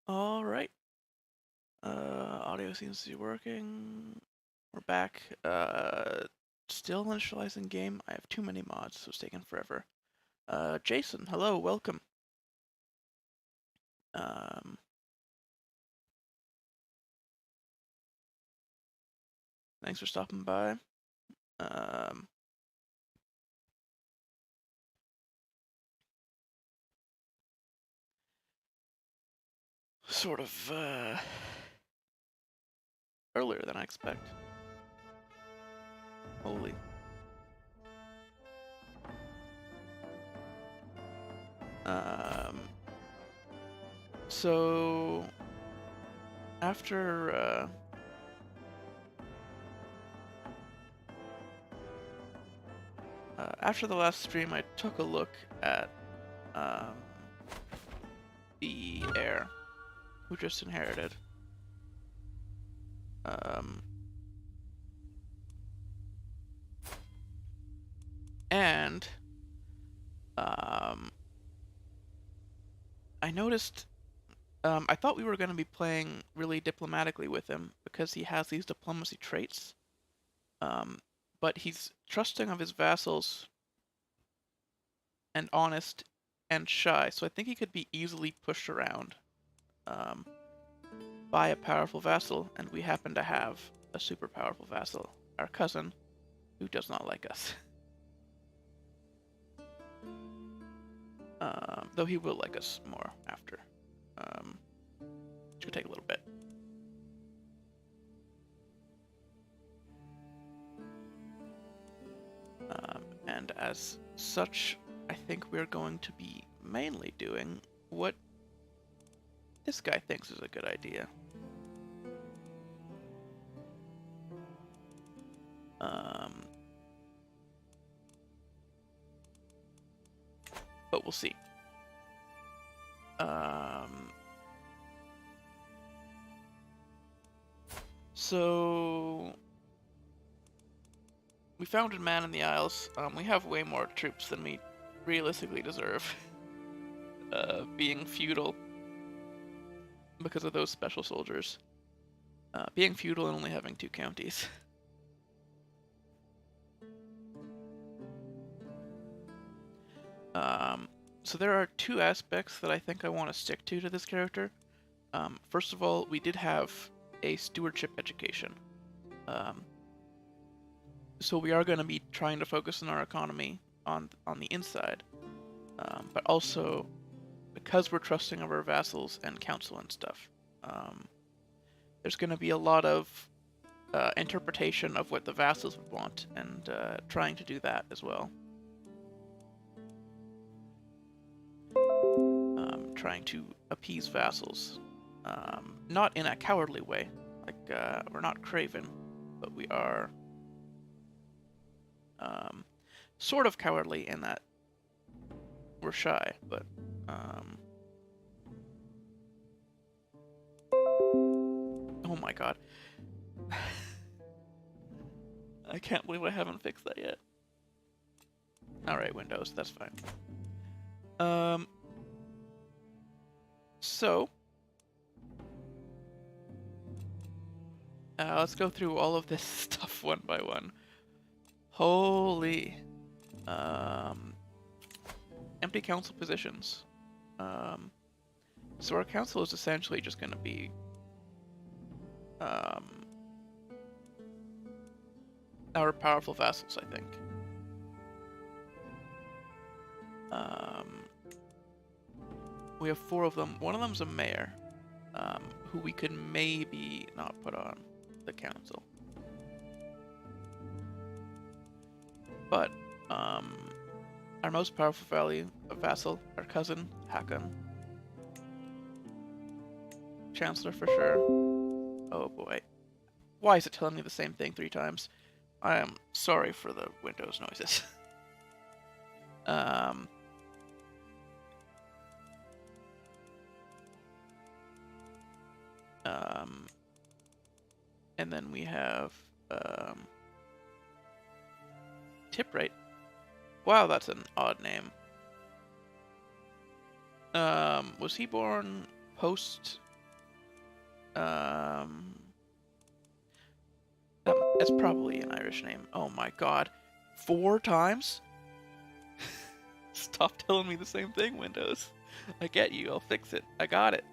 Alright. Audio seems to be working. We're back. Still initializing game. I have too many mods, so it's taking forever. Jason, hello, welcome. Thanks for stopping by. Sort of, earlier than I expect. Holy. So after after the last stream, I took a look at the heir who just inherited. And I noticed, I thought we were going to be playing really diplomatically with him because he has these diplomacy traits. But he's trusting of his vassals and honest and shy, so I think he could be easily pushed around by a powerful vassal, and we happen to have a super powerful vassal, our cousin, who does not like us. Though he will like us more after. It's gonna take a little bit. And as such, I think we're going to be mainly doing what this guy thinks is a good idea. But we'll see. So we founded Mann in the Isles. We have way more troops than we realistically deserve, being feudal because of those special soldiers. Being feudal and only having 2 counties. So there are 2 aspects that I think I want to stick to this character. First of all, we did have a stewardship education. So we are going to be trying to focus on our economy on the inside. But also, because we're trusting of our vassals and council and stuff, there's going to be a lot of interpretation of what the vassals would want, and trying to do that as well. Trying to appease vassals. Not in a cowardly way, like we're not craven, but we are sort of cowardly in that we're shy, but oh my god. I can't believe I haven't fixed that yet. Alright, Windows, that's fine. So let's go through all of this stuff one by one. Holy. Empty council positions. So our council is essentially just going to be our powerful vassals, I think. We have 4 of them. One of them's a mayor, who we could maybe not put on the council. But our most powerful vassal, our cousin, Hakon. Chancellor for sure. Oh boy. Why is it telling me the same thing 3 times? I am sorry for the Windows noises. And then we have Tiprate. Wow, that's an odd name. Was he born post It's probably an Irish name. Oh my god. 4 times? Stop telling me the same thing, Windows. I get you. I'll fix it. I got it.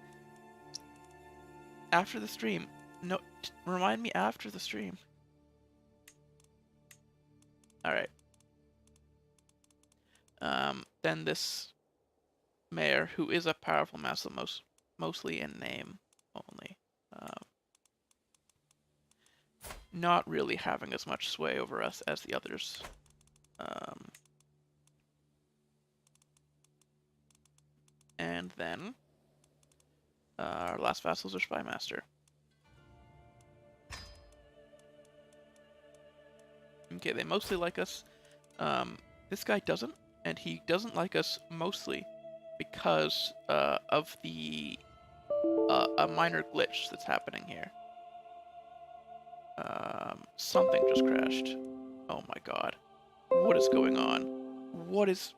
After the stream. No, remind me after the stream. Alright. Then this mayor, who is a powerful vassal, mostly in name only. Not really having as much sway over us as the others. And then our last vassals are Spymaster. Okay, they mostly like us. This guy doesn't, and he doesn't like us mostly because of the a minor glitch that's happening here. Something just crashed. Oh my god. What is going on? What is...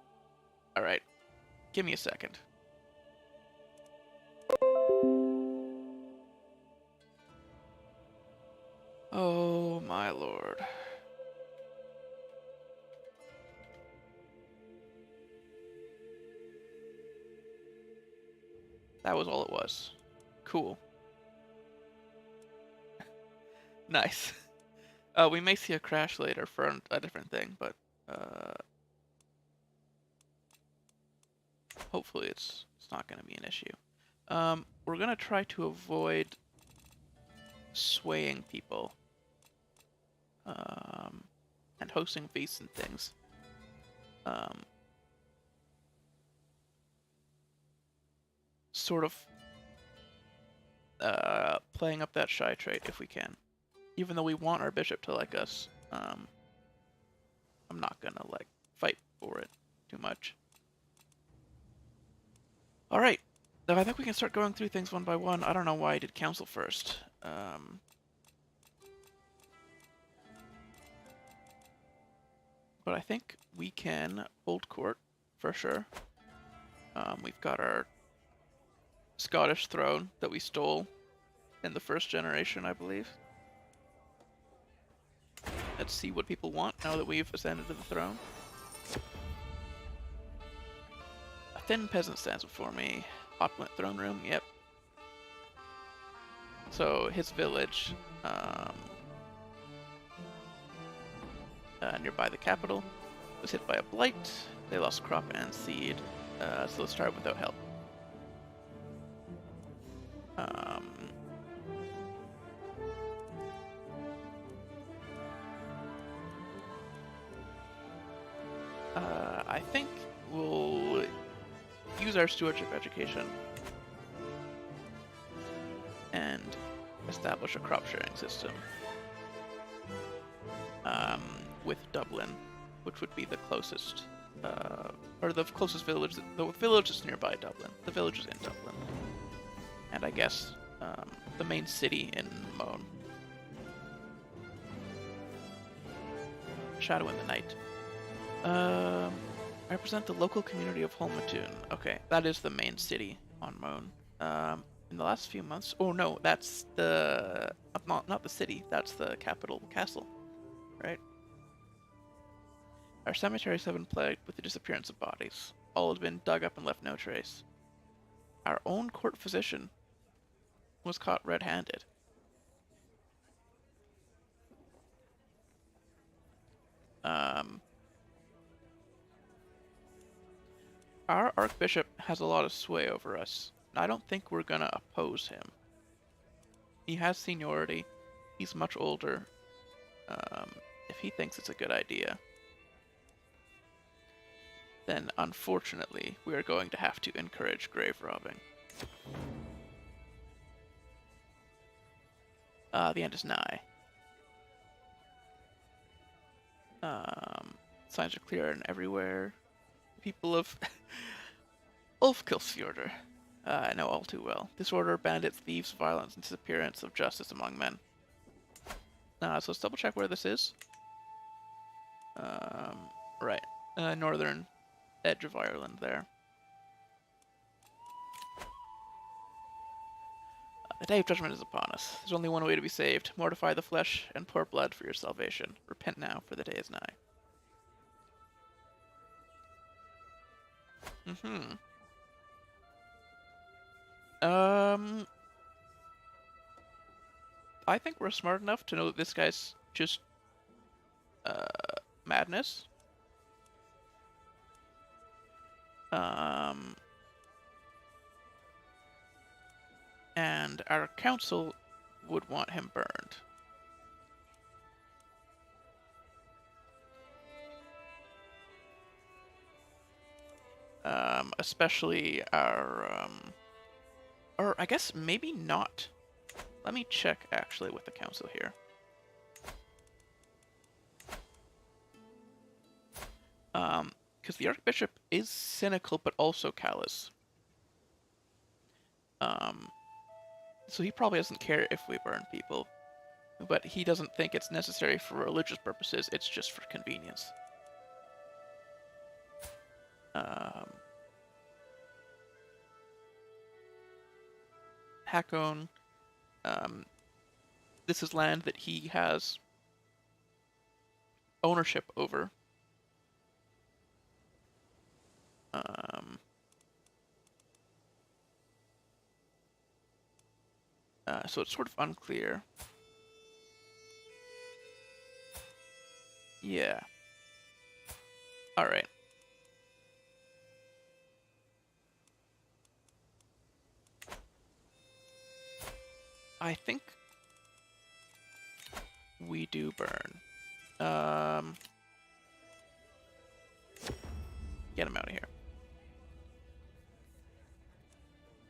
Alright. Give me a second. Oh my lord. That was all it was. Cool. Nice. We may see a crash later for a different thing, but hopefully it's not going to be an issue. We're going to try to avoid swaying people and hosting feasts and things. Sort of playing up that shy trait if we can. Even though we want our bishop to like us, I'm not gonna like fight for it too much. All right, now I think we can start going through things one by one. I don't know why I did council first. But I think we can hold court for sure. We've got our Scottish throne that we stole in the first generation, I believe. Let's see what people want now that we've ascended to the throne. A thin peasant stands before me. Opulent throne room, yep. So his village, nearby the capital, was hit by a blight. They lost crop and seed, so they'll start without help. I think we'll use our stewardship education and establish a crop sharing system with Dublin, which would be the closest, or the closest village, the village is nearby Dublin. The village is in Dublin. And I guess the main city in Moan. Shadow in the Night. I represent the local community of Holmatoon. Okay, that is the main city on Moan. In the last few months... Oh no, that's the... Not the city, that's the capital castle. Right? Our cemeteries have been plagued with the disappearance of bodies. All have been dug up and left no trace. Our own court physician was caught red-handed. Our Archbishop has a lot of sway over us. I don't think we're gonna oppose him. He has seniority. He's much older. If he thinks it's a good idea, then unfortunately we are going to have to encourage grave robbing. The end is nigh. Signs are clear and everywhere. People of Ulfkilsfjordur I know all too well. Disorder, bandits, thieves, violence, and disappearance of justice among men. So let's double check where this is. Right. Northern edge of Ireland there. The day of judgment is upon us. There's only one way to be saved. Mortify the flesh and pour blood for your salvation. Repent now, for the day is nigh. I think we're smart enough to know that this guy's just madness. And our council would want him burned. Especially our, or I guess maybe not. Let me check actually with the council here. Because the Archbishop is cynical but also callous. So he probably doesn't care if we burn people, but he doesn't think it's necessary for religious purposes, it's just for convenience. Hakon, this is land that he has ownership over. So it's sort of unclear. Yeah. Alright. I think we do burn. Get him out of here.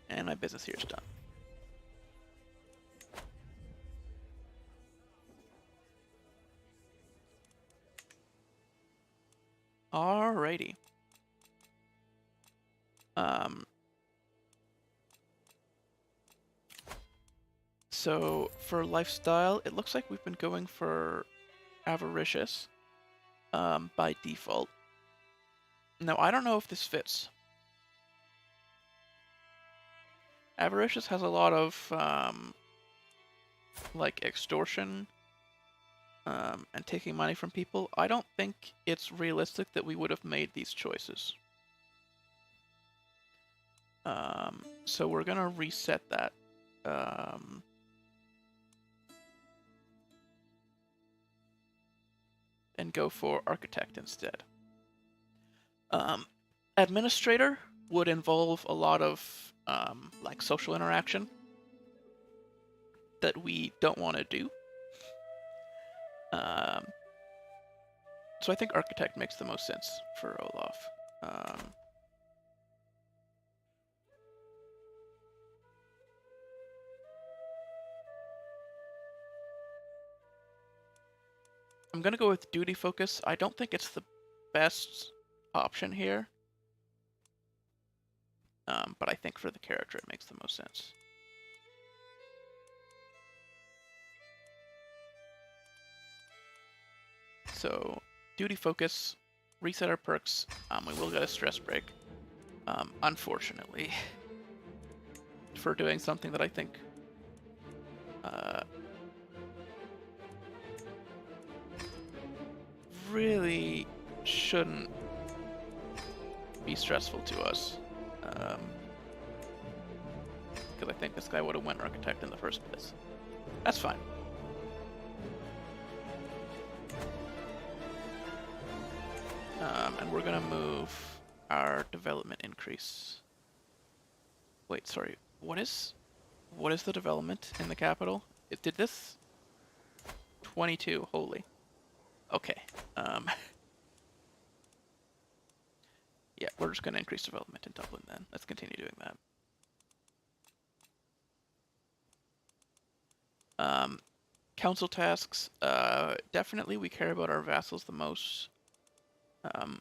And my business here is done. Alrighty. So for lifestyle, it looks like we've been going for avaricious by default. Now, I don't know if this fits. Avaricious has a lot of like extortion and taking money from people. I don't think it's realistic that we would have made these choices. So we're gonna reset that. And go for architect instead. Administrator would involve a lot of like social interaction that we don't want to do. So I think architect makes the most sense for Olaf. I'm gonna go with duty focus. I don't think it's the best option here. But I think for the character it makes the most sense. So, duty focus, reset our perks. We will get a stress break. Unfortunately, for doing something that I think really shouldn't be stressful to us. Because I think this guy would have went architect in the first place. That's fine. And we're gonna move our development increase. Wait, sorry. What is the development in the capital? It did this? 22. Holy. Okay. Yeah, we're just gonna increase development in Dublin then. Let's continue doing that. Council tasks. Definitely we care about our vassals the most.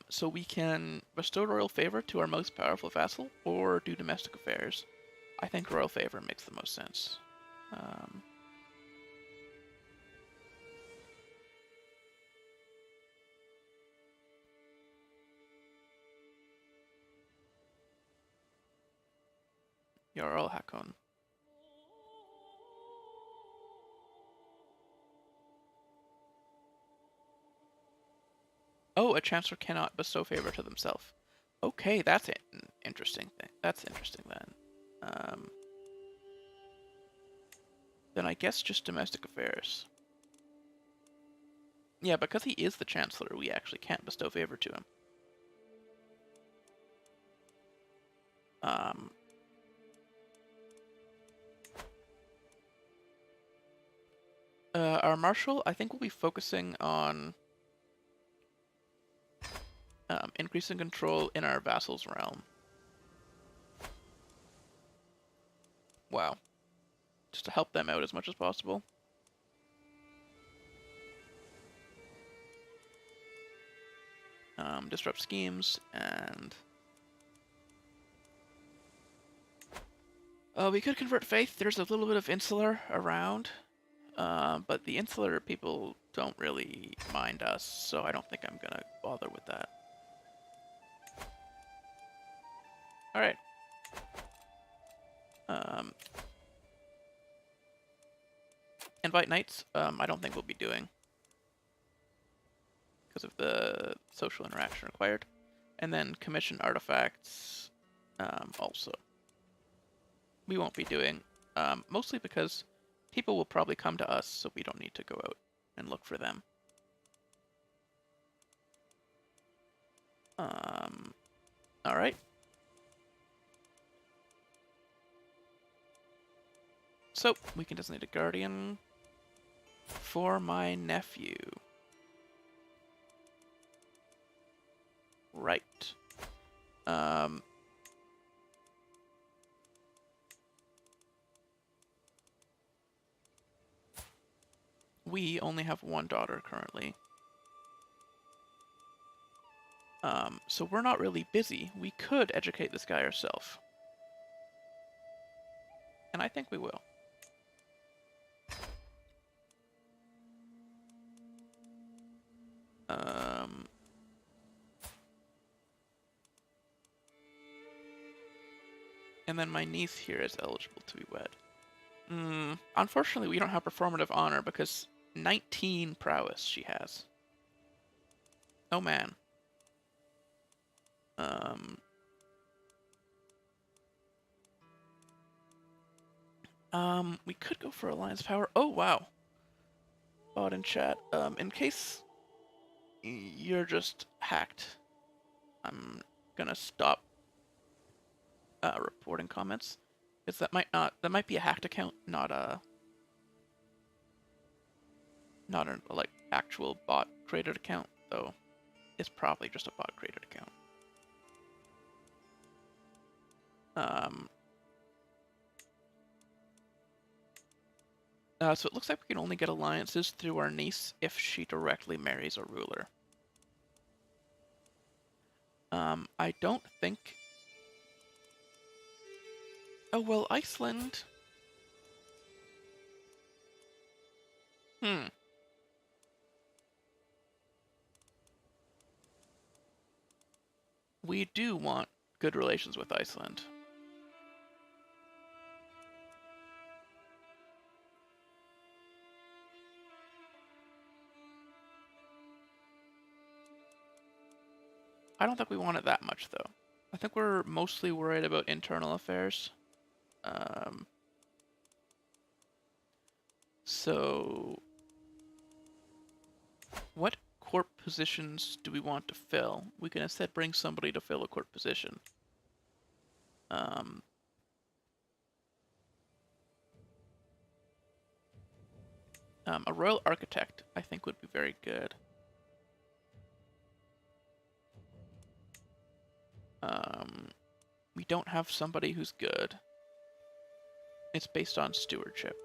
So we can bestow royal favor to our most powerful vassal or do domestic affairs. I think royal favor makes the most sense. Jarl Hakon. Oh, a chancellor cannot bestow favor to themselves. Okay, that's an interesting thing. That's interesting then. Then I guess just domestic affairs. Yeah, because he is the chancellor, we actually can't bestow favor to him. Our marshal, I think, will be focusing on increasing control in our vassal's realm. Wow. Just to help them out as much as possible. Disrupt schemes, and... we could convert faith. There's a little bit of insular around. But the insular people don't really mind us, so I don't think I'm gonna bother with that. Alright. Invite knights, I don't think we'll be doing. Because of the social interaction required. And then commission artifacts, also. We won't be doing, mostly because people will probably come to us, so we don't need to go out and look for them. Alright. So, we can designate a guardian for my nephew. Right. We only have one daughter currently. So we're not really busy. We could educate this guy ourselves. And I think we will. And then my niece here is eligible to be wed. Unfortunately, we don't have performative honor because 19 prowess she has. Oh man. We could go for alliance power. Oh wow. Bot in chat. In case you're just hacked, I'm gonna stop reporting comments. Because that might be a hacked account, not an like actual bot created account, though it's probably just a bot created account. So it looks like we can only get alliances through our niece if she directly marries a ruler. I don't think... Oh, well, Iceland... We do want good relations with Iceland. I don't think we want it that much, though. I think we're mostly worried about internal affairs. So... What court positions do we want to fill? We can instead bring somebody to fill a court position. A royal architect, I think, would be very good. We don't have somebody who's good. It's based on stewardship.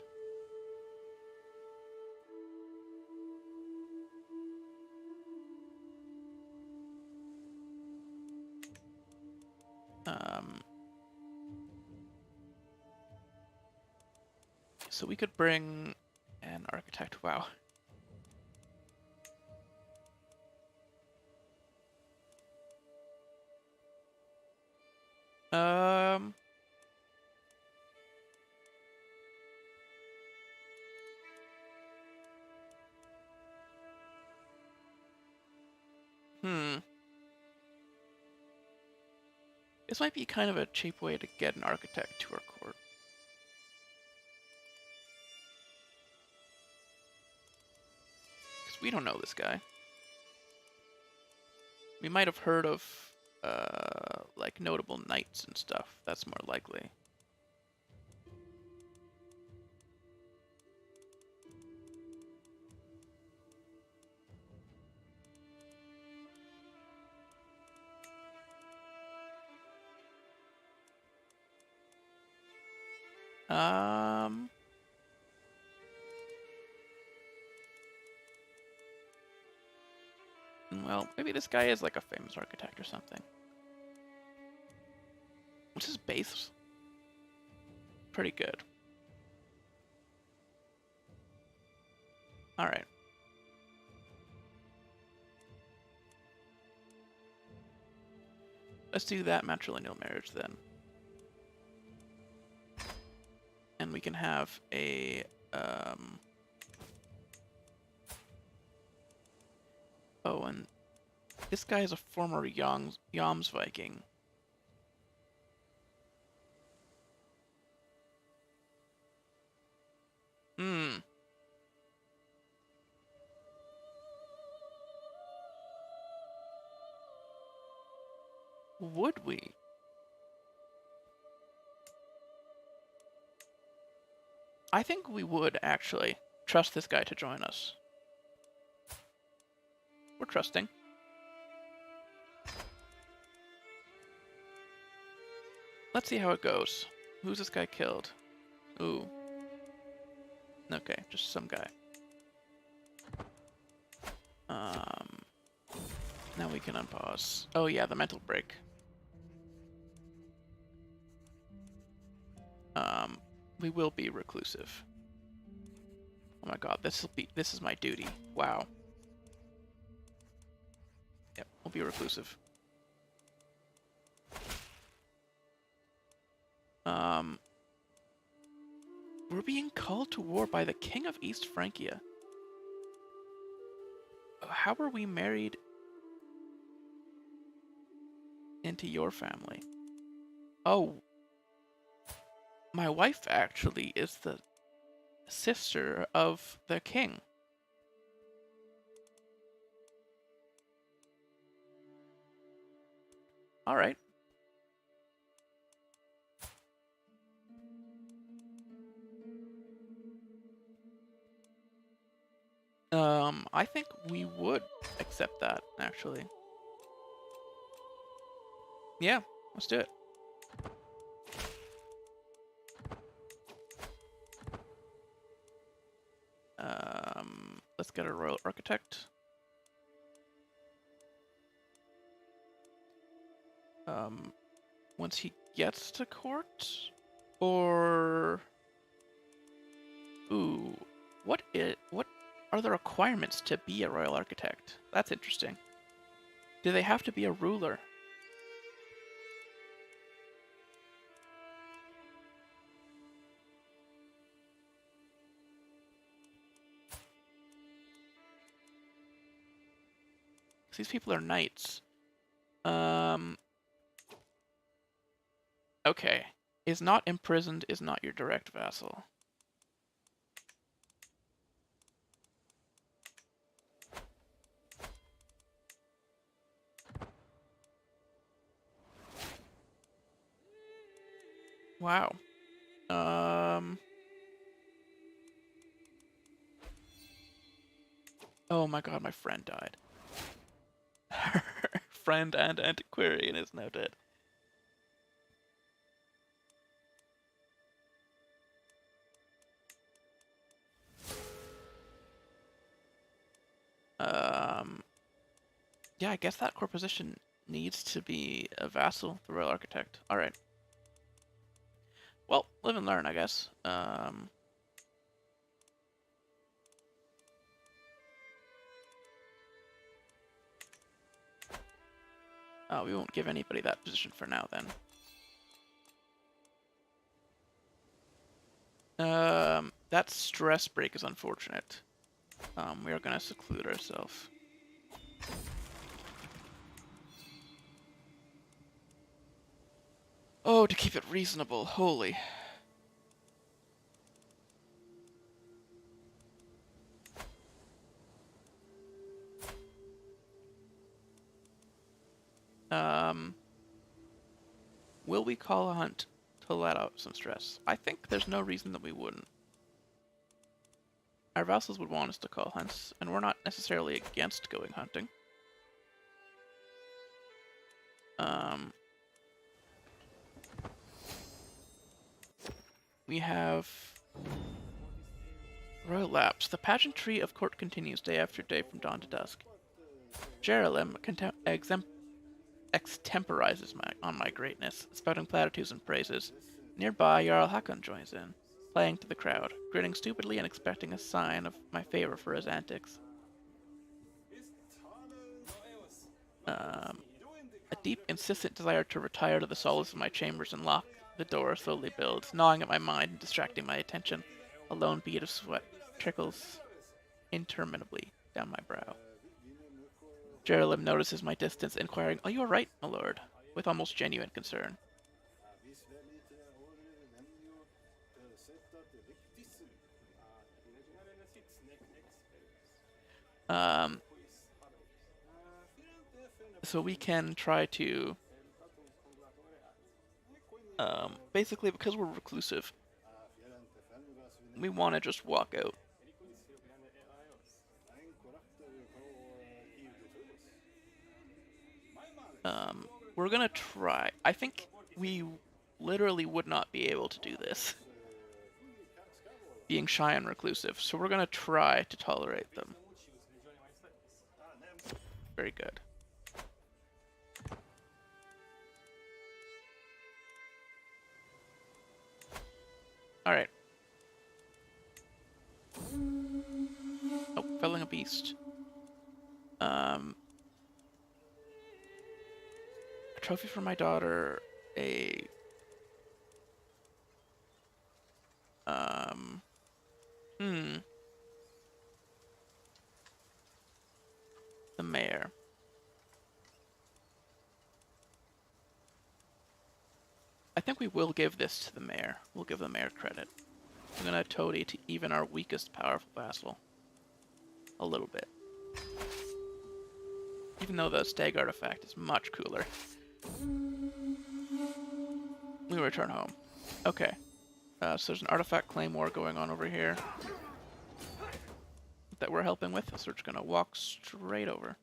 So we could bring an architect. Wow. This might be kind of a cheap way to get an architect to our court. Because we don't know this guy. We might have heard of, like, notable knights and stuff. That's more likely. Well, maybe this guy is like a famous architect or something. What's his base? Pretty good. Alright. Let's do that matrilineal marriage then. And we can have a, oh, and this guy is a former Yams Viking. Would we? I think we would, actually, trust this guy to join us. We're trusting. Let's see how it goes. Who's this guy killed? Ooh. Okay, just some guy. Now we can unpause. Oh yeah, the mental break. We will be reclusive. Oh my god, this is my duty. Wow. Yep, we'll be reclusive. We're being called to war by the King of East Francia. How were we married into your family? Oh. My wife actually is the sister of the king. All right. I think we would accept that, actually. Yeah, let's do it. Let's get a royal architect. Once he gets to court, or ooh, what are the requirements to be a royal architect? That's interesting. Do they have to be a ruler? These people are knights. Okay. Is not imprisoned is not your direct vassal. Wow. Oh my god, my friend died. Friend and antiquarian is now dead. Yeah, I guess that core position needs to be a vassal, the royal architect. Alright. Well, live and learn, I guess. Oh, we won't give anybody that position for now, then. That stress break is unfortunate. We are gonna seclude ourselves. Oh, to keep it reasonable, holy. Will we call a hunt to let out some stress? I think there's no reason that we wouldn't. Our vassals would want us to call hunts, and we're not necessarily against going hunting. We have Royal Lapse. The pageantry of court continues day after day from dawn to dusk. Jerusalem extemporizes on my greatness, spouting platitudes and praises. Nearby, Jarl Hakon joins in, playing to the crowd, grinning stupidly and expecting a sign of my favor for his antics. A deep, insistent desire to retire to the solace of my chambers and lock the door slowly builds, gnawing at my mind and distracting my attention. A lone bead of sweat trickles interminably down my brow. Jerusalem notices my distance, inquiring, "Are you all right, my lord?" with almost genuine concern. So we can try to, basically, because we're reclusive, we want to just walk out. We're gonna try. I think we literally would not be able to do this, being shy and reclusive, so we're gonna try to tolerate them. Very good. Alright. Oh, felling a beast. A trophy for my daughter, the mayor. I think we will give this to the mayor. We'll give the mayor credit. I'm gonna toady to even our weakest powerful vassal. A little bit. Even though the stag artifact is much cooler. We return home. Okay. So there's an artifact claim war going on over here that we're helping with, so we're just gonna walk straight over.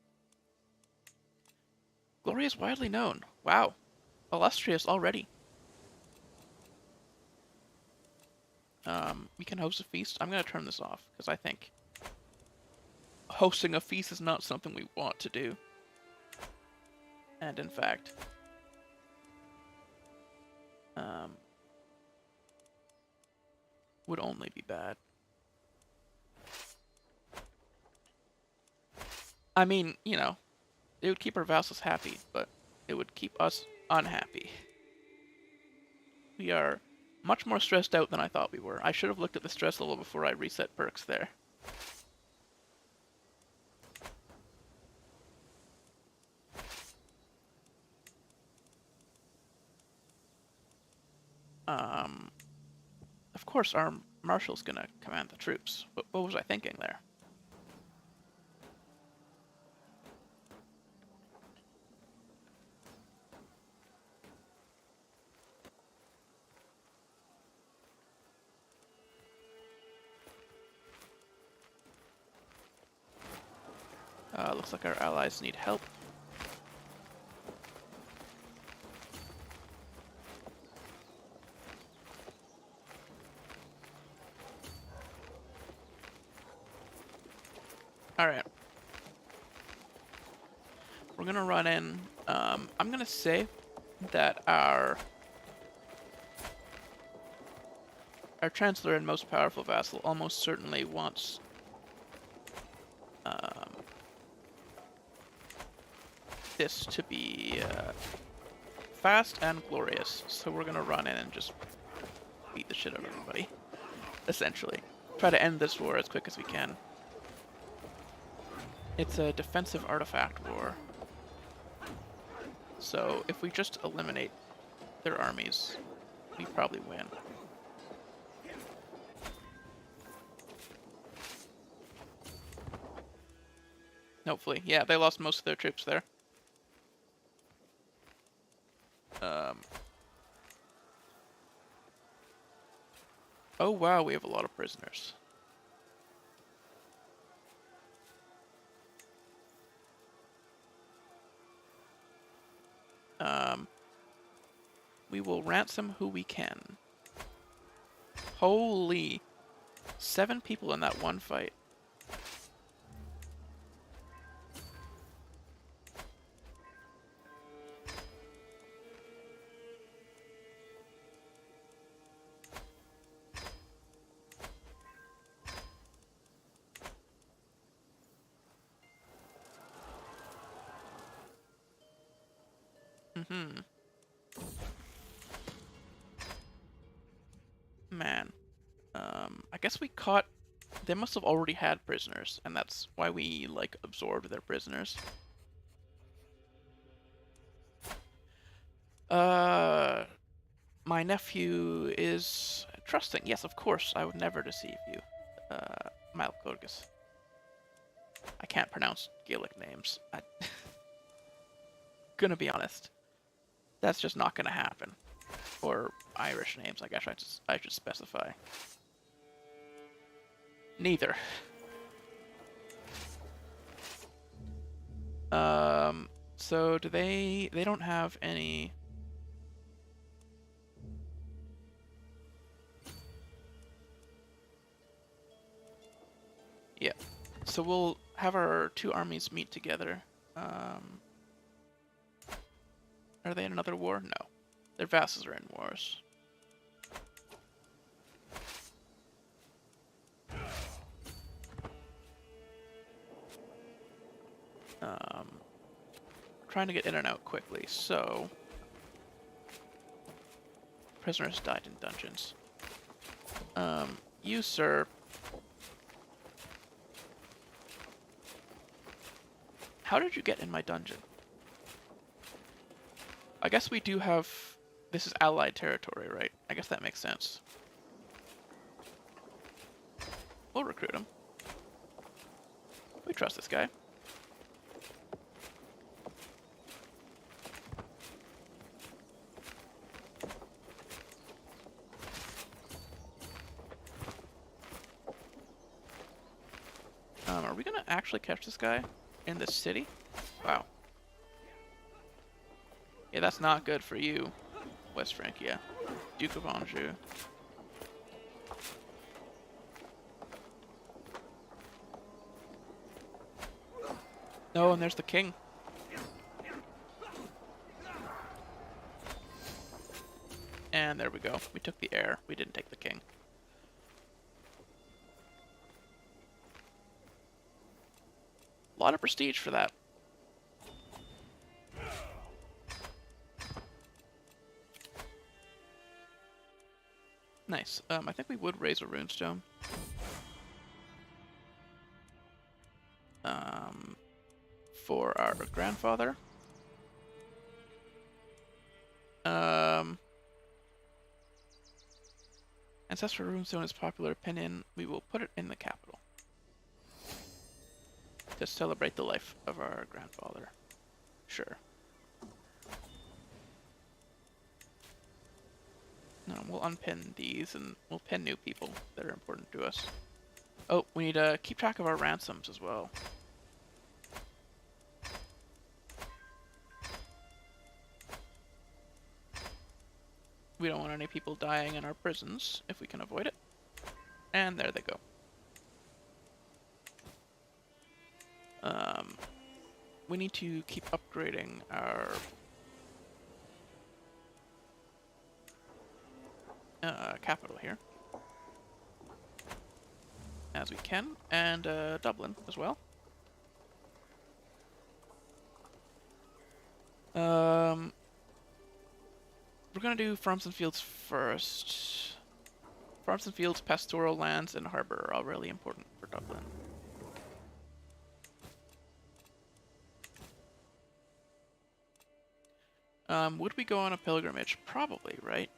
Glory is widely known. Wow. Illustrious already. We can host a feast. I'm gonna turn this off, because I think hosting a feast is not something we want to do. And in fact, would only be bad. I mean, you know, it would keep our vassals happy, but it would keep us unhappy. We are much more stressed out than I thought we were. I should have looked at the stress level before I reset perks there. Of course, our marshal's gonna command the troops. But what was I thinking there? Looks like our allies need help. Alright. We're gonna run in. I'm gonna say that our chancellor and most powerful vassal almost certainly wants this to be fast and glorious. So we're gonna run in and just beat the shit out of everybody, essentially. Try to end this war as quick as we can. It's a defensive artifact war. So if we just eliminate their armies, we probably win. Hopefully. Yeah, they lost most of their troops there. Oh wow, we have a lot of prisoners. We will ransom who we can. Holy, 7 people in that one fight. Man. I guess we caught... They must have already had prisoners, and that's why we, like, absorbed their prisoners. My nephew is trusting. Yes, of course, I would never deceive you. Malkorgus. I can't pronounce Gaelic names. Gonna be honest. That's just not gonna happen. Or Irish names, I guess I should specify. Neither. So do they don't have any... Yeah. So we'll have our 2 armies meet together. Are they in another war? No. Their vassals are in wars. Trying to get in and out quickly, so... Prisoners died in dungeons. You, sir... How did you get in my dungeon? I guess we do have... This is allied territory, right? I guess that makes sense. We'll recruit him. We trust this guy. Are we gonna actually catch this guy in the city? Wow. Yeah, that's not good for you, West Francia. Duke of Anjou. No, and there's the king. And there we go. We took the heir. We didn't take the king. A lot of prestige for that. Nice. I think we would raise a runestone. For our grandfather. Ancestor runestone is popular opinion. We will put it in the capital. To celebrate the life of our grandfather. Sure. No, we'll unpin these and we'll pin new people that are important to us. Oh, we need to keep track of our ransoms as well. We don't want any people dying in our prisons if we can avoid it. And there they go. We need to keep upgrading our capital here as we can, and Dublin as well. We're gonna do farms and fields first. Farms and fields, pastoral lands, and harbor are all really important for Dublin. Would we go on a pilgrimage? Probably, right?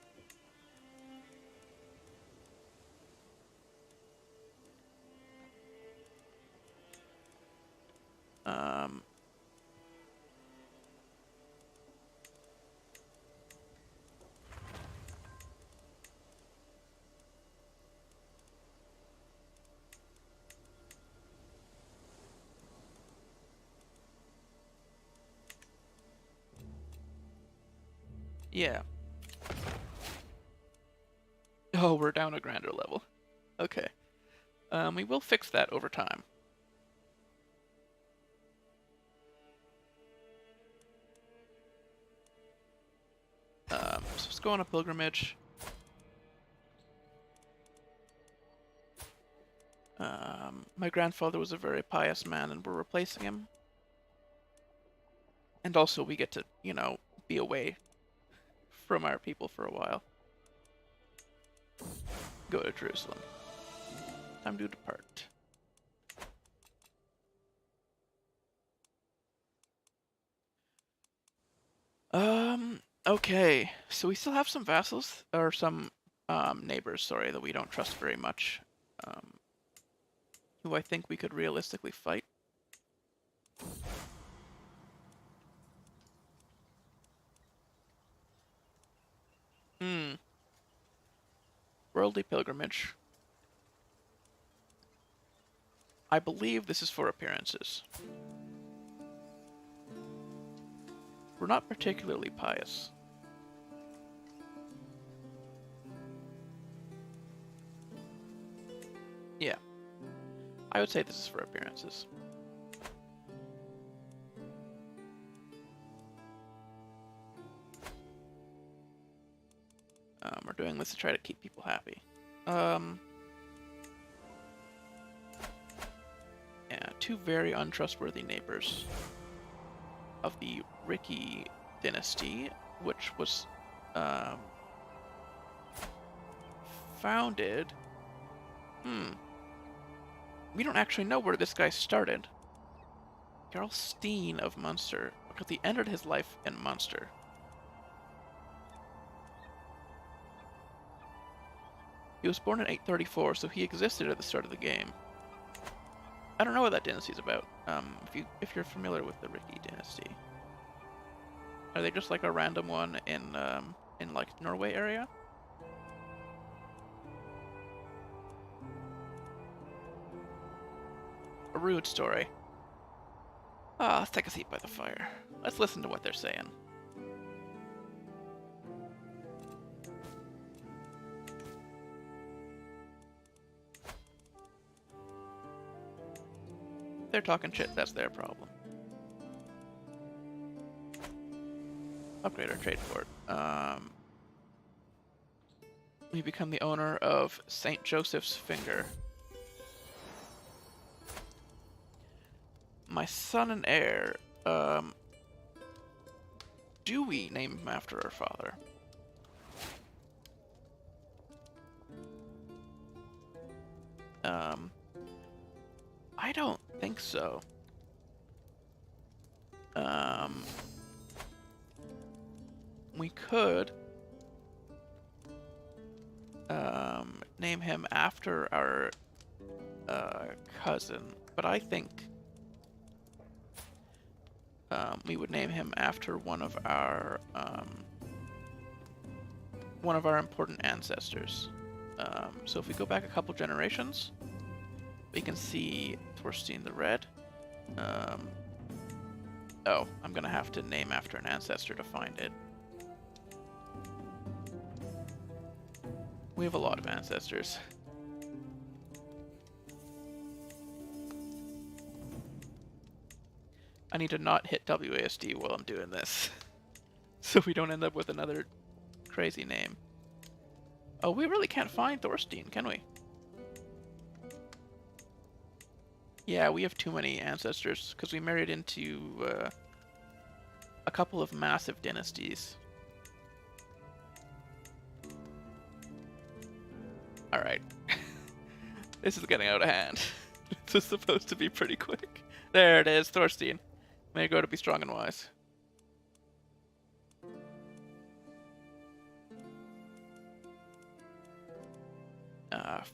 Yeah. Oh, we're down a grander level. Okay. We will fix that over time. So let's go on a pilgrimage. My grandfather was a very pious man, and we're replacing him. And also, we get to, you know, be away from our people for a while. Go to Jerusalem. Time to depart. Okay. So we still have some vassals, or some neighbors, sorry, that we don't trust very much. Who I think we could realistically fight. Worldly pilgrimage. I believe this is for appearances. We're not particularly pious. Yeah. I would say this is for appearances. We're doing this to try to keep people happy. Yeah, two very untrustworthy neighbors of the Ricky dynasty, which was founded... We don't actually know where this guy started. Jarl Steen of Munster, because he ended his life in Munster. He was born in 834, so he existed at the start of the game. I don't know what that dynasty's about. If you're familiar with the Ricky dynasty, are they just like a random one in like Norway area? A rude story. Ah, let's take a seat by the fire. Let's listen to what they're saying. They're talking shit, that's their problem. Upgrade our trade port. We become the owner of St. Joseph's Finger. My son and heir, do we name him after our father? I don't think so. We could name him after our cousin, but I think we would name him after one of our important ancestors. So if we go back a couple generations, we can see Thorstein the Red. Oh, I'm gonna have to name after an ancestor to find it. We have a lot of ancestors. I need to not hit WASD while I'm doing this, so we don't end up with another crazy name. Oh, we really can't find Thorstein, can we? Yeah, we have too many ancestors, because we married into a couple of massive dynasties. Alright. This is getting out of hand. This is supposed to be pretty quick. There it is, Thorstein. May I go to be strong and wise.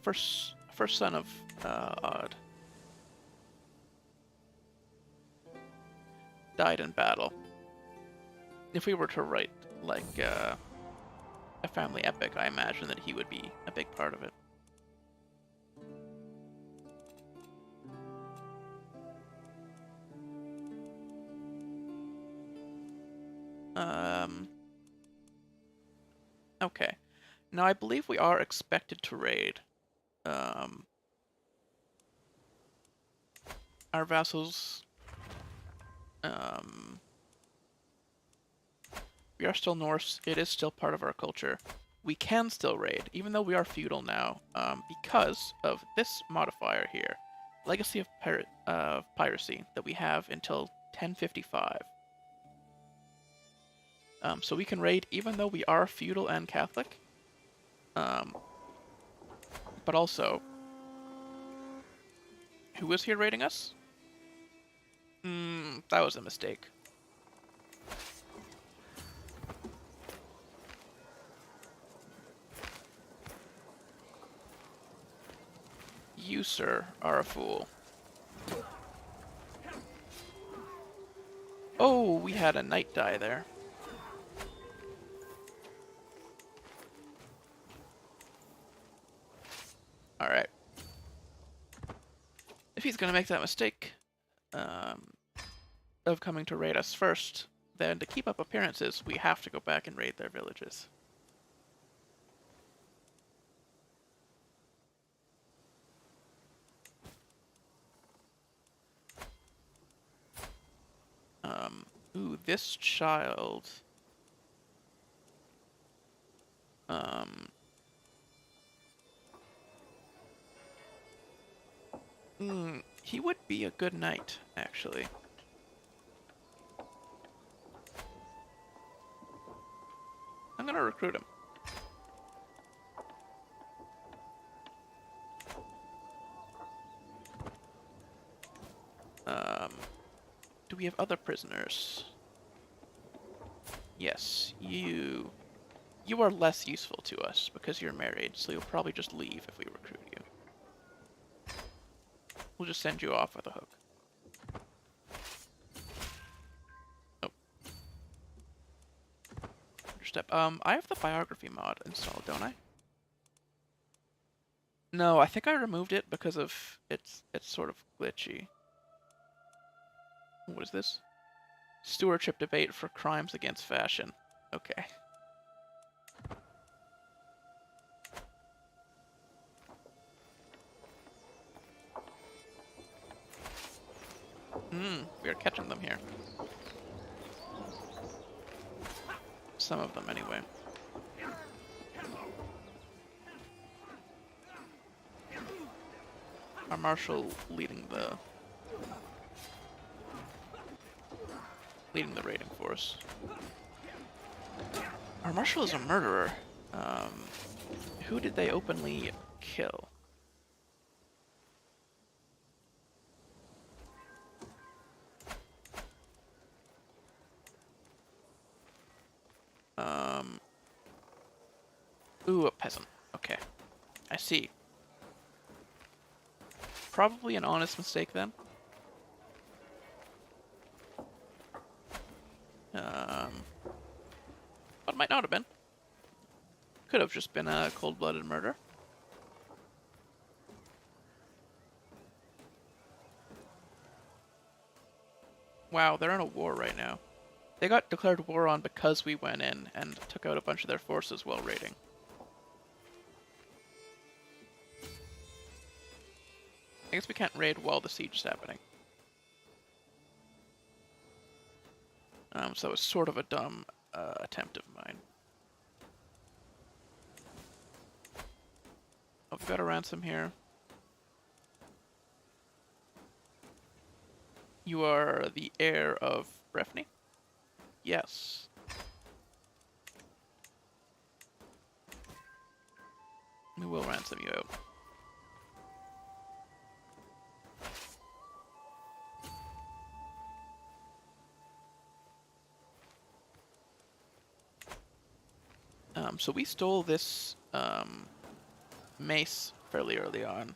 first son of Aud, died in battle. If we were to write like a family epic, I imagine that he would be a big part of it. Okay. Now I believe we are expected to raid. Our vassals. We are still Norse. It is still part of our culture. We can still raid, even though we are feudal now, because of this modifier here, Legacy of Piracy, that we have until 1055. So we can raid even though we are feudal and Catholic. But also, who is here raiding us? That was a mistake. You, sir, are a fool. Oh, we had a knight die there. Alright. If he's gonna make that mistake of coming to raid us first, then to keep up appearances, we have to go back and raid their villages. Ooh, this child. He would be a good knight, actually. I'm gonna recruit him. Do we have other prisoners? Yes, you are less useful to us because you're married, so you'll probably just leave if we recruit you. We'll just send you off with a hook. Oh. Understep. I have the biography mod installed, don't I? No, I think I removed it because of it's sort of glitchy. What is this? Stewardship debate for crimes against fashion. Okay. We are catching them here. Some of them, anyway. Our marshal leading the raiding force. Our marshal is a murderer. Who did they openly kill? Ooh, a peasant. Okay. I see. Probably an honest mistake then. But might not have been. Could have just been a cold-blooded murder. Wow, they're in a war right now. They got declared war on because we went in and took out a bunch of their forces while raiding. I guess we can't raid while the siege is happening. So it's sort of a dumb attempt of mine. Oh, we've got a ransom here. You are the heir of Brefni? Yes. We will ransom you out. So we stole this mace fairly early on.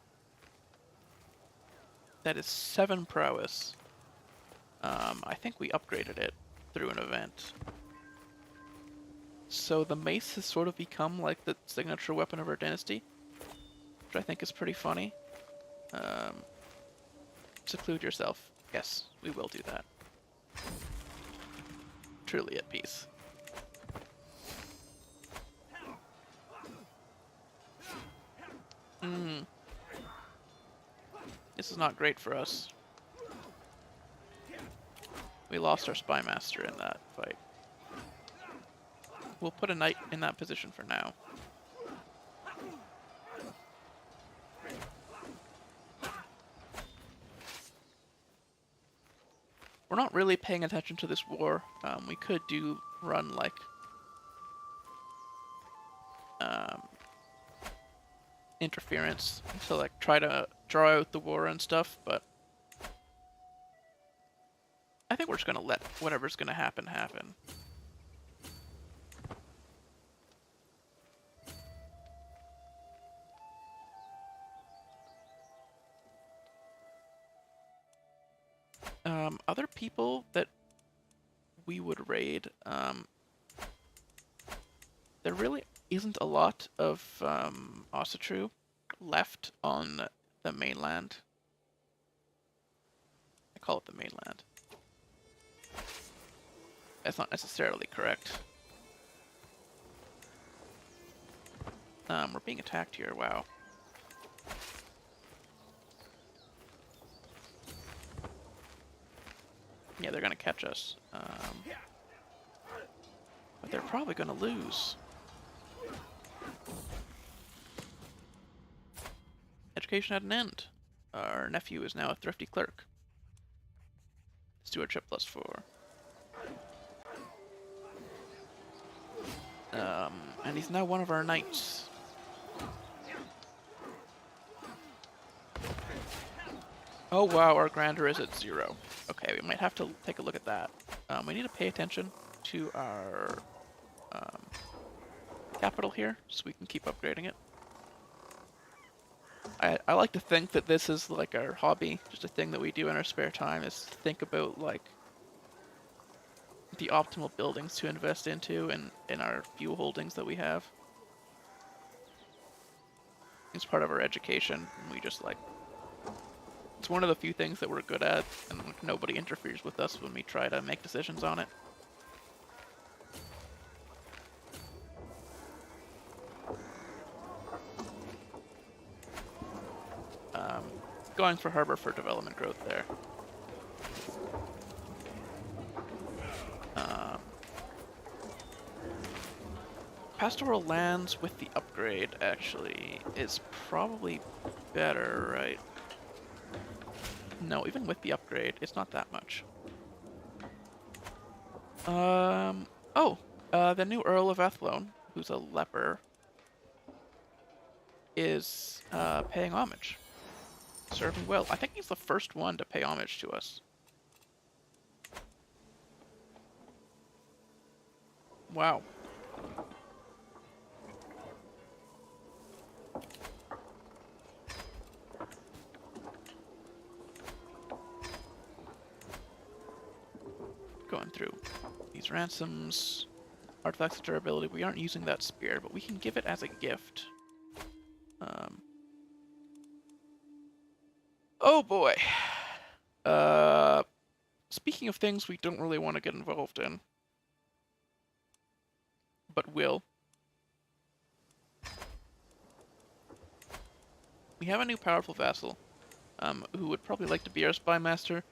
That is 7 prowess. I think we upgraded it through an event. So the mace has sort of become like the signature weapon of our dynasty, which I think is pretty funny. Seclude yourself. Yes, we will do that. Truly at peace. This is not great for us. We lost our spy master in that fight. We'll put a knight in that position for now. We're not really paying attention to this war. We could run like interference to like try to draw out the war and stuff, but I think we're just gonna let whatever's gonna happen happen. Other people that we would raid, there really isn't a lot of Ossetru left on the mainland. I call it the mainland. That's not necessarily correct. We're being attacked here, wow. Yeah, they're gonna catch us. But they're probably gonna lose. Education at an end. Our nephew is now a thrifty clerk. Stewardship +4. And he's now one of our knights. Oh wow, our grandeur is at 0. Okay, we might have to take a look at that. We need to pay attention to our capital here, so we can keep upgrading it. I like to think that this is like our hobby, just a thing that we do in our spare time, is think about like the optimal buildings to invest into in our few holdings that we have. It's part of our education, and we just like, it's one of the few things that we're good at, and nobody interferes with us when we try to make decisions on it. Going for harbor for development growth there. Pastoral lands with the upgrade actually is probably better, right? No, even with the upgrade, it's not that much. The new Earl of Athlone, who's a leper, is paying homage. Serving well. I think he's the first one to pay homage to us. Wow. Going through these ransoms, artifacts of durability. We aren't using that spear, but we can give it as a gift. Oh boy. Speaking of things we don't really want to get involved in, but will. We have a new powerful vassal, who would probably like to be our spy master,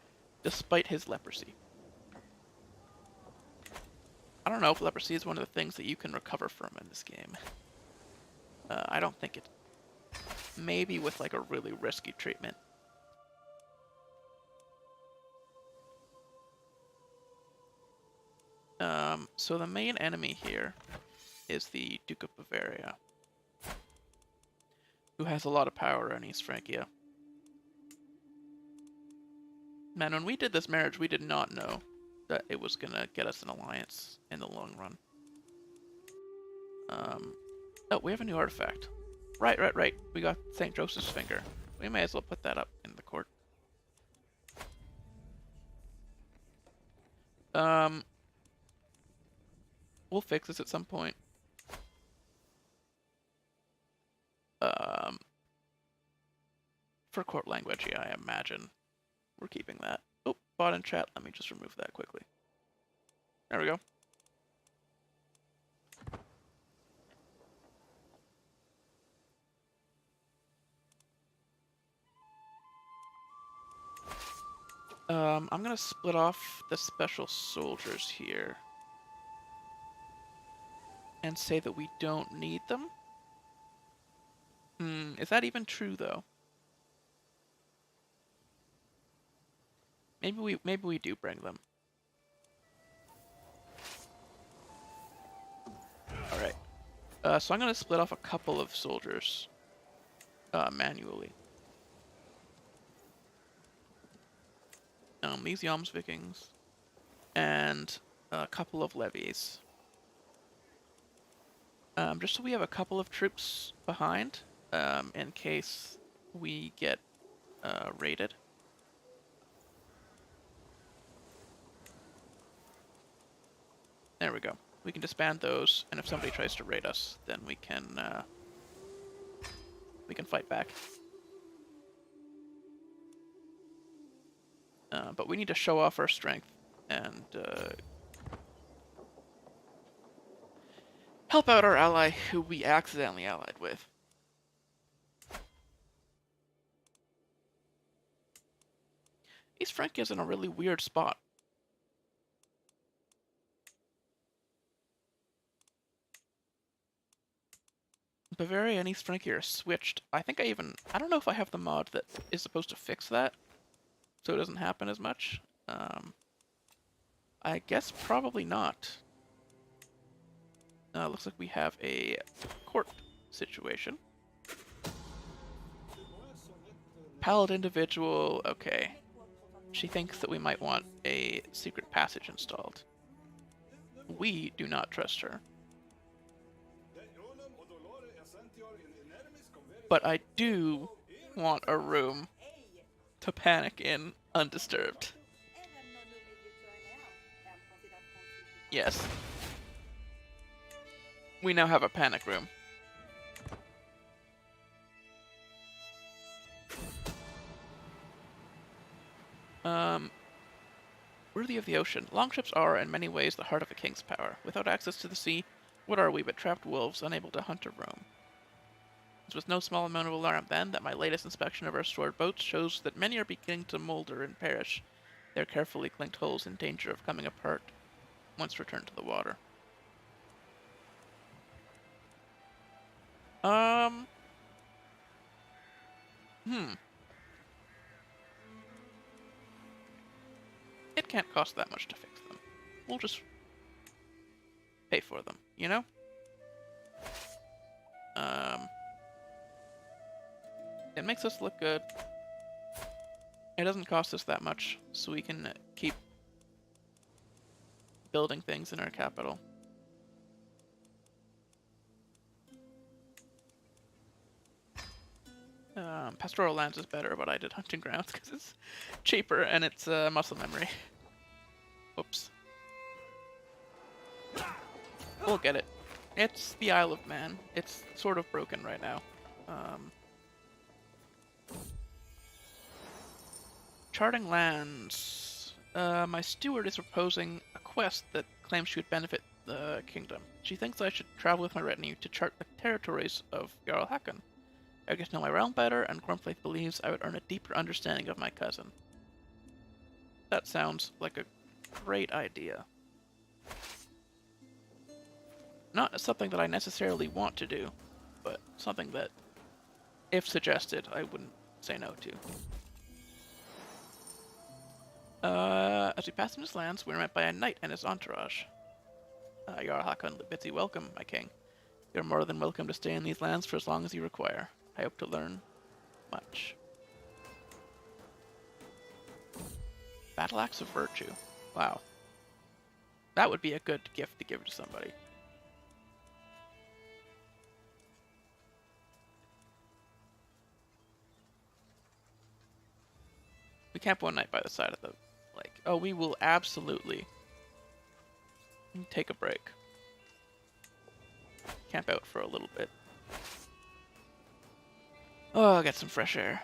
despite his leprosy. I don't know if leprosy is one of the things that you can recover from in this game. I don't think it. Maybe with like a really risky treatment. So the main enemy here is the Duke of Bavaria, who has a lot of power in East Francia. Man, when we did this marriage, we did not know that it was gonna get us an alliance in the long run. Oh, we have a new artifact. Right. We got St. Joseph's finger. We may as well put that up in the court. We'll fix this at some point. For court language, yeah, I imagine we're keeping that. Oh, bot in chat. Let me just remove that quickly. There we go. I'm gonna split off the special soldiers here and say that we don't need them. Is that even true though? Maybe we do bring them. All right. So I'm gonna split off a couple of soldiers manually. These Yalms Vikings and a couple of levies. Just so we have a couple of troops behind in case we get raided. There we go. We can disband those, and if somebody tries to raid us, then we can fight back. But we need to show off our strength and help out our ally who we accidentally allied with. East Francia is in a really weird spot. Bavaria and East Francia are switched. I don't know if I have the mod that is supposed to fix that, so it doesn't happen as much. I guess probably not. Looks like we have a court situation. Pallid individual, okay. She thinks that we might want a secret passage installed. We do not trust her. But I do want a room to panic in undisturbed. Yes. We now have a panic room. Worthy of the ocean. Longships are, in many ways, the heart of a king's power. Without access to the sea, what are we but trapped wolves, unable to hunt or roam? It was no small amount of alarm, then, that my latest inspection of our stored boats shows that many are beginning to molder and perish, their carefully clinked hulls in danger of coming apart once returned to the water. It can't cost that much to fix them. We'll just pay for them, you know? It makes us look good. It doesn't cost us that much, so we can keep building things in our capital. Pastoral lands is better, but I did hunting grounds because it's cheaper and it's muscle memory. Oops. We'll get it. It's the Isle of Man. It's sort of broken right now. Charting lands. My steward is proposing a quest that claims she would benefit the kingdom. She thinks I should travel with my retinue to chart the territories of Jarl Hakon. I get to know my realm better, and Grumfleith believes I would earn a deeper understanding of my cousin. That sounds like a great idea. Not something that I necessarily want to do, but something that, if suggested, I wouldn't say no to. As we pass through his lands, we are met by a knight and his entourage. Jarl Hakon bids you welcome, my king. You're more than welcome to stay in these lands for as long as you require. I hope to learn much. Battle Axe of Virtue. Wow. That would be a good gift to give to somebody. camp one night by the side of the lake. Oh, we will absolutely take a break. Camp out for a little bit. Oh, I'll get some fresh air.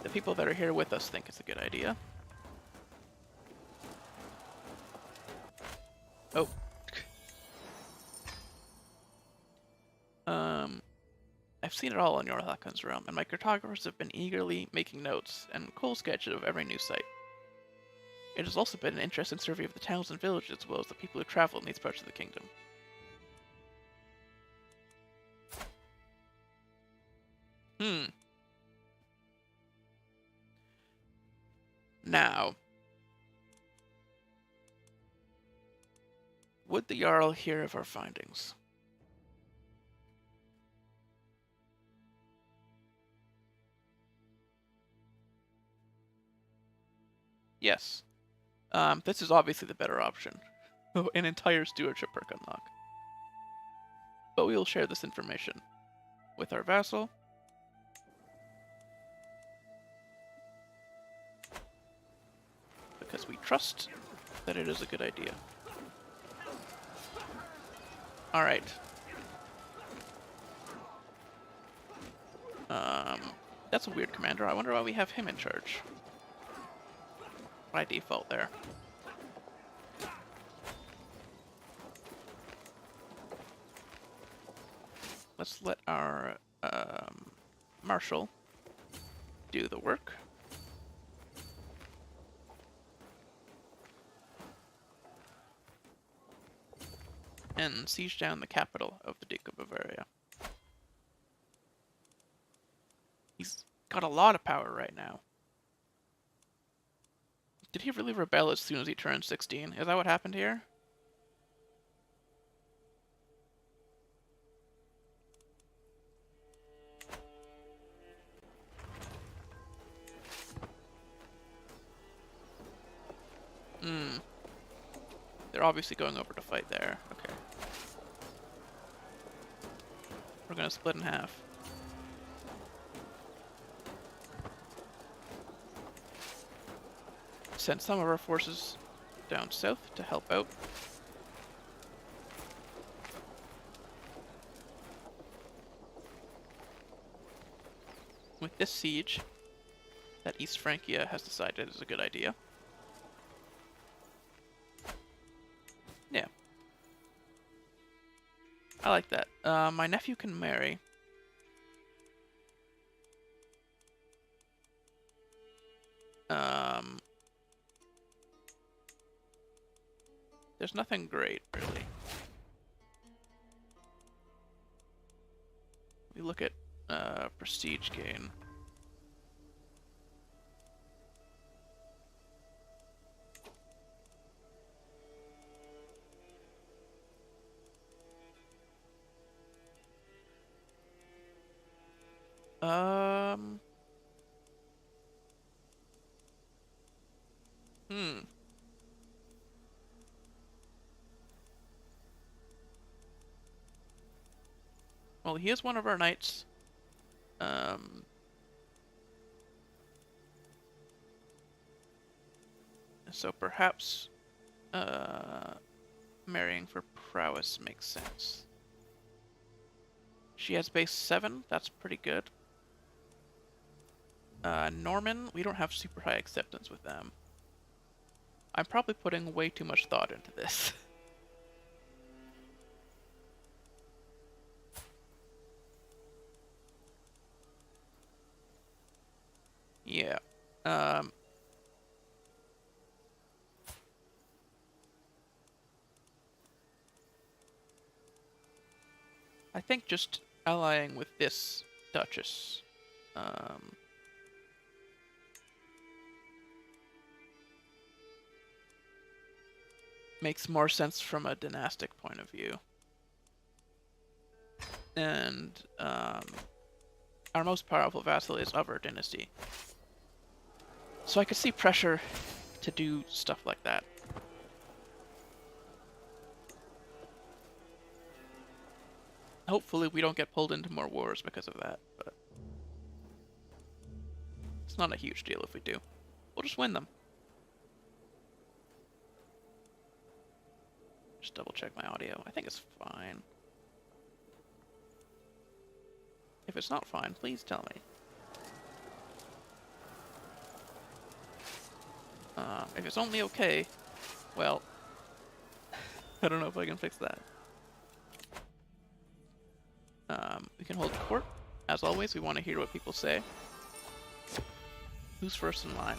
The people that are here with us think it's a good idea. Oh. I've seen it all in Jorhakon's realm, and my cartographers have been eagerly making notes and cool sketches of every new site. It has also been an interesting survey of the towns and villages as well as the people who travel in these parts of the kingdom. Now, would the Jarl hear of our findings? Yes. This is obviously the better option. An entire stewardship perk unlock. But we will share this information with our vassal. Because we trust that it is a good idea. Alright. That's a weird commander. I wonder why we have him in charge. By default there. Let's let our marshal do the work. And siege down the capital of the Duke of Bavaria. He's got a lot of power right now. Did he really rebel as soon as he turned 16? Is that what happened here? They're obviously going over to fight there. Okay. We're gonna split in half. Send some of our forces down south to help out. With this siege, that East Francia has decided is a good idea. Yeah. I like that. My nephew can marry. There's nothing great, really. We look at prestige gain. Well, he is one of our knights. So perhaps marrying for prowess makes sense. She has base 7, that's pretty good. Norman, we don't have super high acceptance with them. I'm probably putting way too much thought into this. Yeah. I think just allying with this Duchess. Makes more sense from a dynastic point of view. And our most powerful vassal is of our dynasty. So I could see pressure to do stuff like that. Hopefully we don't get pulled into more wars because of that, but It's not a huge deal if we do. We'll just win them. Just double check my audio. I think it's fine. If it's not fine, please tell me. If it's only okay, well, I don't know if I can fix that. We can hold court. As always, we want to hear what people say. Who's first in line?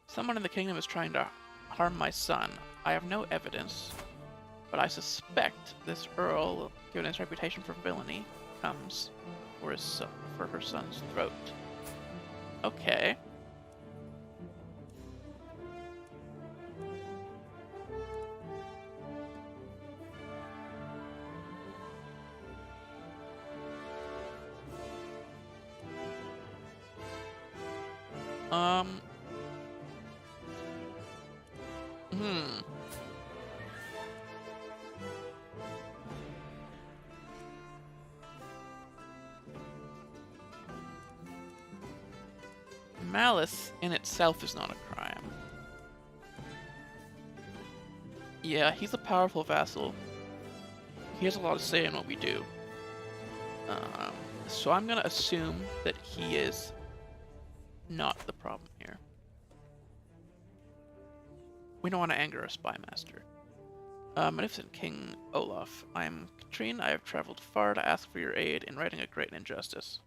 Someone in the kingdom is trying to harm my son. I have no evidence, but I suspect this earl, given his reputation for villainy, comes for his son, for her son's throat. Okay. Malice in itself is not a crime. Yeah, he's a powerful vassal. He has a lot of say in what we do. So I'm gonna assume that he is not the problem here. We don't want to anger a spy master. Magnificent King Olaf, I am Katrine. I have traveled far to ask for your aid in righting a great injustice.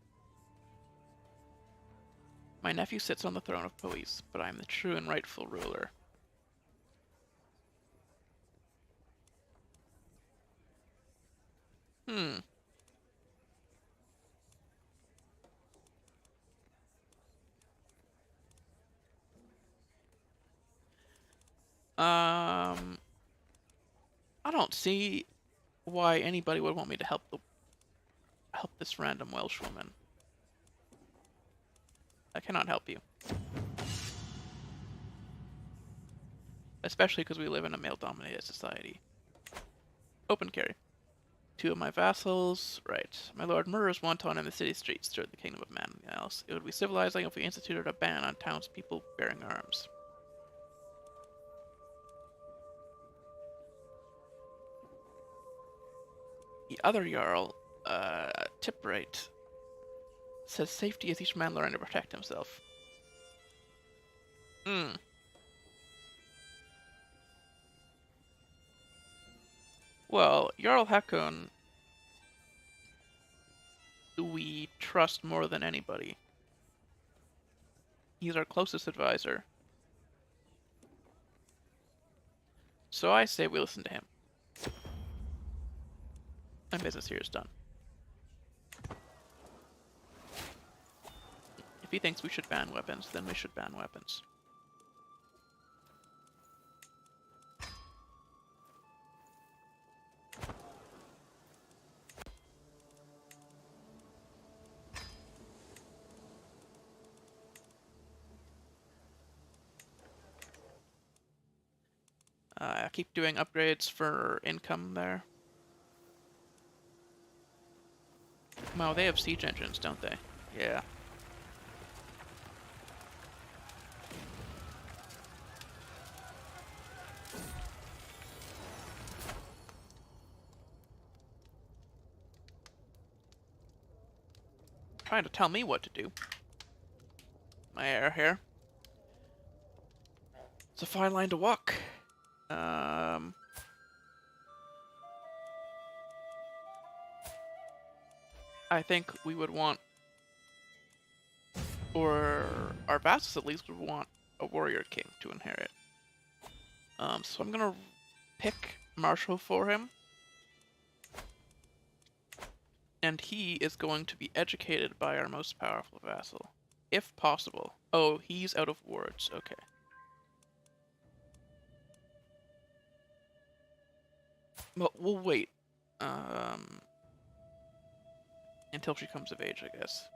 My nephew sits on the throne of Poise, but I am the true and rightful ruler. I don't see why anybody would want me to help this random Welsh woman. I cannot help you. Especially because we live in a male-dominated society. Open carry. 2 of my vassals. Right. My lord murders wanton in the city streets throughout the kingdom of Mann. Else, it would be civilizing if we instituted a ban on townspeople bearing arms. The other Jarl, Tipright, says safety is each man learning to protect himself. Well, Jarl Hakon, we trust more than anybody. He's our closest advisor. So I say we listen to him. And business here is done. If he thinks we should ban weapons, then we should ban weapons. I keep doing upgrades for income there. Wow, they have siege engines, don't they? Yeah. Trying to tell me what to do. My heir here. It's a fine line to walk. I think we would want, or our vassals at least would want, a warrior king to inherit. So I'm gonna pick Marshal for him. And he is going to be educated by our most powerful vassal, if possible. Oh, he's out of wards, okay. Well, we'll wait. Until she comes of age, I guess.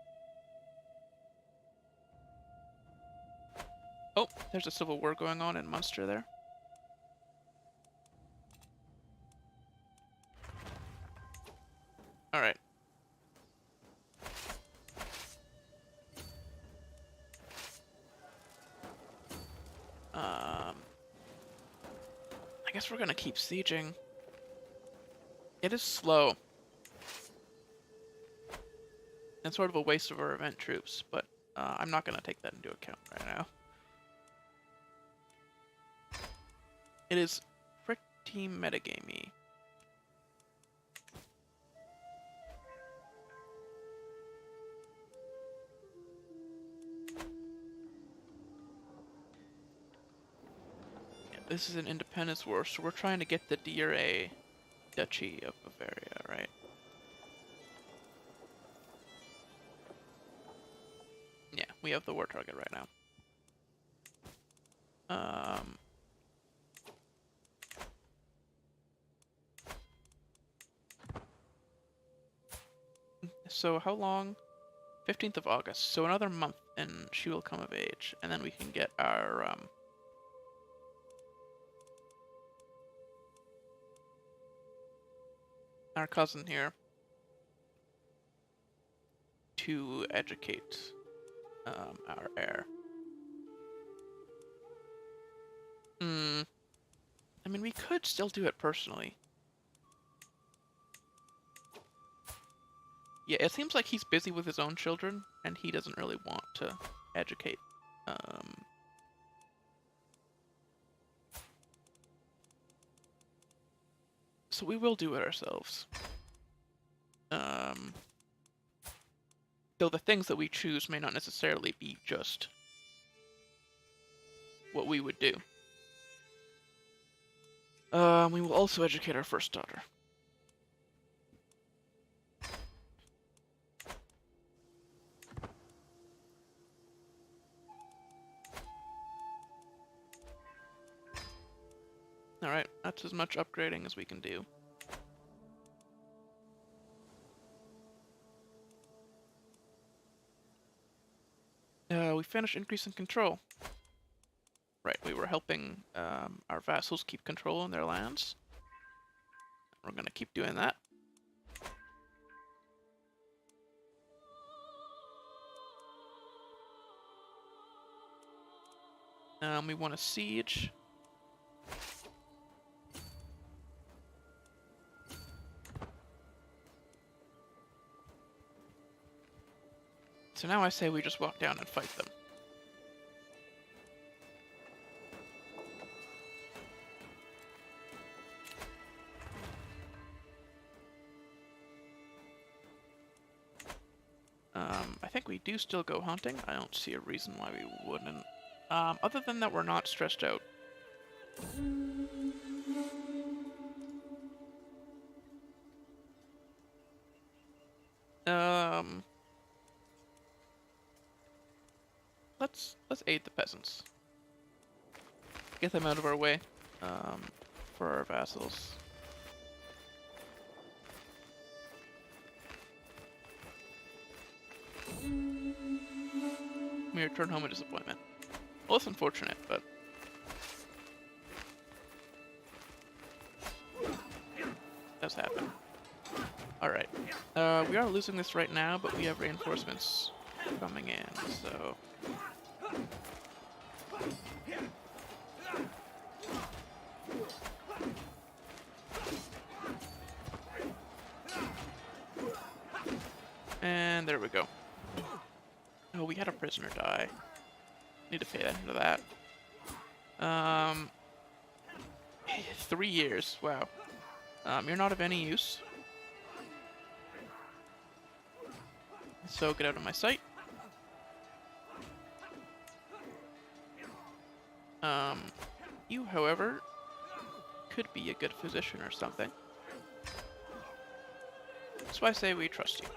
Oh, there's a civil war going on in Munster there. Alright. guess we're gonna keep sieging. It is slow. It's sort of a waste of our event troops, but I'm not gonna take that into account right now. It is pretty metagamey. Yeah, this is an independence war, so we're trying to get the DRA Duchy of Bavaria, right? Yeah, we have the war target right now. So how long? 15th of August. So another month and she will come of age. And then we can get our cousin here to educate our heir. I mean, we could still do it personally. Yeah, it seems like he's busy with his own children, and he doesn't really want to educate. So we will do it ourselves. Though the things that we choose may not necessarily be just what we would do. We will also educate our first daughter. Alright, that's as much upgrading as we can do. We finished increasing control. Right, we were helping our vassals keep control in their lands. We're gonna keep doing that. We want a siege. So now I say we just walk down and fight them. I think we do still go hunting. I don't see a reason why we wouldn't. Other than that, we're not stressed out. Let's aid the peasants. Get them out of our way, for our vassals. We return home in disappointment. Well, it's unfortunate, but does happen. Alright. We are losing this right now, but we have reinforcements coming in, so... And there we go. Oh, we had a prisoner die. Need to pay attention to that. 3 years. Wow. You're not of any use. So get out of my sight. You, however, could be a good physician or something. That's why I say we trust you.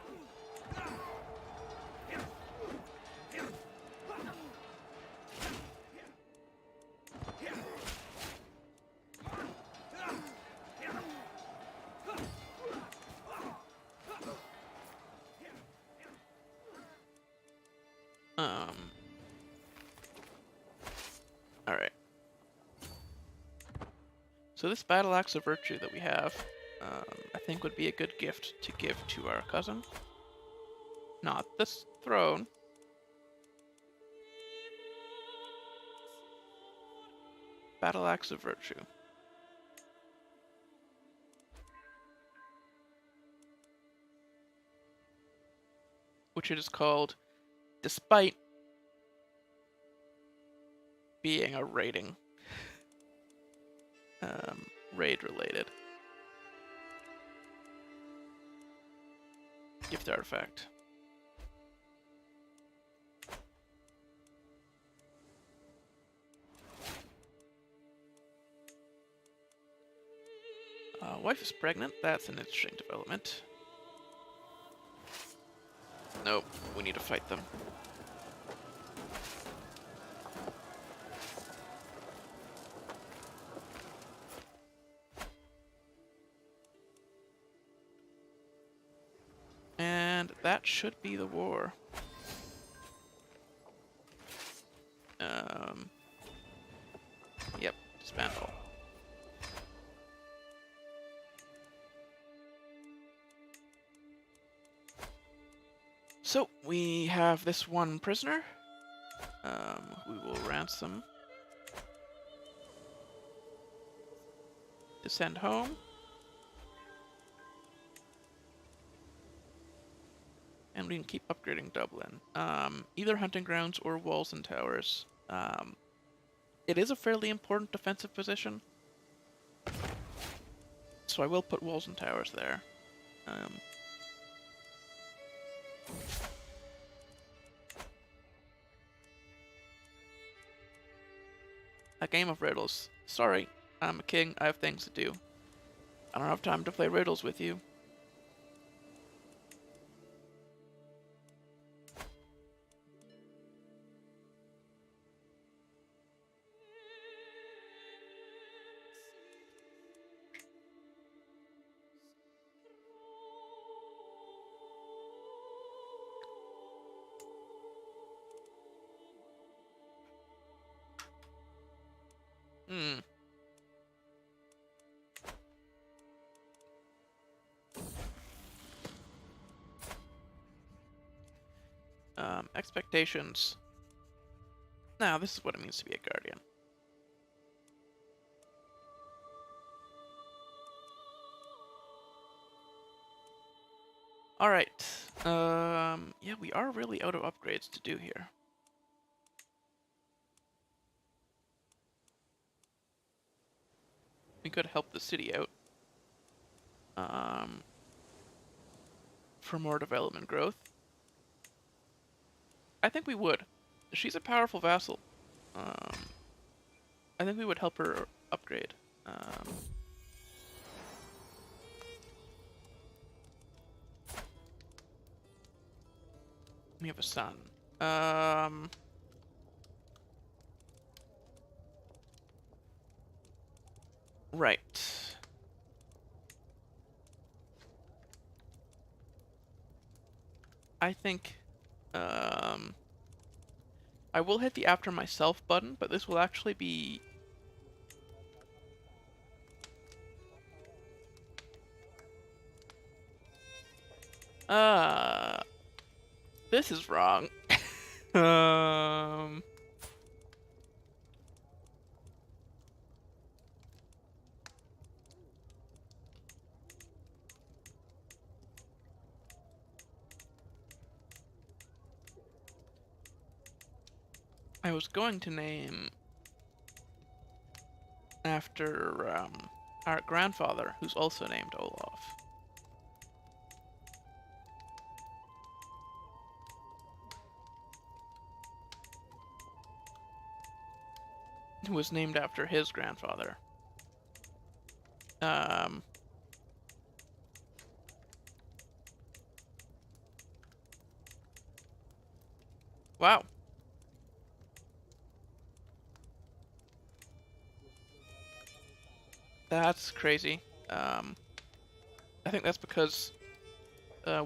Alright. So this battle axe of virtue that we have, I think would be a good gift to give to our cousin. Not this throne. Battle axe of virtue. which it is called, despite being a raiding, raid related gift artifact. Wife is pregnant. That's an interesting development. Nope, we need to fight them. And that should be the war. Yep, disband all. So, we have this one prisoner. We will ransom to send home. And we can keep upgrading Dublin. Either hunting grounds or walls and towers. It is a fairly important defensive position. So I will put walls and towers there. A game of riddles. Sorry, I'm a king, I have things to do. I don't have time to play riddles with you. Expectations. Now, this is what it means to be a guardian. Alright. Yeah, we are really out of upgrades to do here. We could help the city out. For more development growth. I think we would. She's a powerful vassal. I think we would help her upgrade. We have a son. Right. I think I will hit the after myself button, but this will actually be this is wrong. I was going to name after our grandfather, who's also named Olaf. Who was named after his grandfather. Wow. That's crazy. I think that's because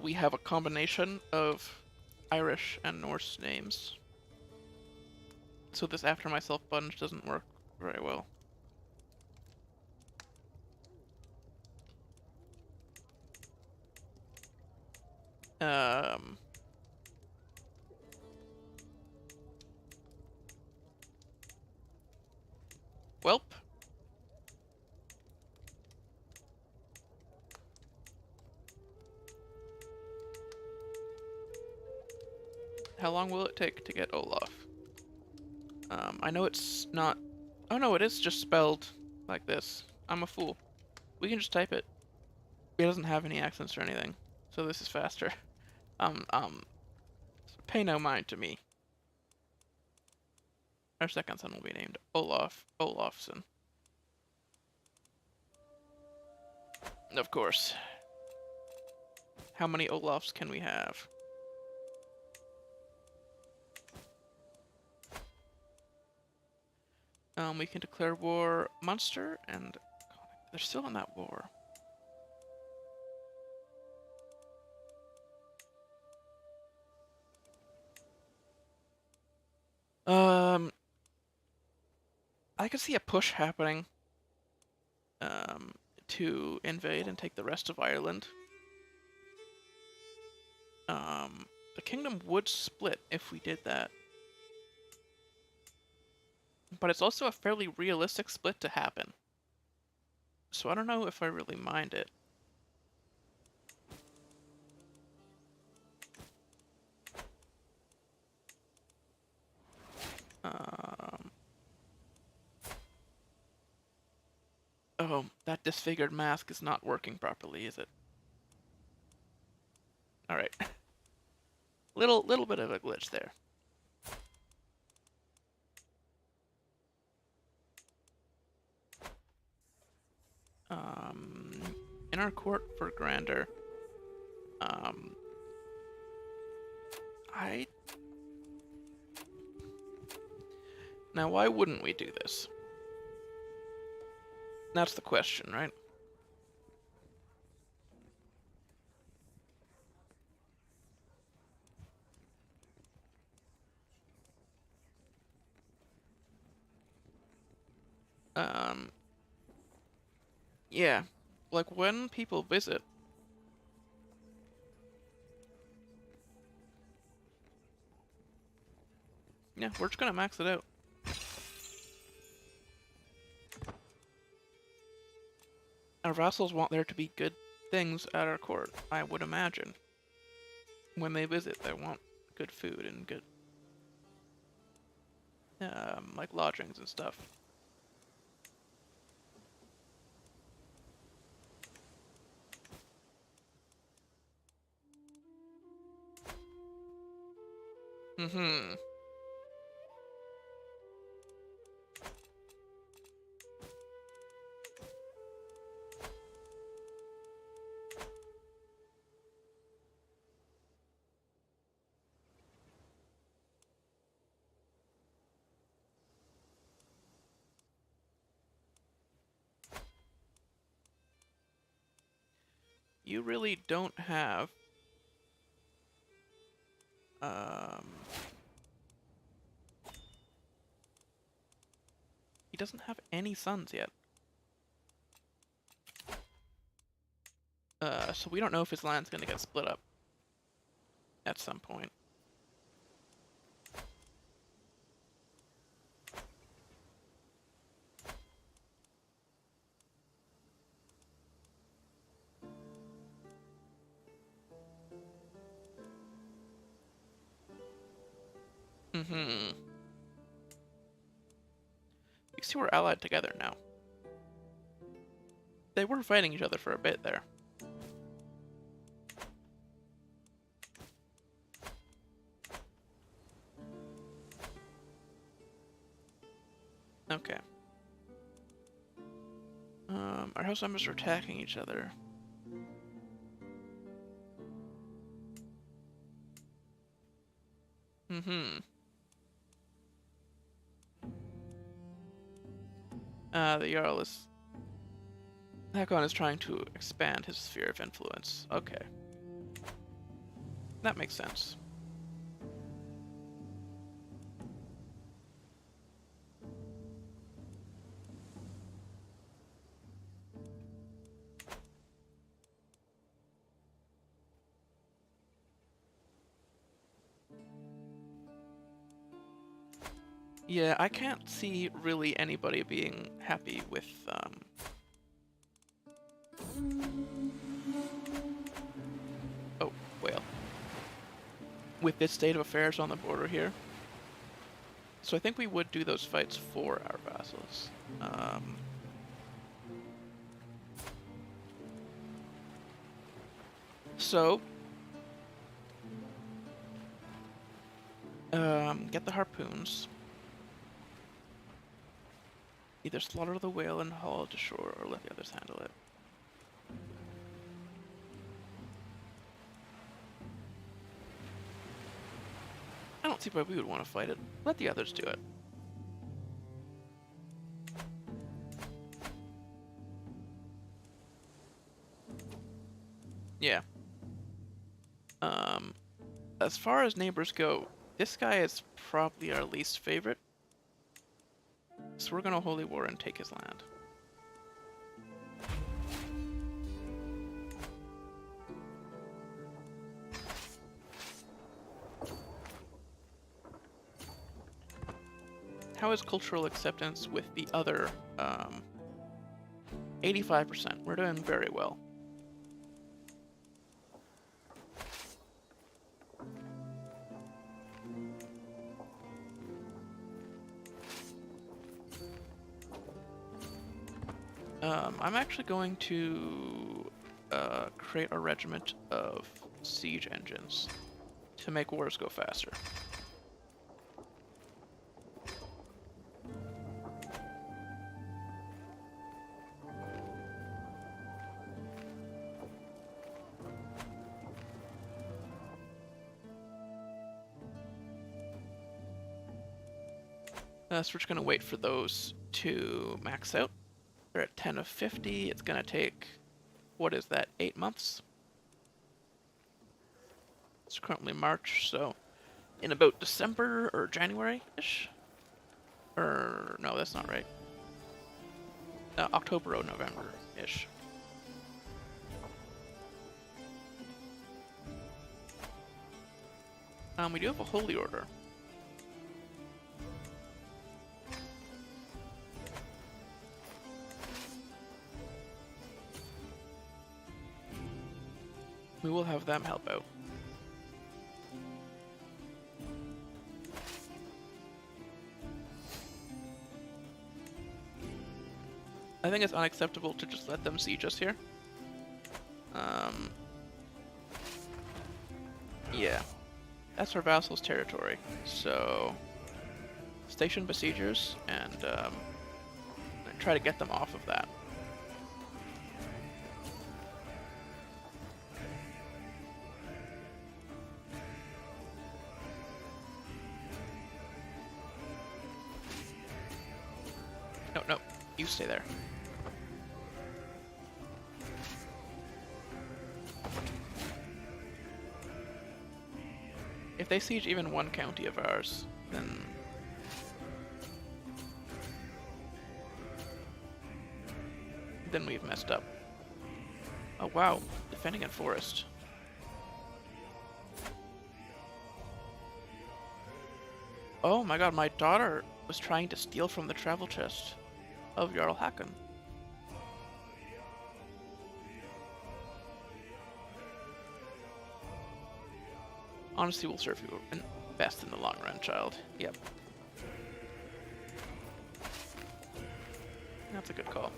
we have a combination of Irish and Norse names. So this after myself button doesn't work very well. Welp. How long will it take to get Olaf? I know it's not... Oh no, it is just spelled like this. I'm a fool. We can just type it. It doesn't have any accents or anything, so this is faster. Pay no mind to me. Our second son will be named Olafson. Of course. How many Olafs can we have? We can declare war Munster, and they're still in that war. I could see a push happening to invade and take the rest of Ireland. The kingdom would split if we did that. But it's also a fairly realistic split to happen. So I don't know if I really mind it. Oh, that disfigured mask is not working properly, is it? Alright. Little bit of a glitch there. In our court for Grander, Now, why wouldn't we do this? That's the question, right? Yeah. Like, when people visit... Yeah, we're just gonna max it out. Our vassals want there to be good things at our court, I would imagine. When they visit, they want good food and good... like lodgings and stuff. Mm-hmm. You really don't have... He doesn't have any sons yet. So we don't know if his land's gonna get split up at some point. Mm-hmm. These two are allied together now. They were fighting each other for a bit there. Okay. Our house members are attacking each other. Mm-hmm. The Jarl is... Hakon is trying to expand his sphere of influence. Okay. That makes sense. Yeah, I can't see really anybody being happy with, Oh, whale. with this state of affairs on the border here. So I think we would do those fights for our vassals. Get the harpoons. Either slaughter the whale and haul it to shore, or let the others handle it. I don't see why we would want to fight it. Let the others do it. Yeah. As far as neighbors go, this guy is probably our least favorite. So we're gonna holy war and take his land. How is cultural acceptance with the other 85%? We're doing very well. I'm actually going to create a regiment of siege engines to make wars go faster. So we're just going to wait for those to max out. They're at 10 of 50. It's going to take, what is that, 8 months? It's currently March, so in about December or January-ish? Or, no, that's not right. October or November-ish. We do have a holy order. We will have them help out. I think it's unacceptable to just let them siege us here. Yeah. That's our vassal's territory. So, station besiegers and try to get them off of that. No, you stay there. If they siege even one county of ours, then we've messed up. Oh wow, defending a forest. Oh my god, my daughter was trying to steal from the travel chest of Jarl Hakon. Honesty will serve you best in the long run, child. Yep. That's a good call.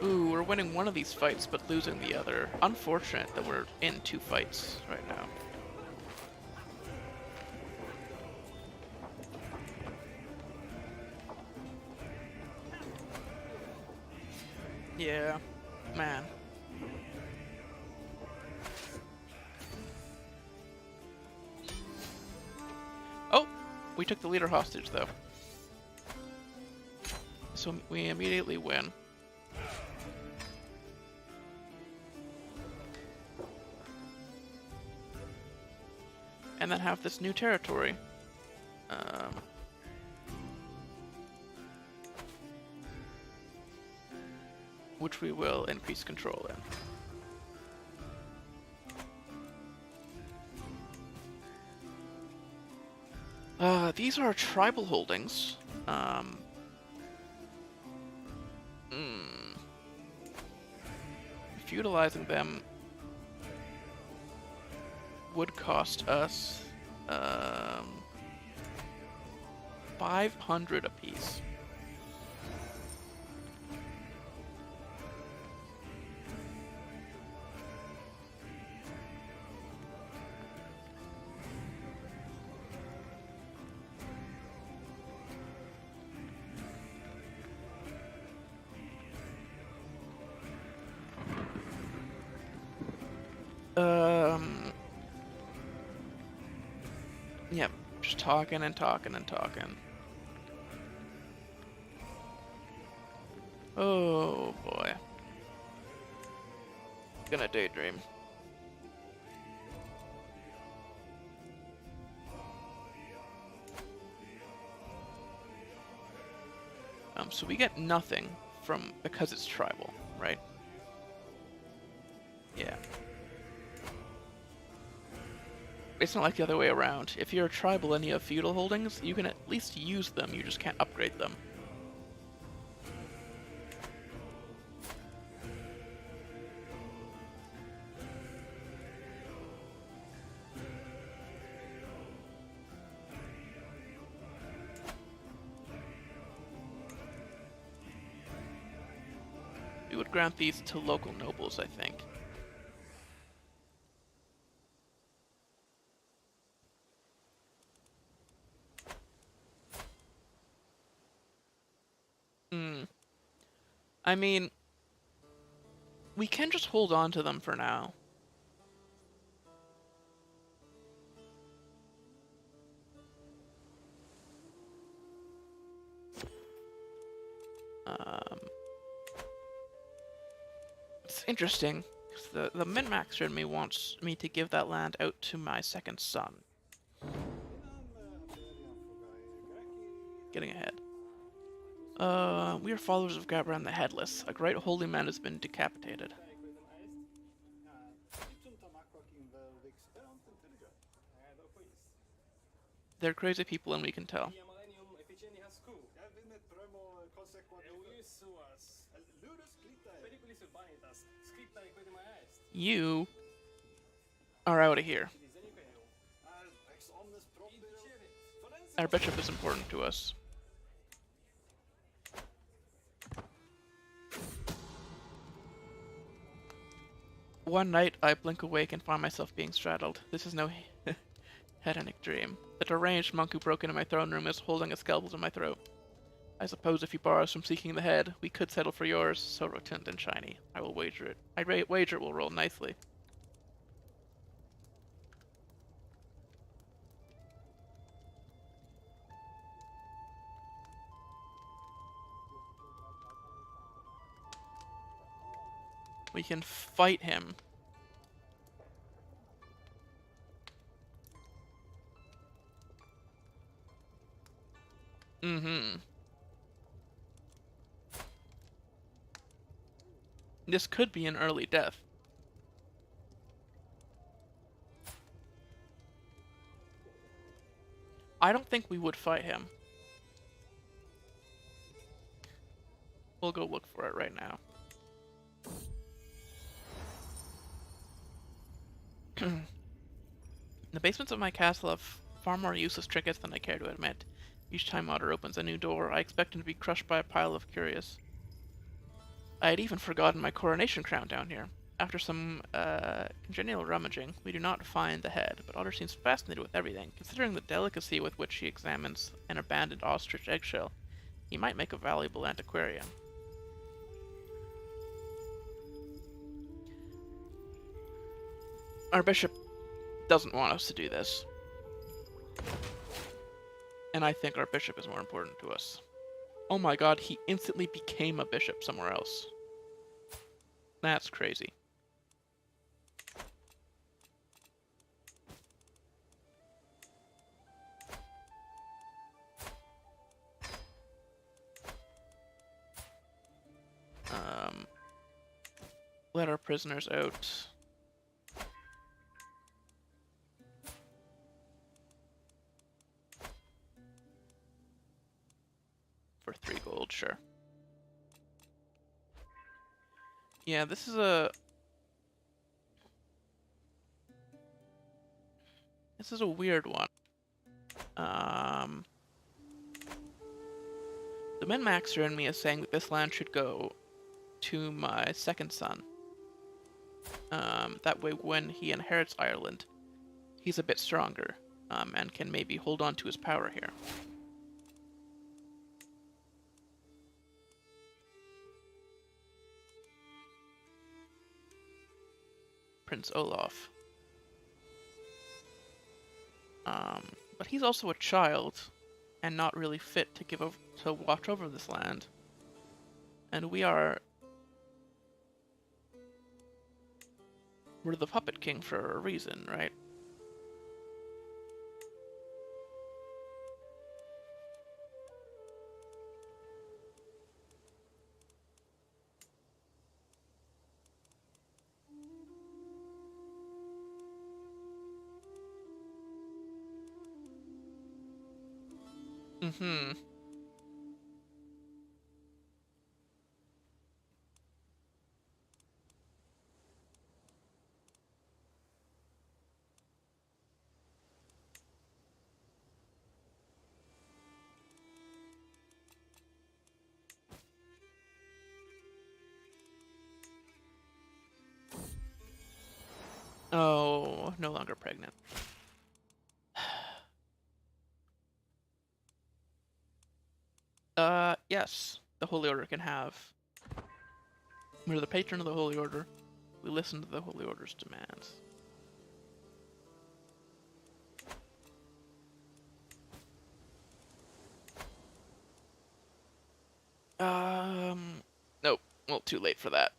Ooh, we're winning one of these fights, but losing the other. Unfortunate that we're in 2 fights right now. Yeah, man. Oh, we took the leader hostage though. So we immediately win. And then have this new territory. Which we will increase control in. These are tribal holdings. feudalizing them would cost us 500 apiece. Yep, just talking and talking and talking. Oh boy. Gonna daydream. So we get nothing from, because it's tribal, right? Yeah. It's not like the other way around. If you're a tribal and you have feudal holdings, you can at least use them, you just can't upgrade them. We would grant these to local nobles, I think. I mean, we can just hold on to them for now. It's interesting, because the min-maxer in me wants me to give that land out to my second son. Getting ahead. We are followers of Gabran the Headless. A great holy man has been decapitated. They're crazy people and we can tell. You are out of here. Our bishop is important to us. One night, I blink awake and find myself being straddled. This is no hedonic dream. The deranged monk who broke into my throne room is holding a scalpel to my throat. I suppose if you bar us from seeking the head, we could settle for yours, so rotund and shiny. I will wager it. I wager it will roll nicely. We can fight him. This could be an early death. I don't think we would fight him. We'll go look for it right now. The basements of my castle have far more useless trinkets than I care to admit. Each time Otter opens a new door, I expect him to be crushed by a pile of curious. I had even forgotten my coronation crown down here. After some congenial rummaging, we do not find the head, but Otter seems fascinated with everything. Considering the delicacy with which he examines an abandoned ostrich eggshell, he might make a valuable antiquarian. Our bishop doesn't want us to do this. And I think our bishop is more important to us. Oh my god, he instantly became a bishop somewhere else. That's crazy. Let our prisoners out. For 3 gold, sure. Yeah, this is a This is a weird one. The Min-Maxer in me is saying that this land should go to my second son. That way when he inherits Ireland, he's a bit stronger, and can maybe hold on to his power here. Prince Olaf. But he's also a child, and not really fit to watch over this land. And we're the puppet king for a reason, right? Mm-hmm. Oh, no longer pregnant. Yes. The Holy Order can have. We're the patron of the Holy Order. We listen to the Holy Order's demands. Nope. Well, too late for that.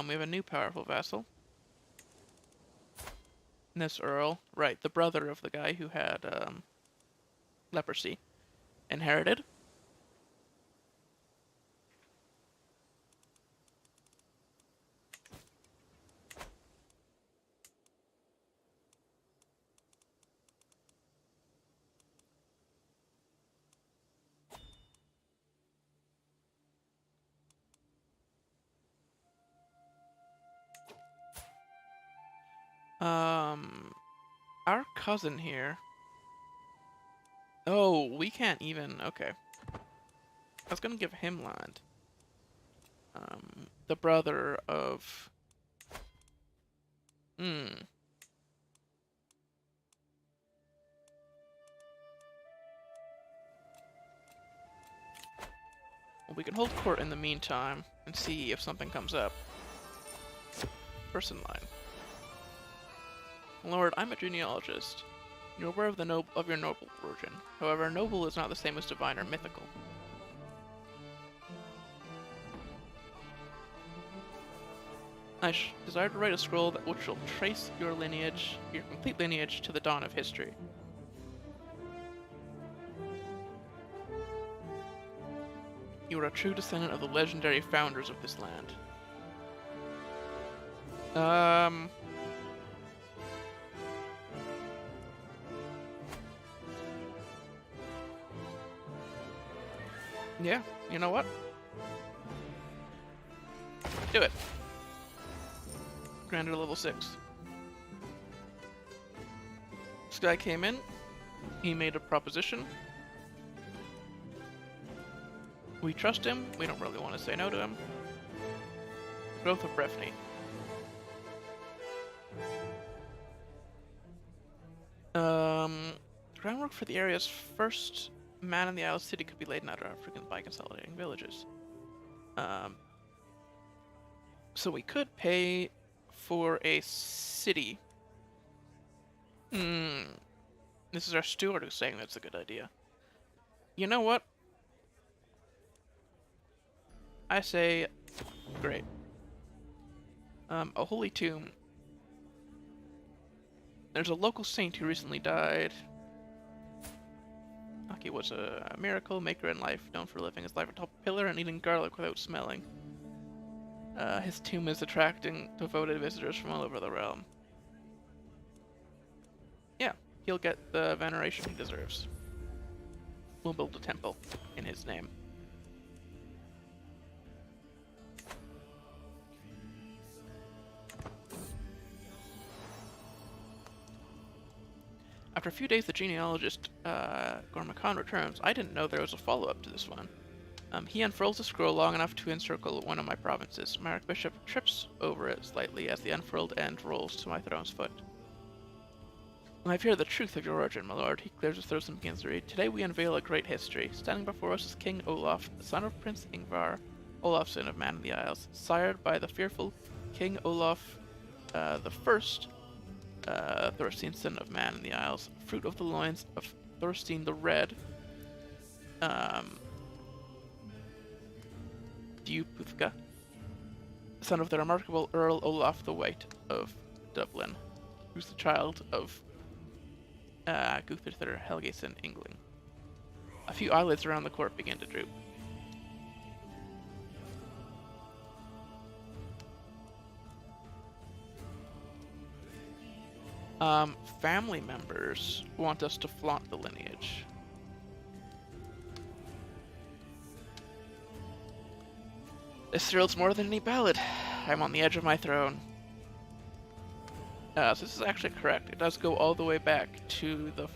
We have a new powerful vassal. This Earl, right, the brother of the guy who had, leprosy, inherited. Our cousin here. Oh, we can't even. Okay. I was gonna give him land. The brother of. Well, we can hold court in the meantime and see if something comes up. First in line. Lord, I'm a genealogist. You're aware of your noble origin. However, noble is not the same as divine or mythical. I desire to write a scroll which will trace your lineage, your complete lineage, to the dawn of history. You are a true descendant of the legendary founders of this land. Yeah, you know what? Do it. Grander level 6. This guy came in. He made a proposition. We trust him. We don't really want to say no to him. Growth of Breffni. Groundwork for the area's first man in the Isle City could be laid in outer African by consolidating villages. So we could pay for a city. This is our steward who's saying that's a good idea. You know what? I say, great. A holy tomb. There's a local saint who recently died. He was a miracle maker in life, known for living his life atop a pillar and eating garlic without smelling. His tomb is attracting devoted visitors from all over the realm. Yeah, he'll get the veneration he deserves. We'll build a temple in his name. After a few days, the genealogist, Gormakan, returns. I didn't know there was a follow-up to this one. He unfurls the scroll long enough to encircle one of my provinces. My Archbishop trips over it slightly as the unfurled end rolls to my throne's foot. I fear the truth of your origin, my lord. He clears his throat and begins to read. Today we unveil a great history. Standing before us is King Olaf, the son of Prince Ingvar, Olafson of Man in the Isles, sired by the fearful King Olaf the First, Thorstein, son of Man in the Isles, fruit of the loins of Thorstein the Red, Dupthga, son of the remarkable Earl Olaf the White of Dublin, who's the child of Guthrither Helgason Ingling. A few eyelids around the court begin to droop. Family members want us to flaunt the lineage. This thrills more than any ballad. I'm on the edge of my throne. So this is actually correct. It does go all the way back to the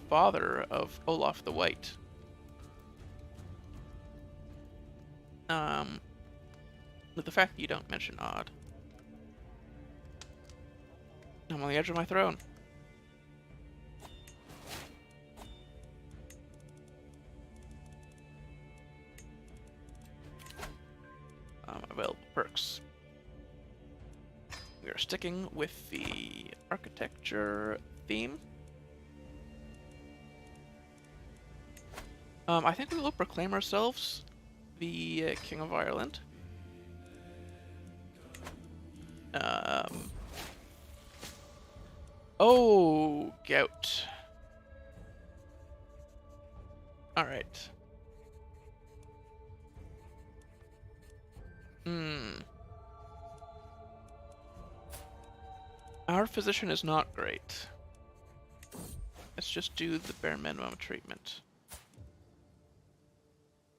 father of Olaf the White. With the fact that you don't mention Aud. I'm on the edge of my throne. Available perks. We are sticking with the architecture theme. I think we will proclaim ourselves the King of Ireland. Oh, gout. Alright. Our physician is not great. Let's just do the bare minimum treatment.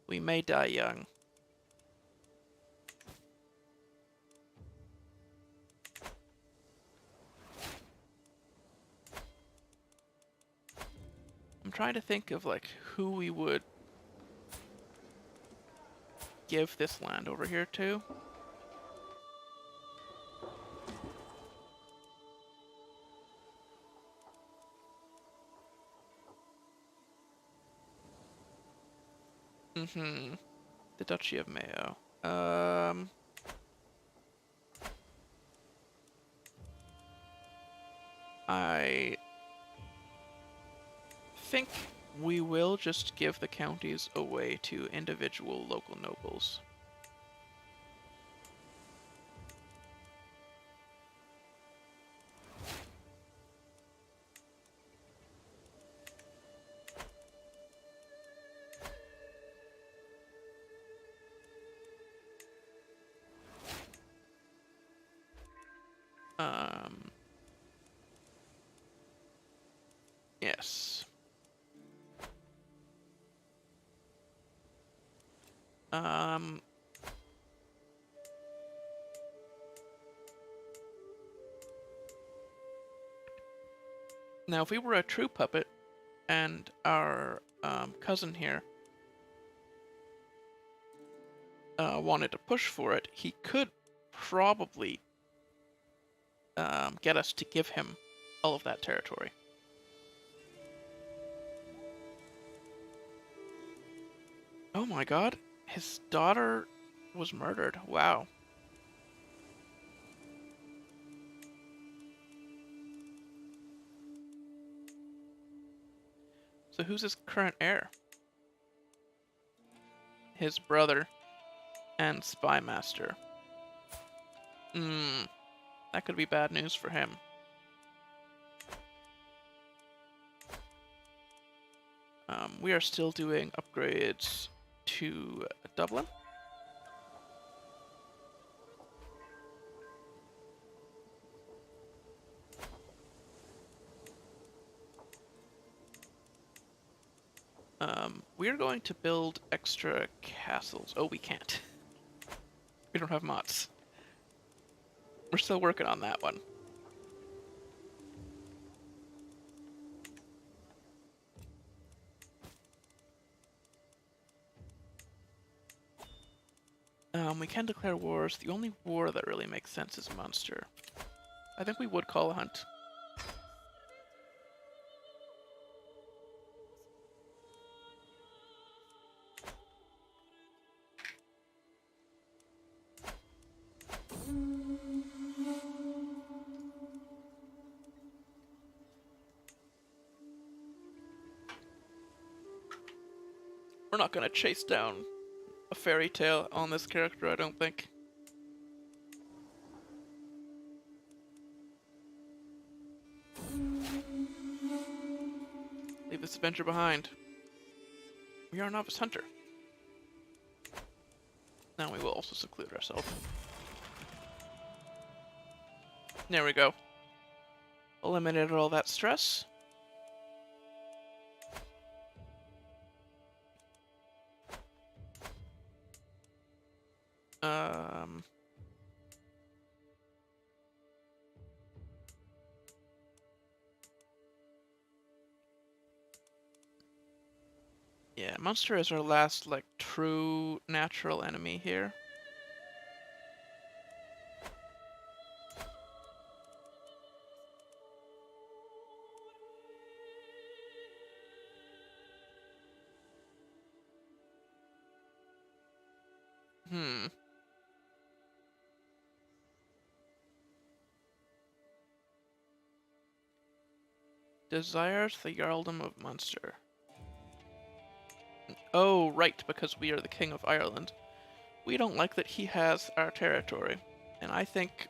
We may die young. I'm trying to think of like who we would give this land over here to. The Duchy of Mayo. I think we will just give the counties away to individual local nobles. Yes. Now, if we were a true puppet, and our cousin here wanted to push for it, he could probably get us to give him all of that territory. Oh my god, his daughter was murdered. Wow. So who's his current heir? His brother and spymaster. That could be bad news for him. We are still doing upgrades to Dublin. We're going to build extra castles. Oh, we can't. We don't have mods. We're still working on that one. We can declare wars. The only war that really makes sense is Munster. I think we would call a hunt. We're not gonna chase down a fairy tale on this character, I don't think. Leave this adventure behind. We are a novice hunter. Now we will also seclude ourselves. There we go. Eliminated all that stress. Yeah, Munster is our last, like, true natural enemy here. Desires the Jarldom of Munster. Oh, right, because we are the King of Ireland. We don't like that he has our territory. And I think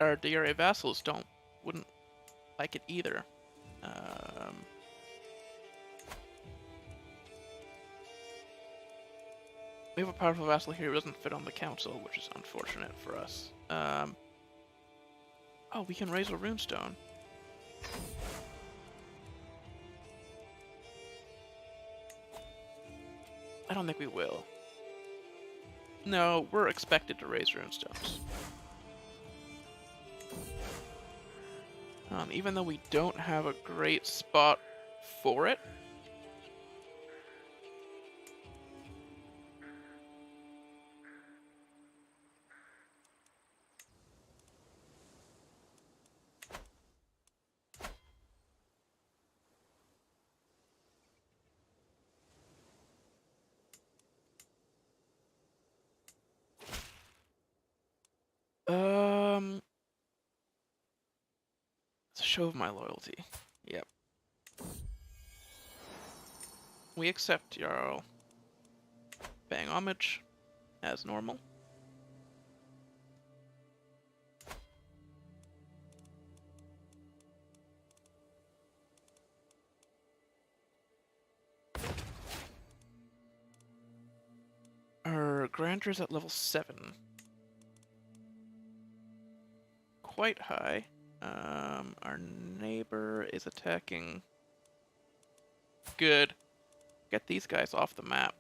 our DRA vassals wouldn't like it either. We have a powerful vassal here who doesn't fit on the council, which is unfortunate for us. Oh, we can raise a runestone. I don't think we will. No, we're expected to raise runestones. Even though we don't have a great spot for it. It's a show of my loyalty. Yep. We accept Jarl. Paying homage, as normal. Our grandeur's at level 7. Quite high. Our neighbor is attacking. Good. Get these guys off the map.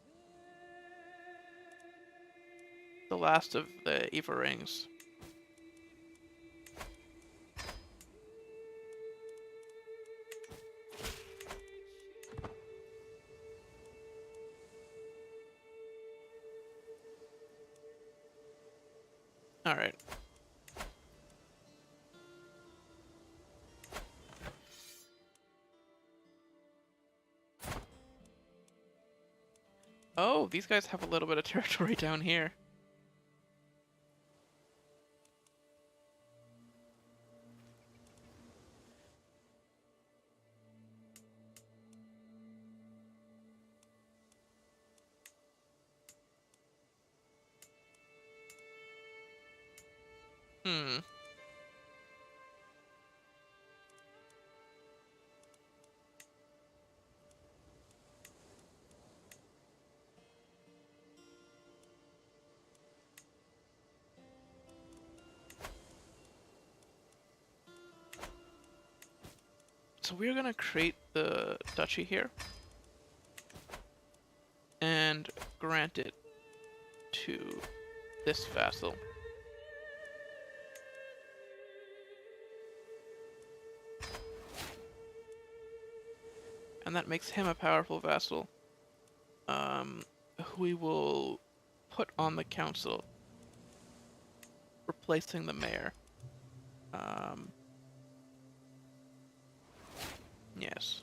The last of the Eva rings. Alright. Oh, these guys have a little bit of territory down here. So we're gonna create the duchy here and grant it to this vassal. And that makes him a powerful vassal. We will put on the council, replacing the mayor. Yes.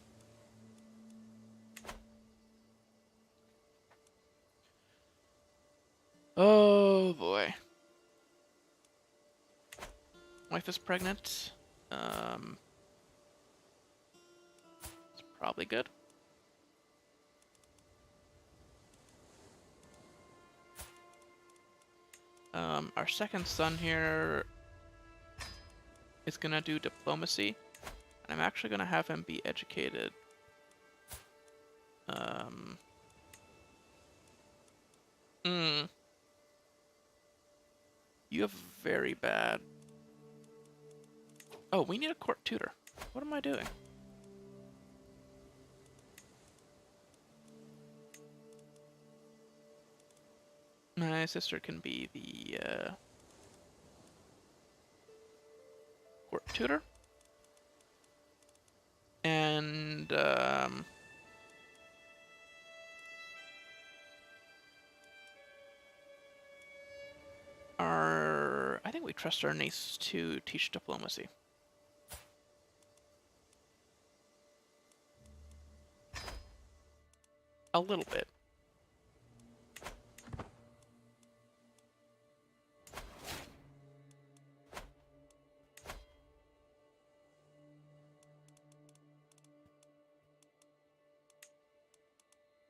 Oh boy. Wife is pregnant. It's probably good. Our second son here is gonna do diplomacy. I'm actually gonna have him be educated. You have very bad... Oh, we need a court tutor. What am I doing? My sister can be the court tutor. And I think we trust our niece to teach diplomacy. A little bit.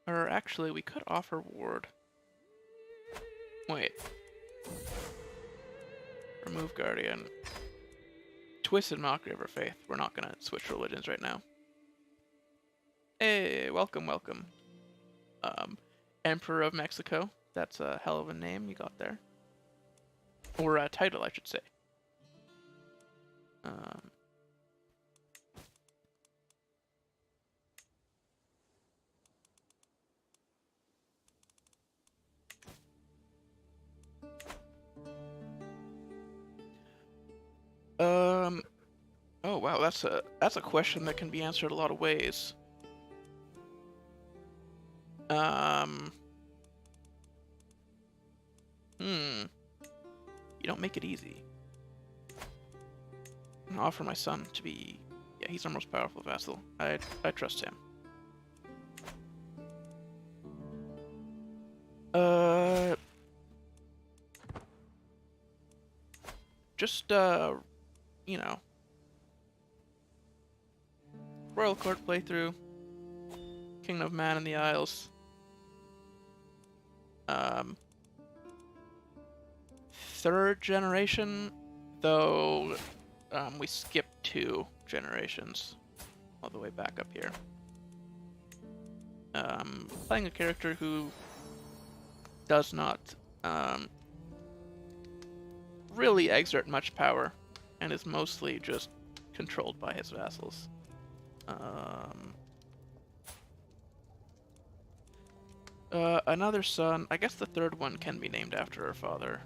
Or actually, we could offer ward. Wait. Remove guardian. Twisted mockery of our faith. We're not gonna switch religions right now. Hey, welcome, welcome. Emperor of Mexico. That's a hell of a name you got there. Or a title, I should say. Oh wow, that's a question that can be answered a lot of ways. You don't make it easy. I'm gonna offer my son to be... Yeah, he's our most powerful vassal. I trust him. Just, you know... Royal Court playthrough. Kingdom of Mann in the Isles. Third generation, though we skipped 2 generations all the way back up here. Playing a character who does not really exert much power and is mostly just controlled by his vassals. Another son. I guess the third one can be named after her father.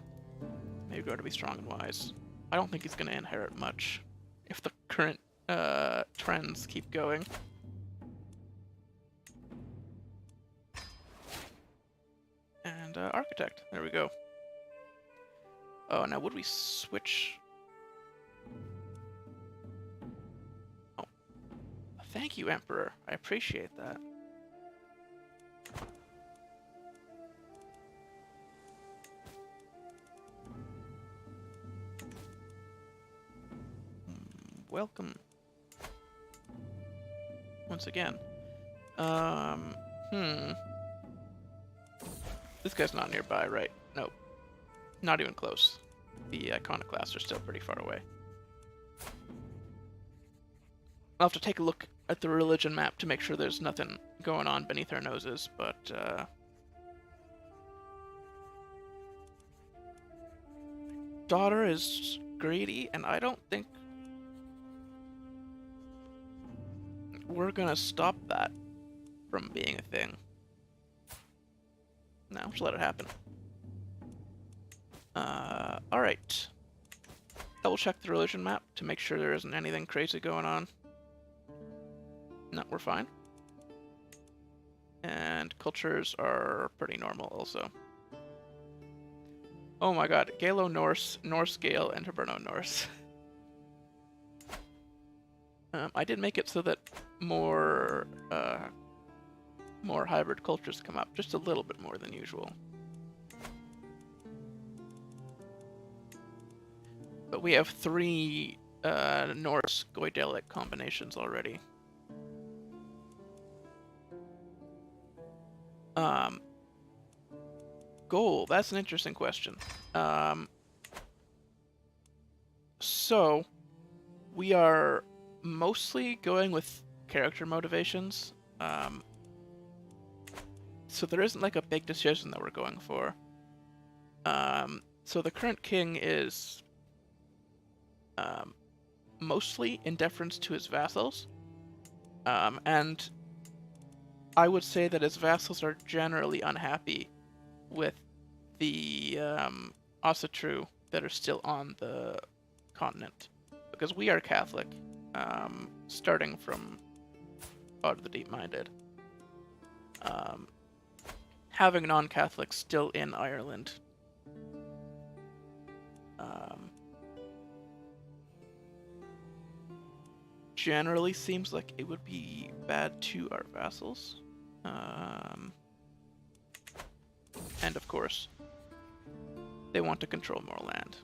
Maybe go to be strong and wise. I don't think he's going to inherit much if the current trends keep going. And architect. There we go. Oh, now would we switch? Oh. Thank you, Emperor. I appreciate that. Welcome. Once again. This guy's not nearby, right? Nope. Not even close. The iconoclasts are still pretty far away. I'll have to take a look at the religion map to make sure there's nothing going on beneath our noses, but daughter is greedy, and I don't think we're gonna stop that from being a thing. No, just let it happen. Alright. Double check the religion map to make sure there isn't anything crazy going on. No, we're fine. And cultures are pretty normal also. Oh my god, Galo-Norse, Norse Gale, and Hiberno-Norse. I did make it so that more more hybrid cultures come up, just a little bit more than usual. But we have 3 Norse Goidelic combinations already. Goal, that's an interesting question. So, we are mostly going with character motivations. So there isn't like a big decision that we're going for. So the current king is mostly in deference to his vassals. And I would say that his vassals are generally unhappy with the Ossetru that are still on the continent. Because we are Catholic, starting from Aud the Deep-Minded. Having non-Catholics still in Ireland generally seems like it would be bad to our vassals. And of course, they want to control more land.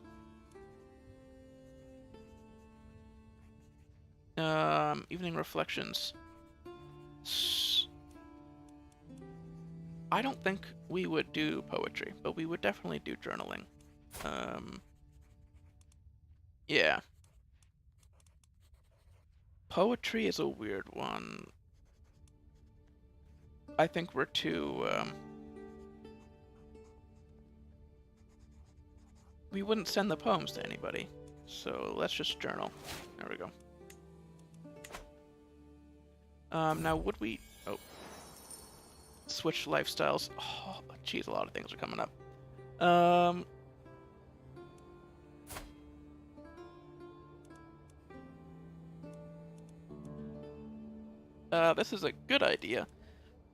Evening reflections. I don't think we would do poetry, but we would definitely do journaling. Yeah. Poetry is a weird one. I think we're too, we wouldn't send the poems to anybody. So let's just journal. There we go. Now would we... Oh. Switch lifestyles. Oh, jeez, a lot of things are coming up. This is a good idea,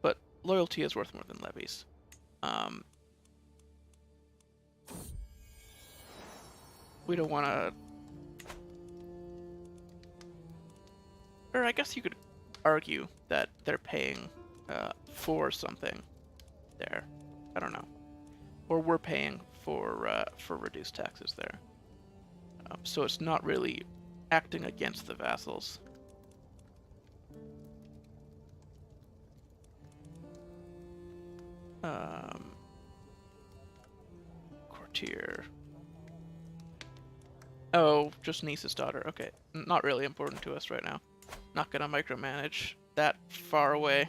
but loyalty is worth more than levies. We don't want to... Or I guess you could argue that they're paying for something there. I don't know. Or we're paying for reduced taxes there. So it's not really acting against the vassals. Courtier. Oh, just niece's daughter. Okay. Not really important to us right now. Not gonna micromanage that far away.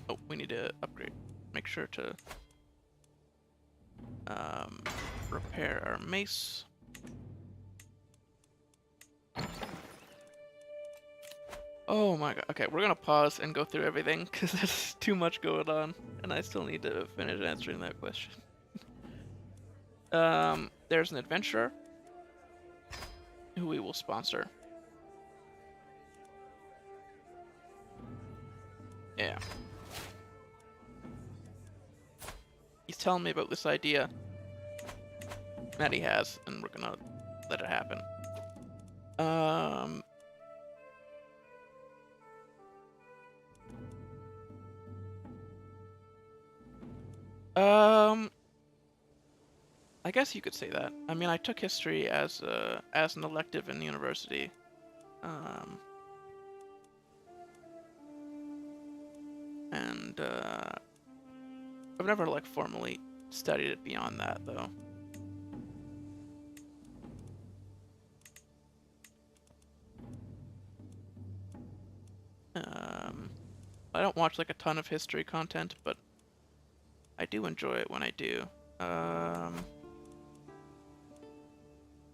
Oh, we need to upgrade. Make sure to repair our mace. Oh my god. Okay, we're gonna pause and go through everything because there's too much going on, and I still need to finish answering that question. There's an adventurer who we will sponsor. Yeah. He's telling me about this idea that he has, and we're gonna let it happen. I guess you could say that. I mean, I took history as an elective in university. And I've never like formally studied it beyond that though. I don't watch like a ton of history content, but I do enjoy it when I do.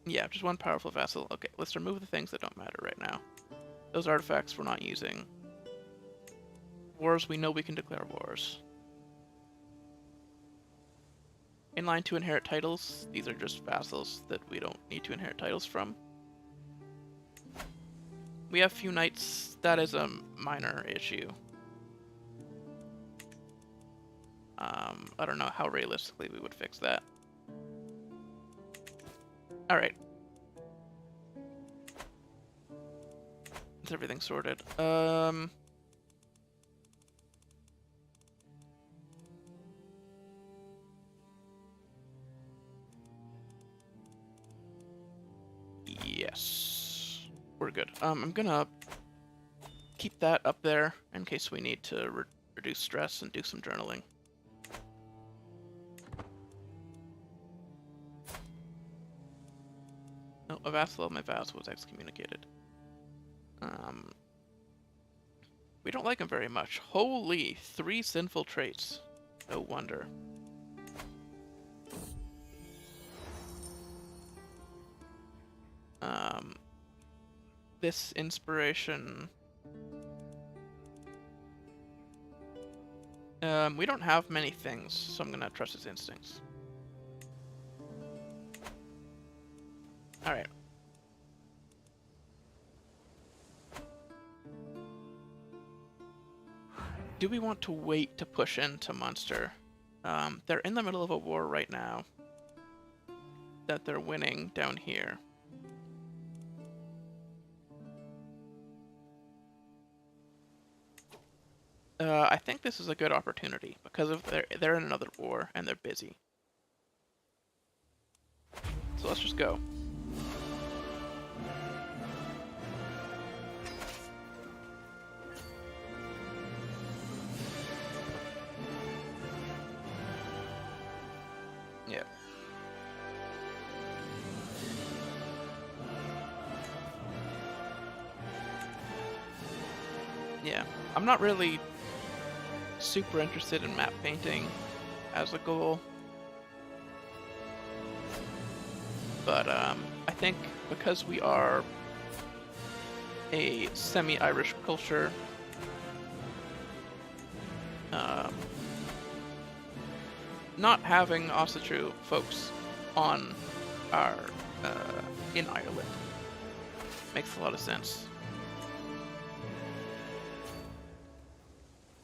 Yeah, just one powerful vassal. Okay, let's remove the things that don't matter right now. Those artifacts we're not using. Wars, we know we can declare wars. In line to inherit titles, these are just vassals that we don't need to inherit titles from. We have few knights, that is a minor issue. I don't know how realistically we would fix that. Alright. Is everything sorted? Yes. We're good. I'm gonna keep that up there in case we need to reduce stress and do some journaling. Oh, a vassal of my vassal was excommunicated. We don't like him very much. Holy, 3 sinful traits. No wonder. This inspiration... we don't have many things, so I'm gonna trust his instincts. Alright. Do we want to wait to push into Munster? They're in the middle of a war right now that they're winning down here. I think this is a good opportunity because of they're in another war and they're busy. So let's just go. Yeah. Yeah. I'm not really super interested in map painting as a goal. But I think because we are a semi-Irish culture, not having Ossetru folks on our in Ireland makes a lot of sense.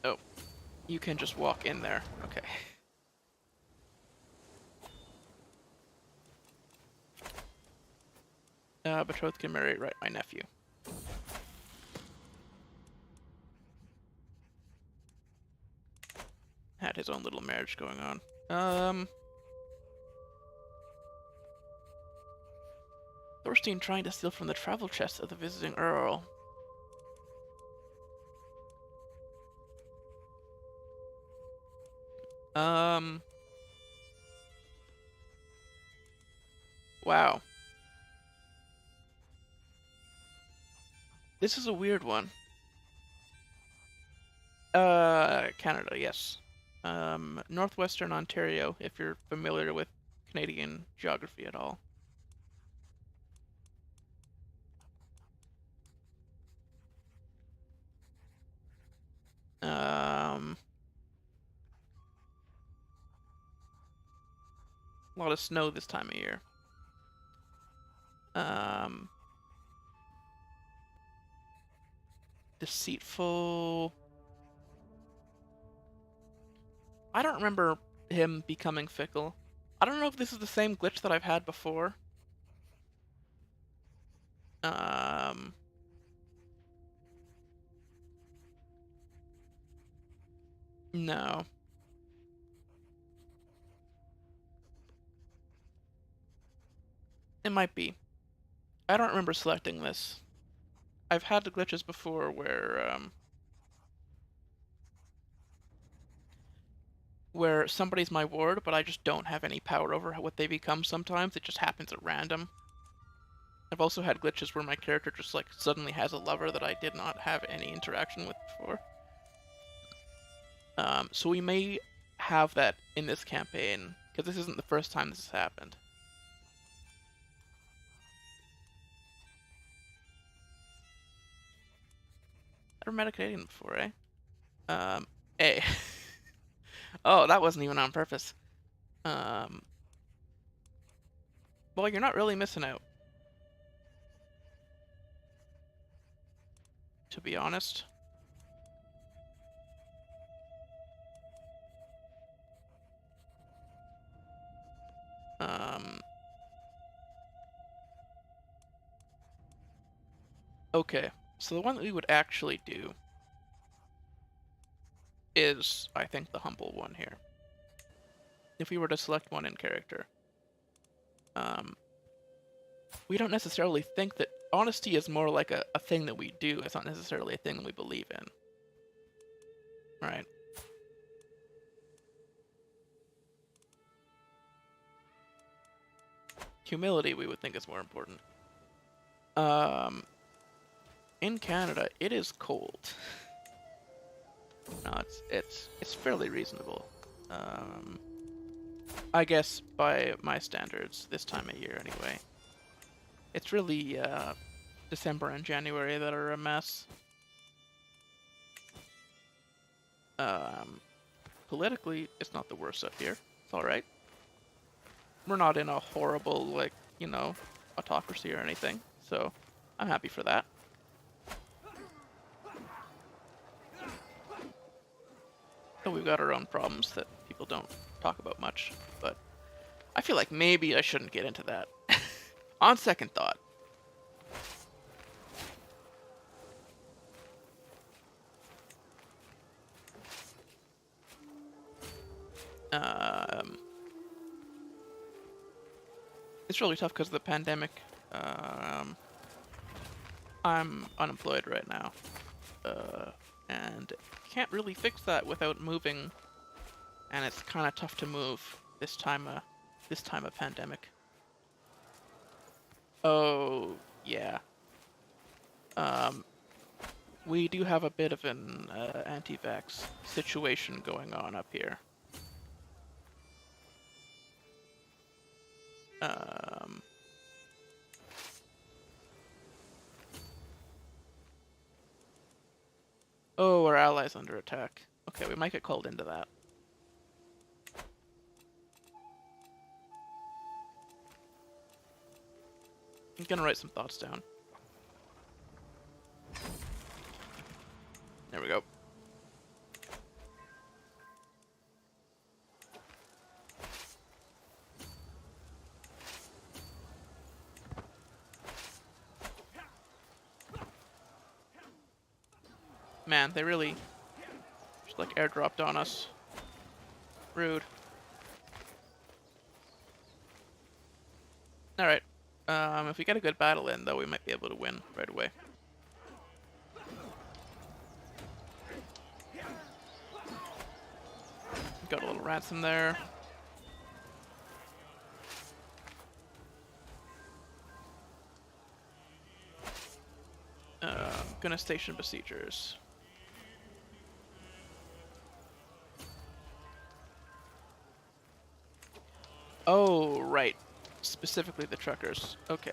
Oh, you can just walk in there. Okay. Betrothed can marry, right, my nephew. Had his own little marriage going on. Thorstein trying to steal from the travel chest of the visiting earl. Wow. This is a weird one. Canada, yes. Northwestern Ontario, if you're familiar with Canadian geography at all. A lot of snow this time of year. Deceitful. I don't remember him becoming fickle. I don't know if this is the same glitch that I've had before. No. It might be. I don't remember selecting this. I've had the glitches before where somebody's my ward, but I just don't have any power over what they become sometimes. It just happens at random. I've also had glitches where my character just like suddenly has a lover that I did not have any interaction with before. So we may have that in this campaign, because this isn't the first time this has happened. Never met a Canadian before, eh? Hey. Oh, that wasn't even on purpose. Well, you're not really missing out, to be honest. Okay, so the one that we would actually do is, I think, the humble one here. If we were to select one in character. We don't necessarily think that honesty is more like a thing that we do. It's not necessarily a thing that we believe in. Right. Humility we would think is more important. In Canada, it is cold. No, it's fairly reasonable. I guess by my standards, this time of year anyway. It's really December and January that are a mess. Politically, it's not the worst up here. It's alright. We're not in a horrible, like, you know, autocracy or anything, so I'm happy for that. Though we've got our own problems that people don't talk about much, but I feel like maybe I shouldn't get into that. On second thought. It's really tough because of the pandemic. I'm unemployed right now, and can't really fix that without moving. And it's kind of tough to move this time of pandemic. Oh yeah. We do have a bit of an anti-vax situation going on up here. Oh, our allies under attack. Okay, we might get called into that. I'm gonna write some thoughts down. There we go. Man, they really just like airdropped on us. Rude. Alright. If we get a good battle in, though, we might be able to win right away. Got a little ransom there. Gonna station besiegers. Oh, right. Specifically the truckers. Okay.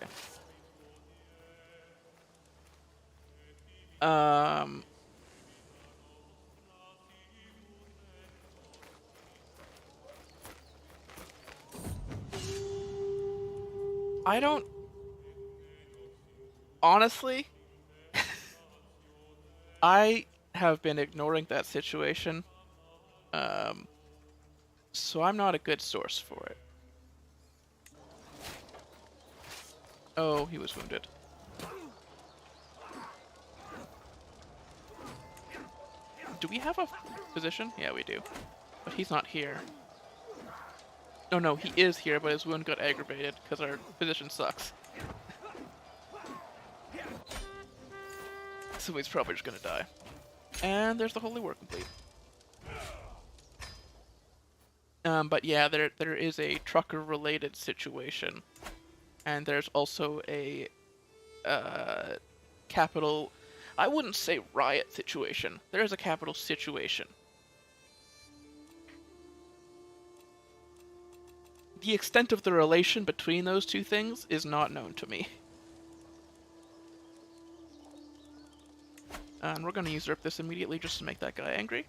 I don't... Honestly, I have been ignoring that situation. So I'm not a good source for it. Oh, he was wounded. Do we have a physician? Yeah, we do. But he's not here. Oh no, he is here, but his wound got aggravated because our physician sucks. So he's probably just gonna die. And there's the Holy War complete. But yeah, there is a trucker-related situation. And there's also a capital... I wouldn't say riot situation. There is a capital situation. The extent of the relation between those two things is not known to me. And we're going to usurp this immediately just to make that guy angry.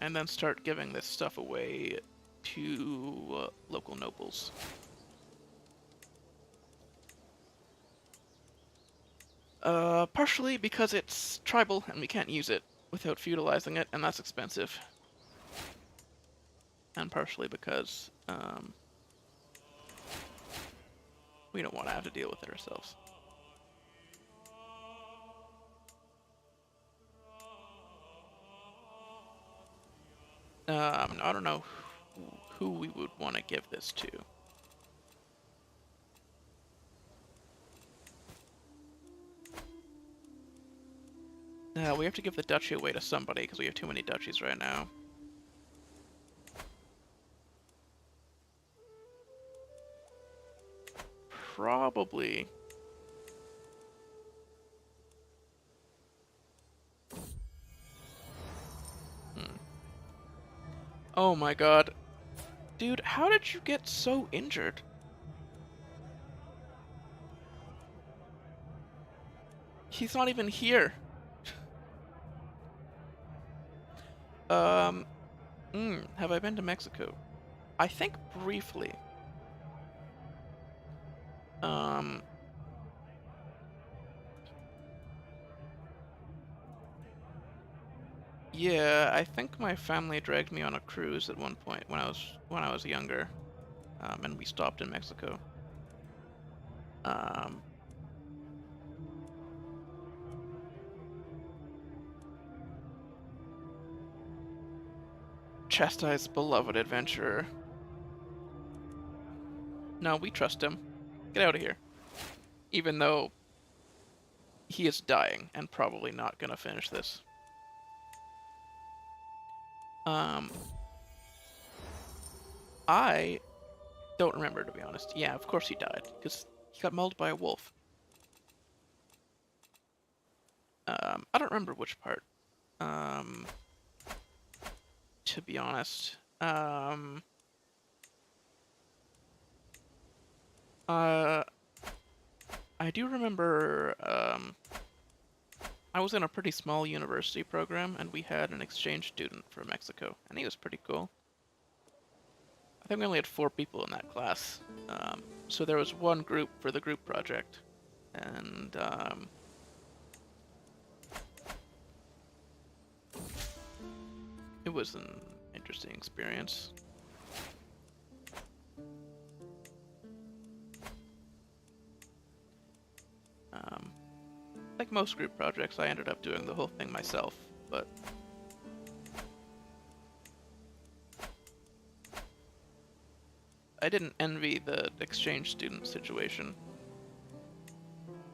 And then start giving this stuff away to local nobles. Partially because it's tribal and we can't use it without feudalizing it, and that's expensive. And partially because, We don't want to have to deal with it ourselves. I don't know who we would want to give this to. We have to give the duchy away to somebody because we have too many duchies right now. Probably. Oh my god. Dude, how did you get so injured? He's not even here. Have I been to Mexico? I think briefly. Yeah, I think my family dragged me on a cruise at one point when I was younger, and we stopped in Mexico. Chastise beloved adventurer. No, we trust him. Get out of here. Even though he is dying and probably not gonna finish this. I don't remember, to be honest. Yeah, of course he died, because he got mauled by a wolf. I don't remember which part. To be honest. I do remember, I was in a pretty small university program, and we had an exchange student from Mexico, and he was pretty cool. I think we only had 4 people in that class, so there was one group for the group project, and, it was an interesting experience. Like most group projects, I ended up doing the whole thing myself, but I didn't envy the exchange student situation.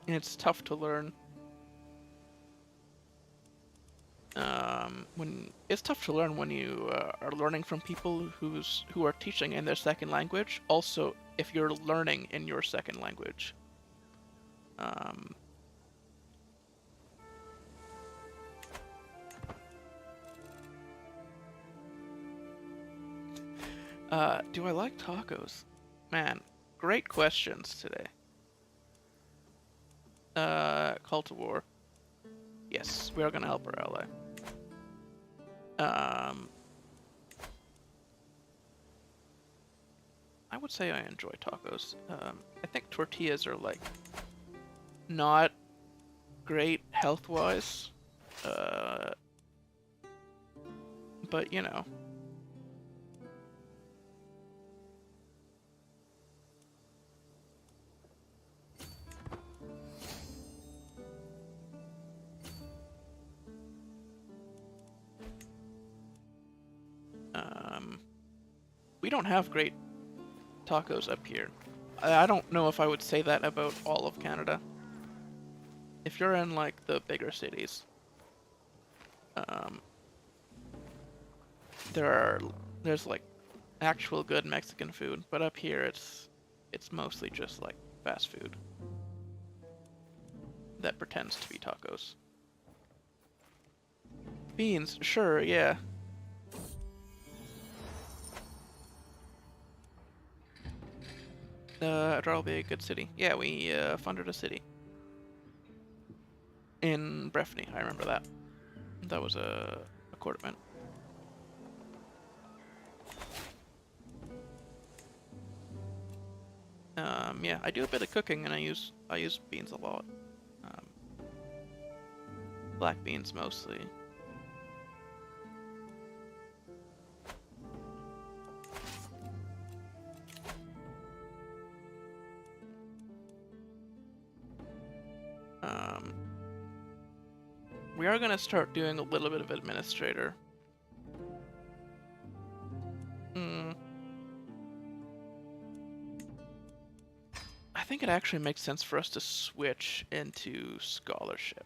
It's tough to learn. It's tough to learn when you are learning from people who are teaching in their second language. Also, if you're learning in your second language. Do I like tacos? Man, great questions today. Call to war. Yes, we are gonna help our ally. I would say I enjoy tacos. I think tortillas are, like, not great health-wise. But, you know. We don't have great tacos up here. I don't know if I would say that about all of Canada. If you're in, like, the bigger cities, there's like actual good Mexican food, but up here it's mostly just like fast food that pretends to be tacos. Beans, sure, yeah. It'll be a good city. Yeah, we funded a city in Breffni. I remember that. That was a court event. Yeah, I do a bit of cooking, and I use beans a lot. Black beans mostly. We are gonna start doing a little bit of administrator. I think it actually makes sense for us to switch into scholarship.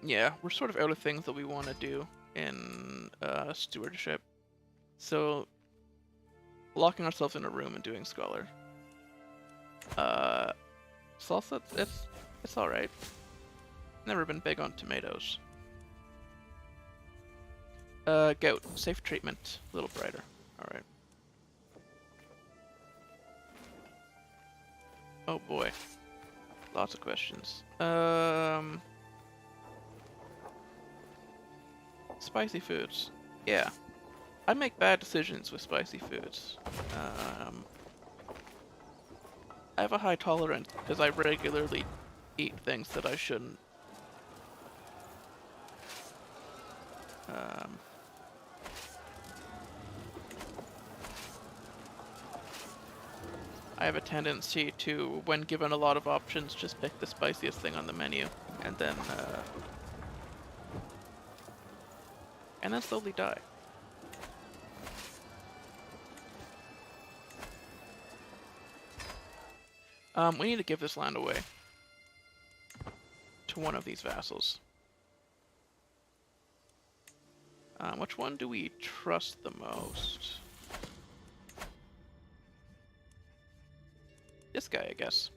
Yeah, we're sort of out of things that we want to do in stewardship. So, locking ourselves in a room and doing scholar. Salsa, it's alright. Never been big on tomatoes. Goat, safe treatment, a little brighter. Alright. Oh boy. Lots of questions. Spicy foods. Yeah. I make bad decisions with spicy foods. I have a high tolerance because I regularly eat things that I shouldn't. I have a tendency to, when given a lot of options, just pick the spiciest thing on the menu, and then slowly die. We need to give this land away to one of these vassals. Which one do we trust the most? This guy, I guess.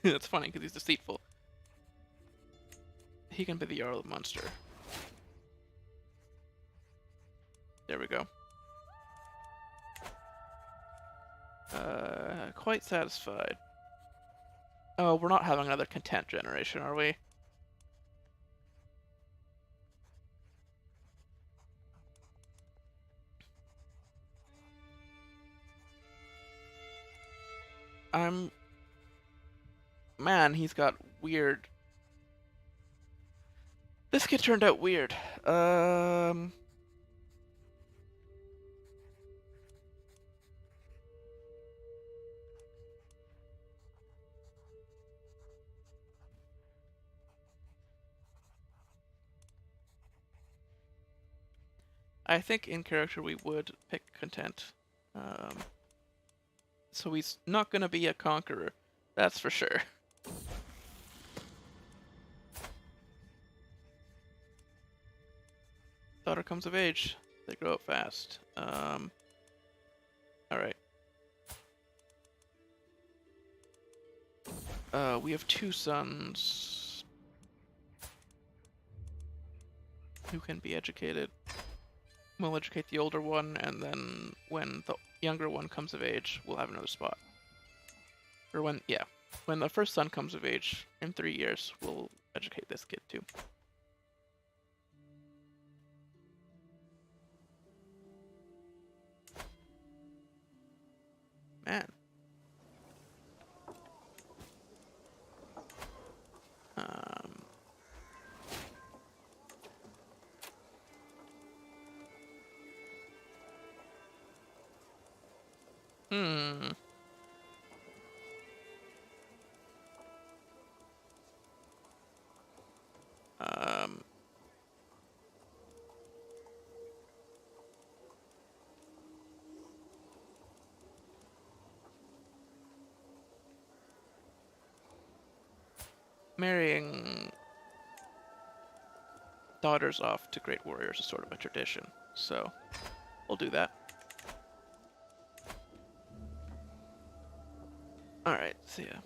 That's funny because he's deceitful. He can be the Jarl of Munster. There we go. Quite satisfied. Oh, we're not having another content generation, are we? Man, he's got weird... This kid turned out weird. I think in character we would pick content. So he's not gonna be a conqueror, that's for sure. Daughter comes of age. They grow up fast. Alright. We have 2 sons who can be educated. We'll educate the older one, and then when the younger one comes of age, we'll have another spot. Or when the first son comes of age in 3 years, we'll educate this kid too. Man. Marrying daughters off to great warriors is sort of a tradition, so we'll do that. Alright, see ya.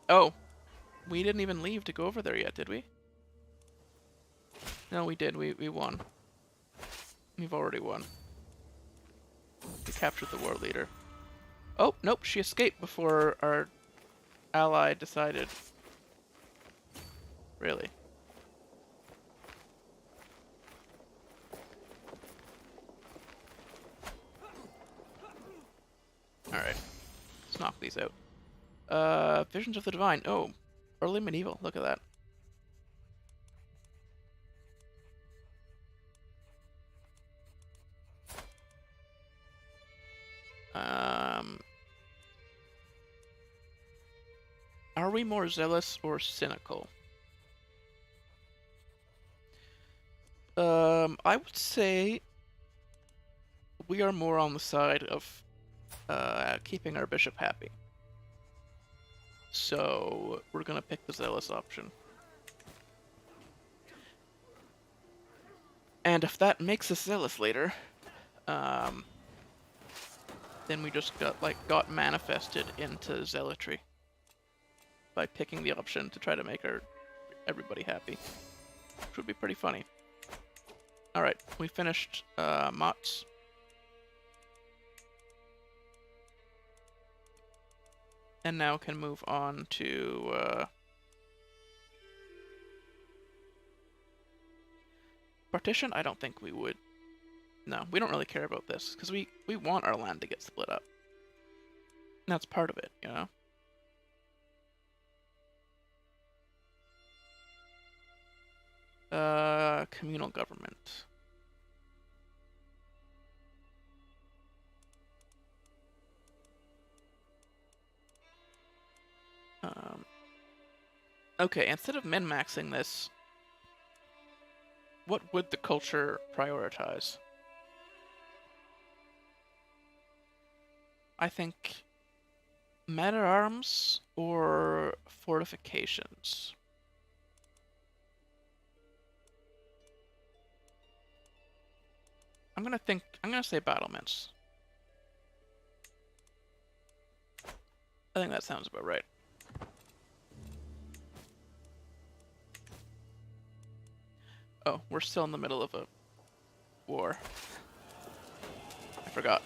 Oh, we didn't even leave to go over there yet, did we? No, we did. We won. We've already won. We captured the war leader. Oh, nope, she escaped before our ally decided. Really? Alright. Let's knock these out. Visions of the Divine. Oh, early medieval. Look at that. Are we more zealous or cynical? I would say we are more on the side of keeping our bishop happy. So we're gonna pick the zealous option. And if that makes us zealous later, then we just got manifested into zealotry by picking the option to try to make everybody happy, which would be pretty funny. All right, we finished Mott's. And now can move on to partition. I don't think we would. No, we don't really care about this because we want our land to get split up. And that's part of it, you know. Communal government. Okay, instead of min-maxing this, what would the culture prioritize? I think men-at-arms or fortifications. I'm gonna say battlements. I think that sounds about right. Oh, we're still in the middle of a war. I forgot.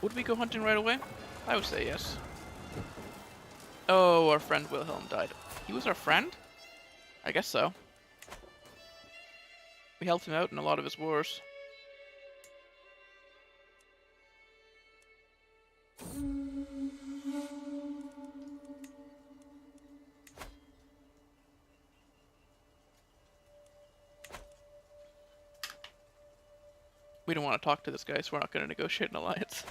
Would we go hunting right away? I would say yes. Oh, our friend Wilhelm died. He was our friend? I guess so. We helped him out in a lot of his wars. We don't want to talk to this guy, so we're not going to negotiate an alliance.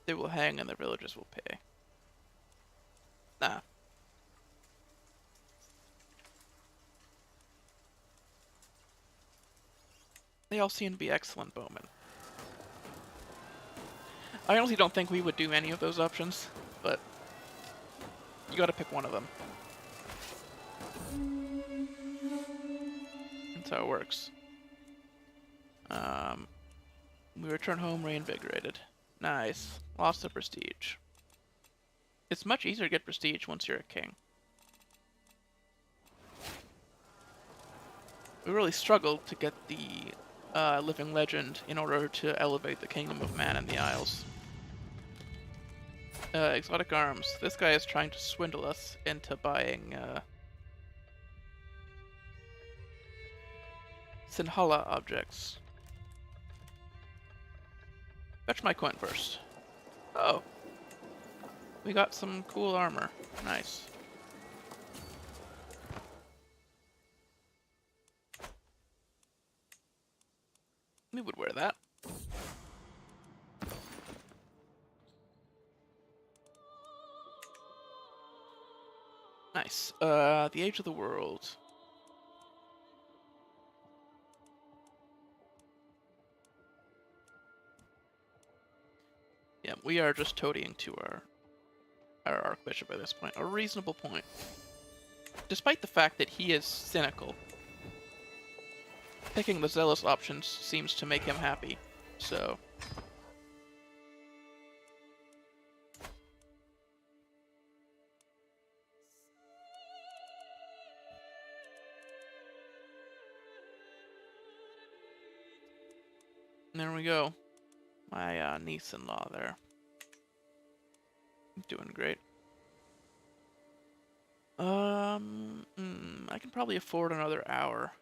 They will hang and the villagers will pay. Nah. They all seem to be excellent bowmen. I honestly don't think we would do any of those options, but you gotta pick one of them. That's how it works. We return home reinvigorated. Nice. Lost the prestige. It's much easier to get prestige once you're a king. We really struggled to get the living legend in order to elevate the kingdom of Mann and the Isles. Exotic arms. This guy is trying to swindle us into buying Sinhala objects. Fetch my coin first. Oh. We got some cool armor. Nice. We would wear that. Nice. The Age of the World. Yeah, we are just toadying to our Archbishop at this point. A reasonable point. Despite the fact that he is cynical, picking the zealous options seems to make him happy, so... There we go. My niece-in-law there. Doing great. I can probably afford another hour.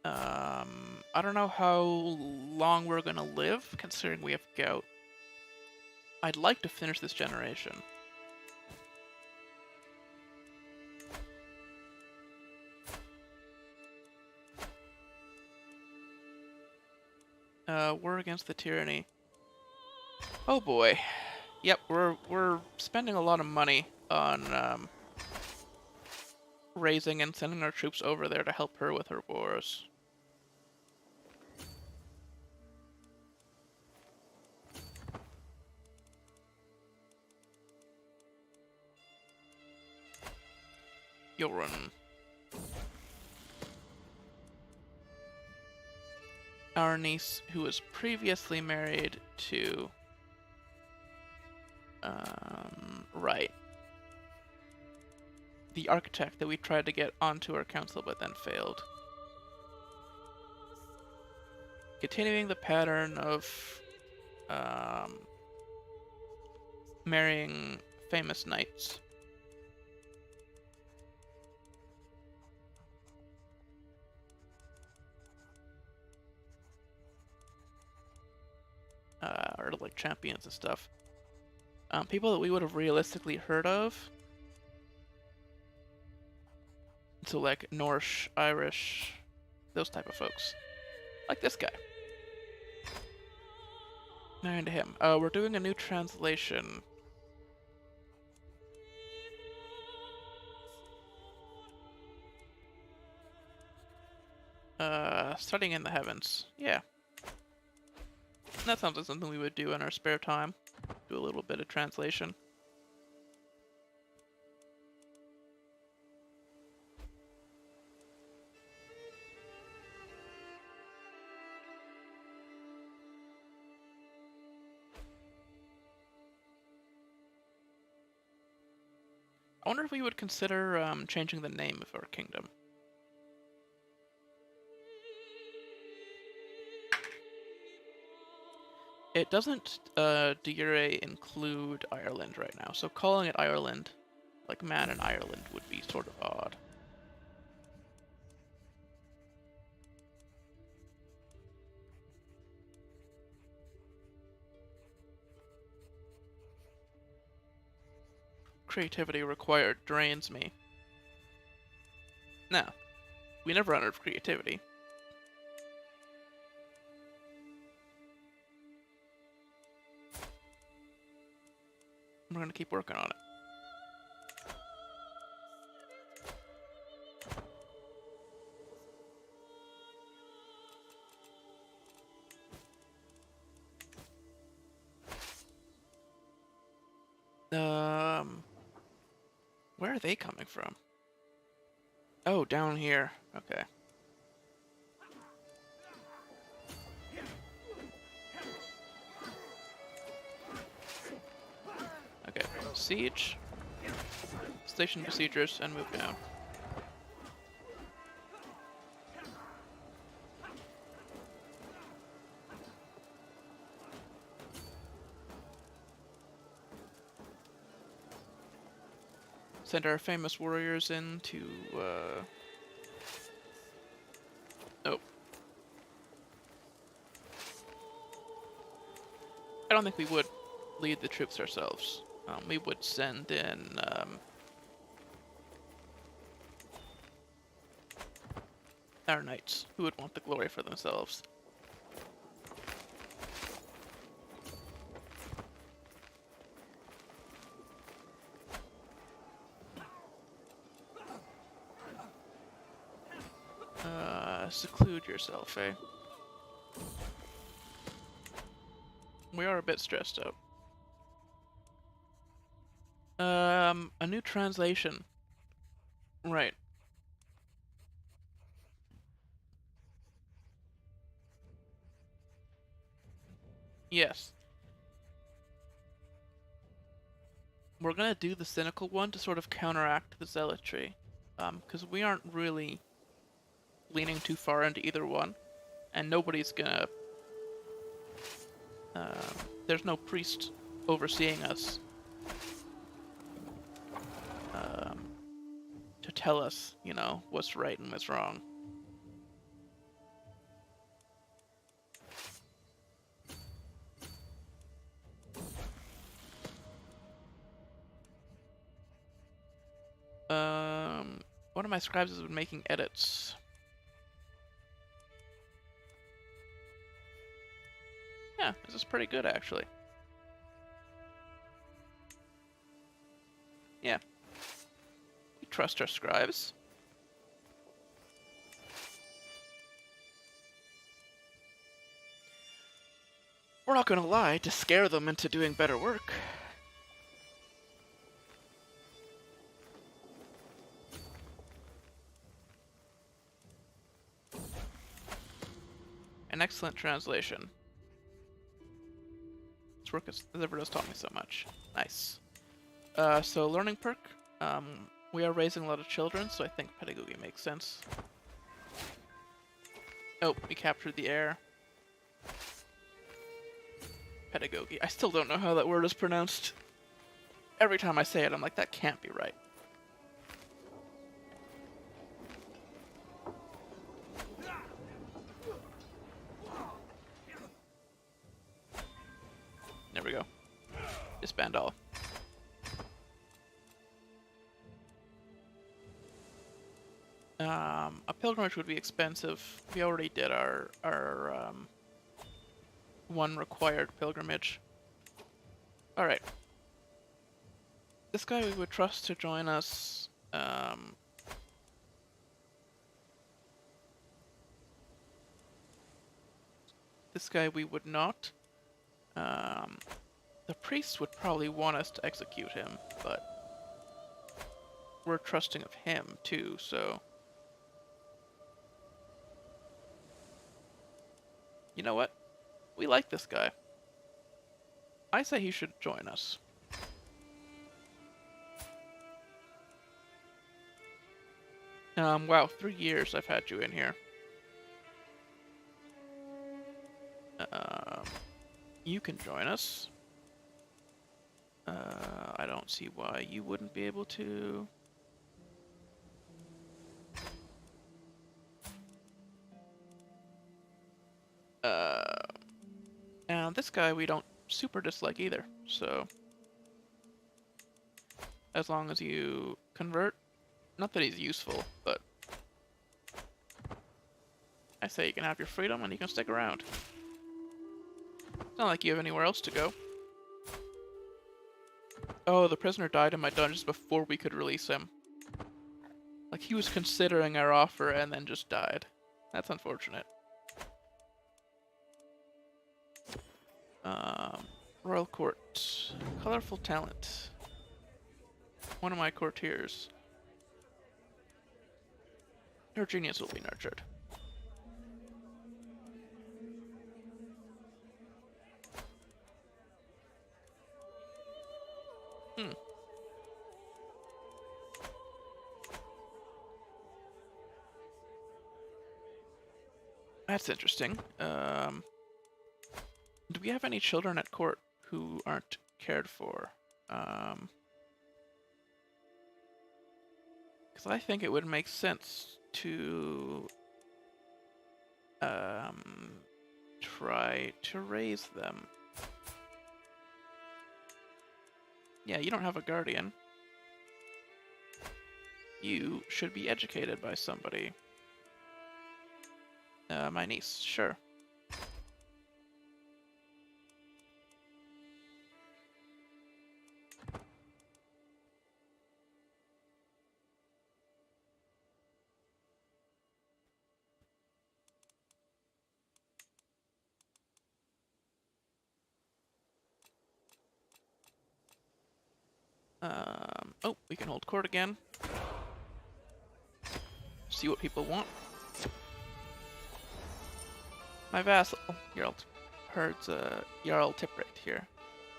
I don't know how long we're gonna live, considering we have gout. I'd like to finish this generation. We're against the tyranny. Oh boy. Yep, we're spending a lot of money on raising and sending our troops over there to help her with her wars. Jorun. Our niece, who was previously married to... right. The architect that we tried to get onto our council but then failed. Continuing the pattern of marrying famous knights. Or like champions and stuff. People that we would have realistically heard of. So like Norse, Irish, those type of folks. Like this guy. Marrying to him. We're doing a new translation. Studying in the heavens. Yeah. That sounds like something we would do in our spare time. Do a little bit of translation. I wonder if we would consider changing the name of our kingdom. It doesn't de jure include Ireland right now, so calling it Ireland, like Man in Ireland, would be sort of odd. Creativity required drains me. No, we never run out of creativity. We're gonna keep working on it. Where are they coming from? Oh, down here. Okay. Okay, siege, station besiegers, and move down. Send our famous warriors in to, oh. I don't think we would lead the troops ourselves. We would send in, our knights, who would want the glory for themselves. Seclude yourself, eh? We are a bit stressed out. A new translation. Right. Yes. We're gonna do the cynical one to sort of counteract the zealotry. Because we aren't really leaning too far into either one, and nobody's gonna There's no priest overseeing us to tell us, you know, what's right and what's wrong. One of my scribes has been making edits. Yeah, this is pretty good, actually. Yeah. We trust our scribes. We're not gonna lie to scare them into doing better work. An excellent translation. This work has never has taught me so much. Nice. So learning perk. We are raising a lot of children, so I think pedagogy makes sense. Oh, we captured the air. Pedagogy. I still don't know how that word is pronounced. Every time I say it, I'm like, that can't be right. There we go. Disband all. A pilgrimage would be expensive. We already did our one required pilgrimage. Alright. This guy we would trust to join us. This guy we would not. The priest would probably want us to execute him, but we're trusting of him too, so... You know what? We like this guy. I say he should join us. Wow, 3 years I've had you in here. You can join us. I don't see why you wouldn't be able to. And this guy we don't super dislike either, so... As long as you convert. Not that he's useful, but... I say you can have your freedom and you can stick around. It's not like you have anywhere else to go. Oh, the prisoner died in my dungeons before we could release him. Like, he was considering our offer and then just died. That's unfortunate. Royal Court. Colorful talent. One of my courtiers. Her genius will be nurtured. That's interesting. Do we have any children at court who aren't cared for? Because I think it would make sense to try to raise them. Yeah, you don't have a guardian. You should be educated by somebody. My niece, sure. Oh, we can hold court again. See what people want. My vassal, Jarl Tiprate here,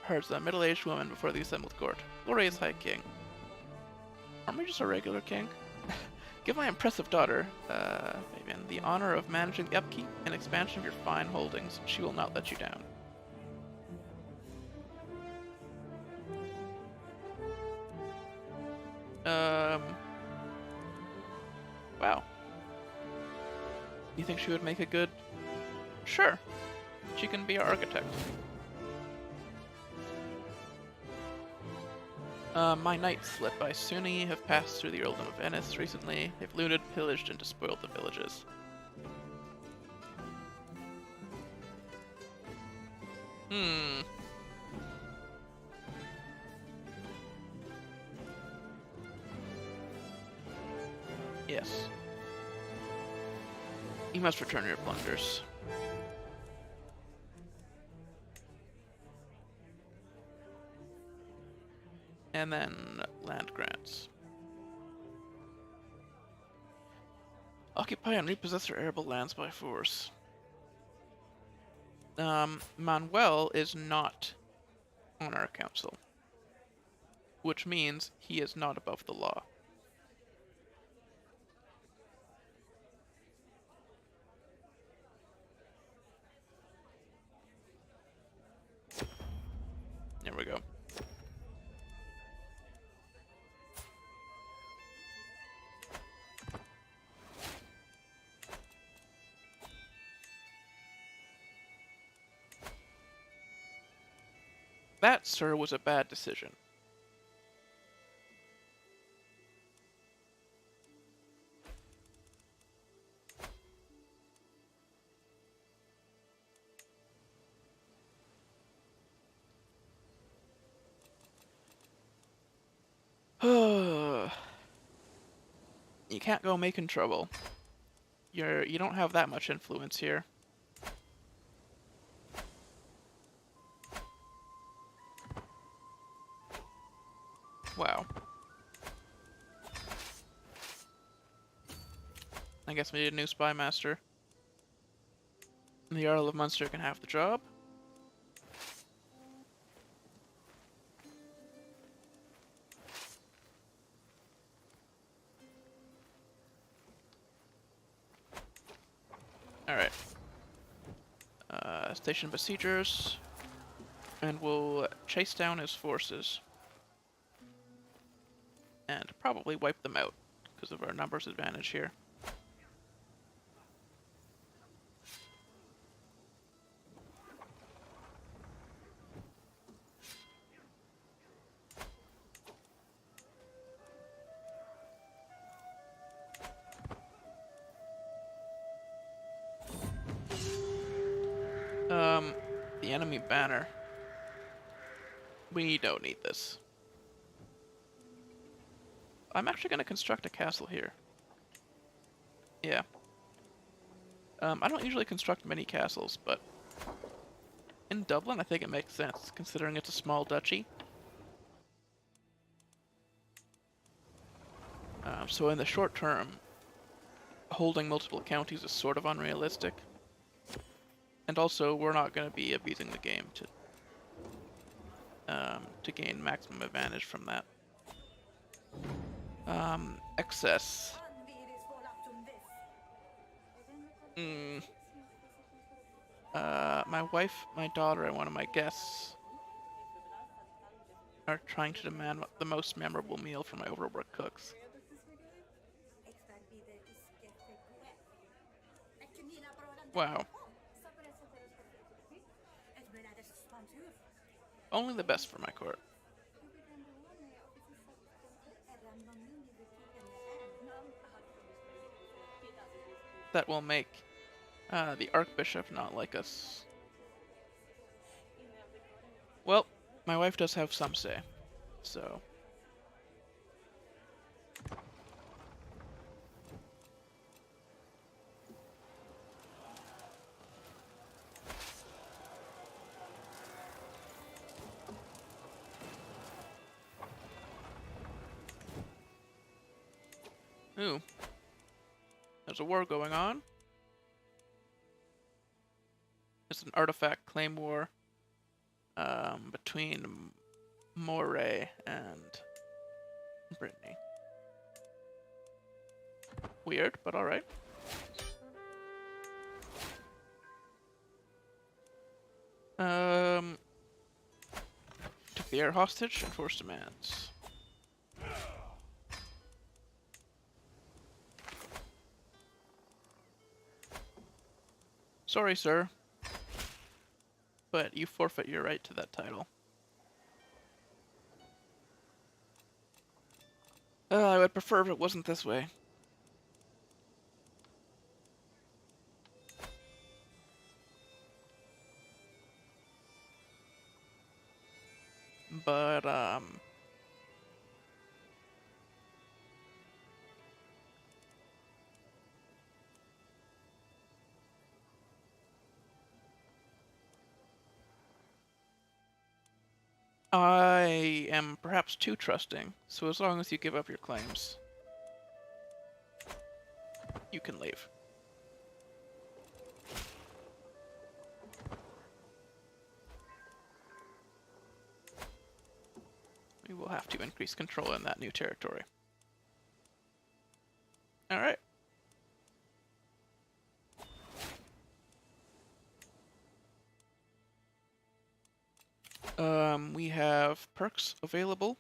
herds a middle-aged woman before the assembled court. Glorious High King. Aren't we just a regular king? Give my impressive daughter, Fabian, the honor of managing the upkeep and expansion of your fine holdings. She will not let you down. Wow. You think she would make a good... Sure. She can be our architect. My knights, led by Sunni, have passed through the earldom of Venice recently. They've looted, pillaged, and despoiled the villages. Yes. You must return your plunders. And then land grants. Occupy and repossess your arable lands by force. Manuel is not on our council, which means he is not above the law. There we go. That, sir, was a bad decision. You can't go making trouble. You don't have that much influence here. Wow. I guess we need a new spy master. The Earl of Munster can have the job. Alright. Station besiegers. And we'll chase down his forces. And probably wipe them out, because of our numbers advantage here. The enemy banner. We don't need this. I'm actually going to construct a castle here. Yeah. I don't usually construct many castles, but in Dublin I think it makes sense, considering it's a small duchy. So in the short term, holding multiple counties is sort of unrealistic. And also, we're not going to be abusing the game to gain maximum advantage from that. Excess. My wife, my daughter, and one of my guests are trying to demand the most memorable meal from my overworked cooks. Wow. Only the best for my court. That will make the Archbishop not like us. Well, my wife does have some say, so... Ooh. There's a war going on. It's an artifact claim war between Moray and Brittany. Weird, but alright. Took the air hostage and forced demands. Sorry, sir, but you forfeit your right to that title. I would prefer if it wasn't this way. But, I am perhaps too trusting, so as long as you give up your claims, you can leave. We will have to increase control in that new territory. Alright. We have perks available.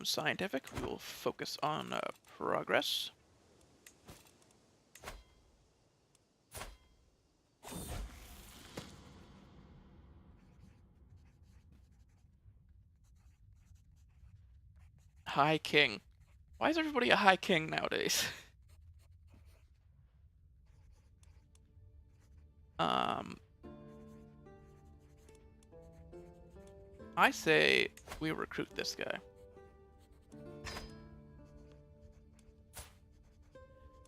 Scientific, we will focus on progress. High King. Why is everybody a High King nowadays? I say we recruit this guy.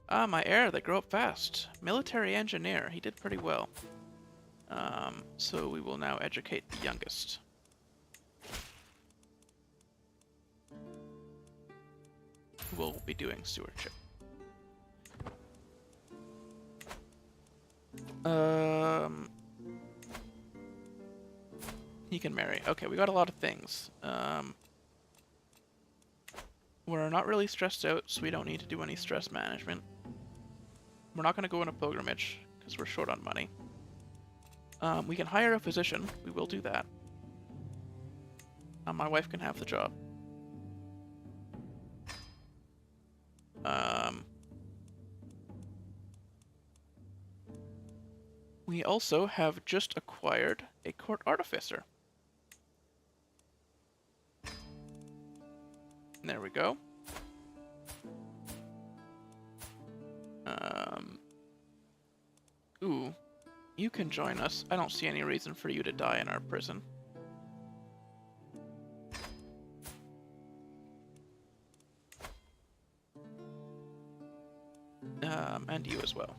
Ah, my heir, they grow up fast. Military engineer, he did pretty well. So we will now educate the youngest. Who will be doing stewardship. He can marry. Okay, we got a lot of things. We're not really stressed out, so we don't need to do any stress management. We're not going to go on a pilgrimage, because we're short on money. We can hire a physician. We will do that. My wife can have the job. We also have just acquired a court artificer. There we go. Ooh, you can join us. I don't see any reason for you to die in our prison. And you as well.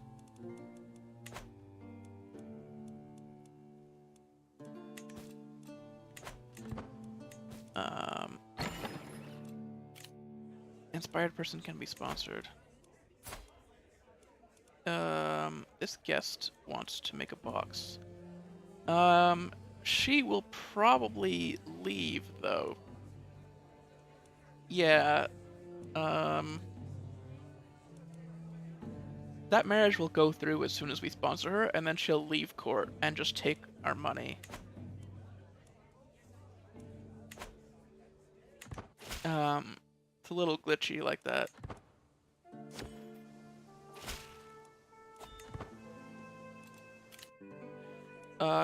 Inspired person can be sponsored. This guest wants to make a box. She will probably leave, though. Yeah, that marriage will go through as soon as we sponsor her, and then she'll leave court and just take our money. It's a little glitchy like that.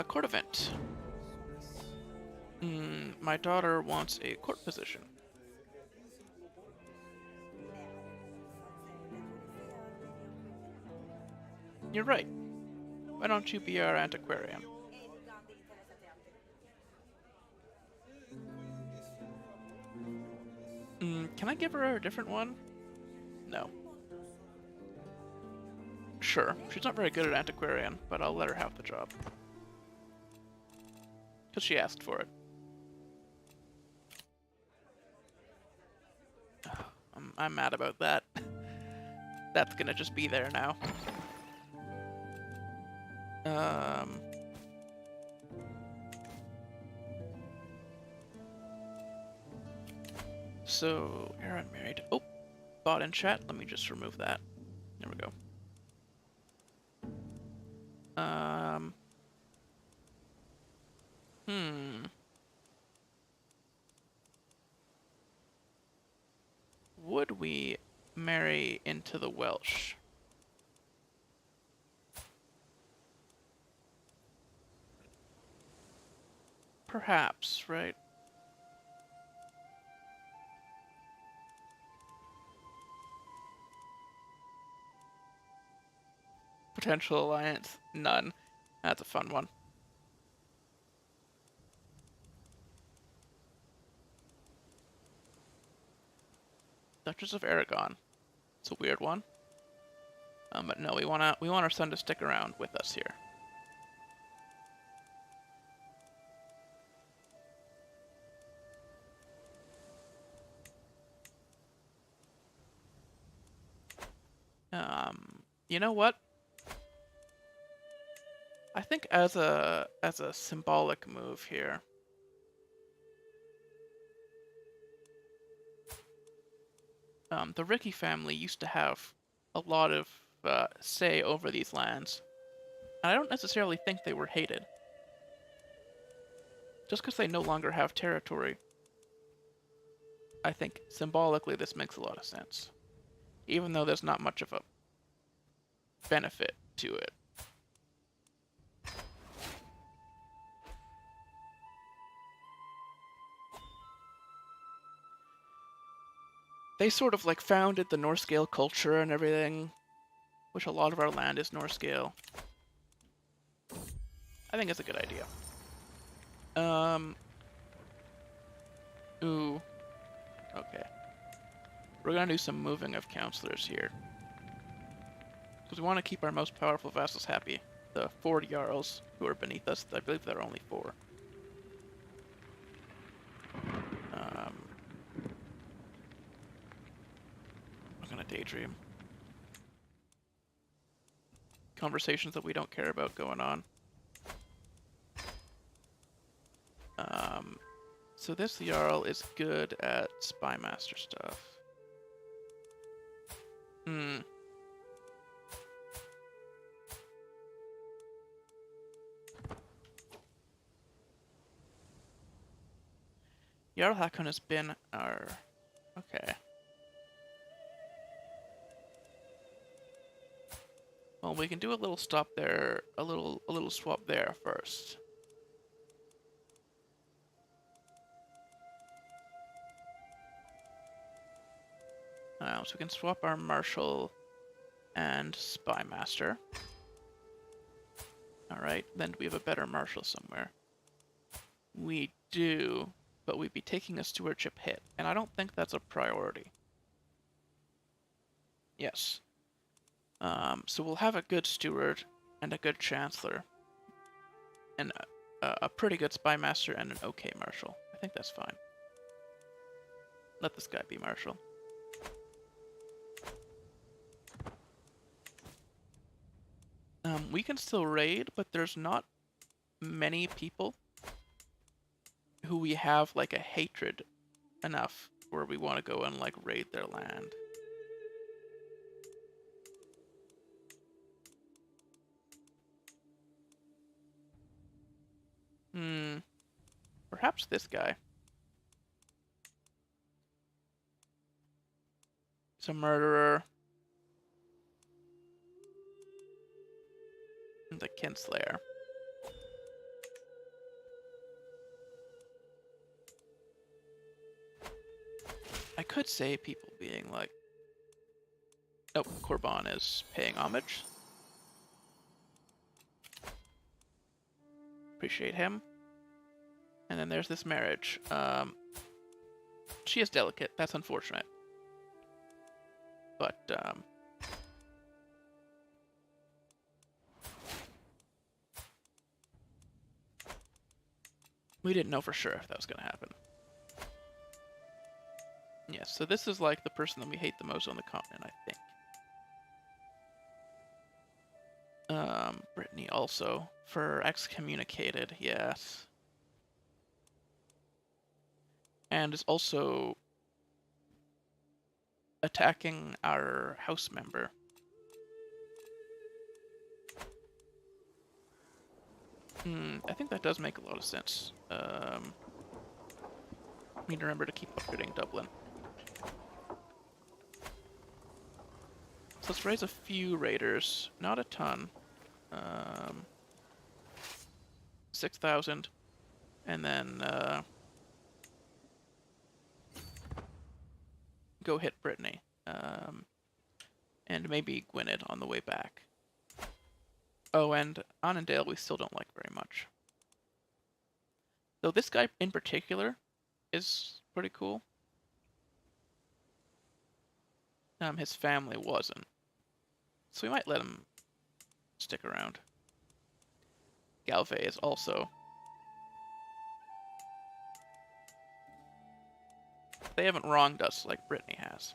Court event. My daughter wants a court position. You're right. Why don't you be our antiquarian? Can I give her a different one? No. Sure. She's not very good at antiquarian, but I'll let her have the job. Because she asked for it. I'm mad about that. That's gonna just be there now. So, you're unmarried. Oh, bot in chat. Let me just remove that. There we go. Would we marry into the Welsh. Perhaps, right? Potential alliance? None. That's a fun one. Duchess of Aragon. It's a weird one. But no, we want our son to stick around with us here. You know what? I think as a symbolic move here, the Ricky family used to have a lot of say over these lands. And I don't necessarily think they were hated. Just because they no longer have territory, I think symbolically this makes a lot of sense. Even though there's not much of a benefit to it. They sort of like founded the Norse scale culture and everything, which a lot of our land is Norse scale. I think it's a good idea. Ooh. Okay. We're gonna do some moving of counselors here. Because we want to keep our most powerful vassals happy. The 4 Jarls who are beneath us, I believe there are only 4. I'm gonna daydream. Conversations that we don't care about going on. So this Jarl is good at Spymaster stuff. Jarl Hakon has been our... Okay. Well, we can do a little stop there, a little swap there first. So we can swap our Marshal and Spymaster. Alright, then we have a better Marshal somewhere. We do, but we'd be taking a stewardship hit, and I don't think that's a priority. Yes. So we'll have a good steward and a good chancellor, and a pretty good Spymaster and an okay Marshal. I think that's fine. Let this guy be Marshal. We can still raid, but there's not many people who we have like a hatred enough where we want to go and like raid their land. Perhaps this guy. He's a murderer. The Kinslayer. I could say people being like... Oh, Korban is paying homage. Appreciate him. And then there's this marriage. She is delicate. That's unfortunate. But, we didn't know for sure if that was going to happen. Yes, so this is like the person that we hate the most on the continent, I think. Brittany also, for excommunicated, yes. And is also attacking our house member. I think that does make a lot of sense. Need to remember to keep upgrading Dublin. So let's raise a few raiders, not a ton. 6,000, and then go hit Brittany, and maybe Gwynedd on the way back. Oh, and Annandale we still don't like very much. Though this guy in particular is pretty cool. His family wasn't, so we might let him stick around. Galve is also. They haven't wronged us like Brittany has.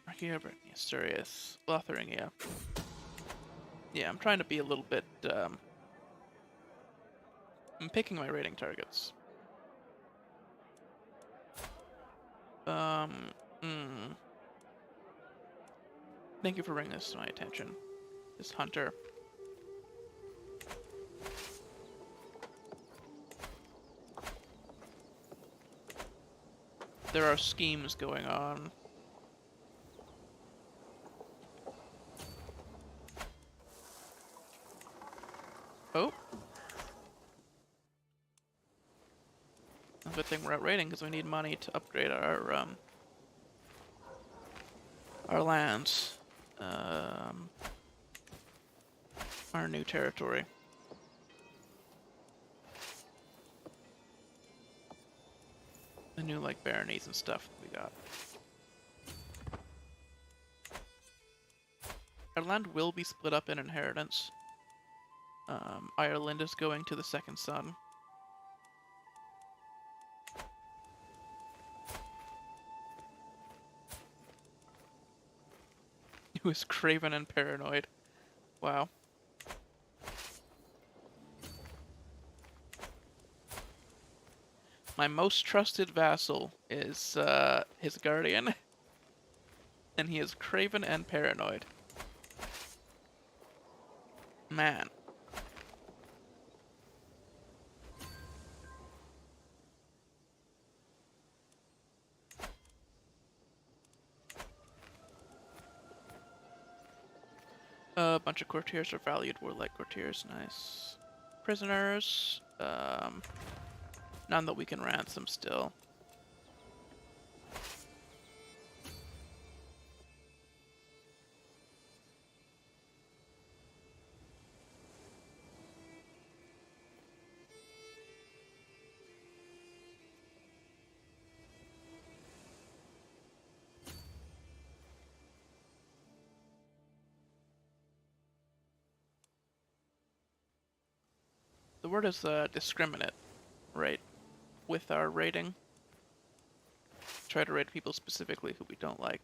Archaea, Brittany, Asturias, Lotharingia. Yeah, I'm trying to be a little bit, I'm picking my rating targets. Thank you for bringing this to my attention. This hunter. There are schemes going on. Oh. Good thing we're out raiding because we need money to upgrade our lands. Our new territory. The new, like, baronies and stuff we got. Our land will be split up in inheritance. Ireland is going to the second son. Who is craven and paranoid. Wow. My most trusted vassal is his guardian, and he is craven and paranoid. Man. A bunch of courtiers are valued, warlike courtiers, nice. Prisoners, none that we can ransom still. The word is discriminate, right? With our rating. Try to rate people specifically who we don't like.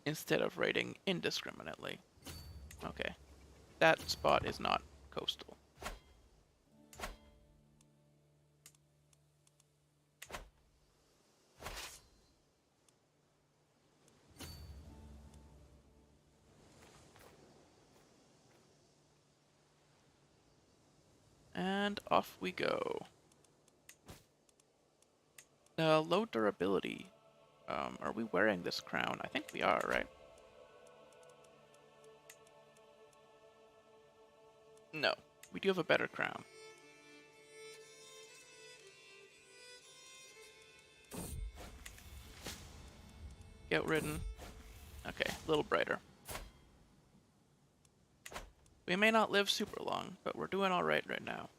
Instead of rating indiscriminately. Okay. That spot is not coastal. And off we go. Low durability. Are we wearing this crown? I think we are, right? No, we do have a better crown. Outridden. Okay, a little brighter. We may not live super long, but we're doing alright right now.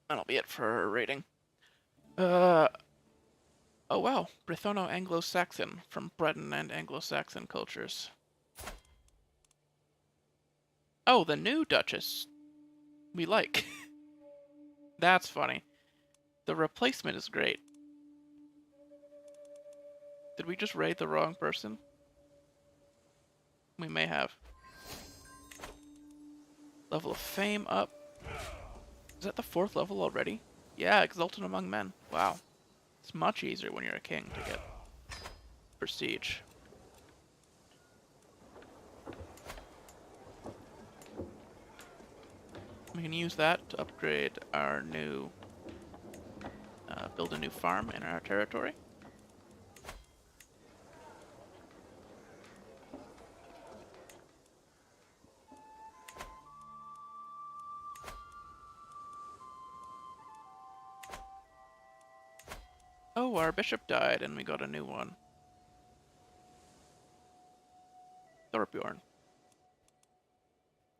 That'll be it for our rating. Oh wow, Brithono-Anglo-Saxon from Breton and Anglo-Saxon cultures. Oh, the new Duchess. we like. That's funny. The replacement is great. Did we just raid the wrong person? We may have. Level of fame up. Is that the 4th level already? Yeah, exalted among men. Wow. It's much easier when you're a king to get prestige. We can use that to upgrade our new, build a new farm in our territory. Oh, our bishop died and we got a new one. Thorbjorn.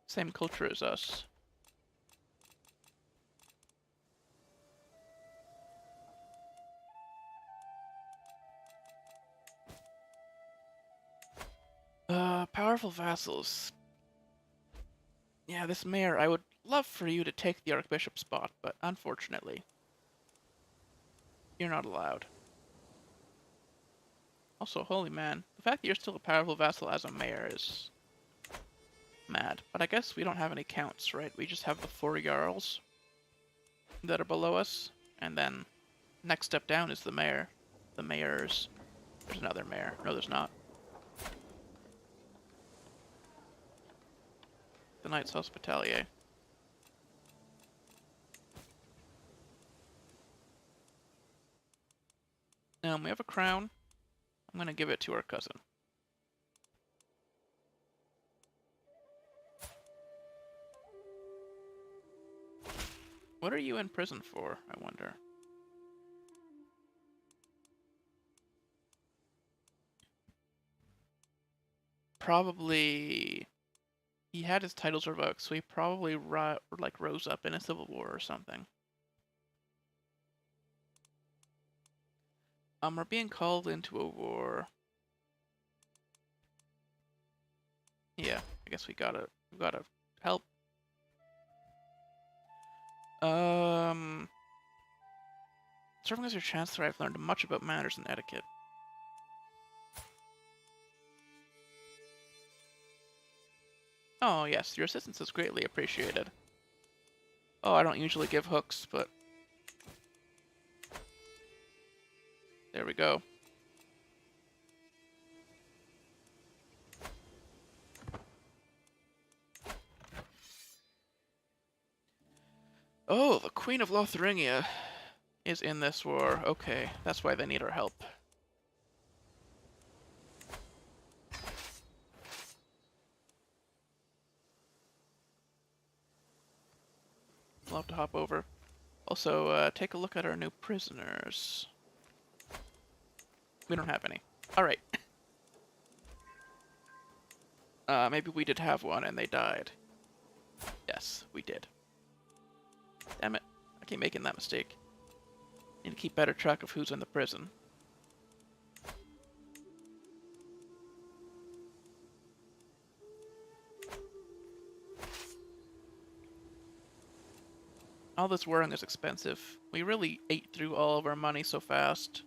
Same culture as us. Powerful vassals. Yeah, this mayor, I would love for you to take the archbishop spot, but unfortunately, you're not allowed. Also, holy man, the fact that you're still a powerful vassal as a mayor is mad. But I guess we don't have any counts, right? We just have the 4 jarls that are below us, and then next step down is the mayor. The mayors. There's another mayor. No, there's not. The Knights Hospitalier. We have a crown. I'm gonna give it to our cousin. What are you in prison for, I wonder? Probably... He had his titles revoked, so he probably rose up in a civil war or something. We're being called into a war. Yeah, I guess we gotta help. Serving as your chancellor, I've learned much about manners and etiquette. Oh yes, your assistance is greatly appreciated. Oh, I don't usually give hooks, but... There we go. Oh, the Queen of Lotharingia is in this war. Okay, that's why they need our help. We'll have to hop over. Also, take a look at our new prisoners. We don't have any. Alright. Maybe we did have one and they died. Yes, we did. Damn it. I keep making that mistake. Need to keep better track of who's in the prison. All this wearing is expensive. We really ate through all of our money so fast.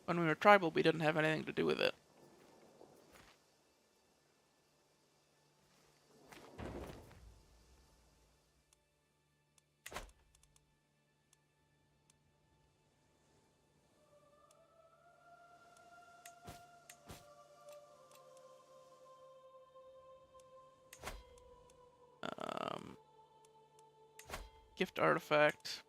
When we were tribal, we didn't have anything to do with it. Gift artifact.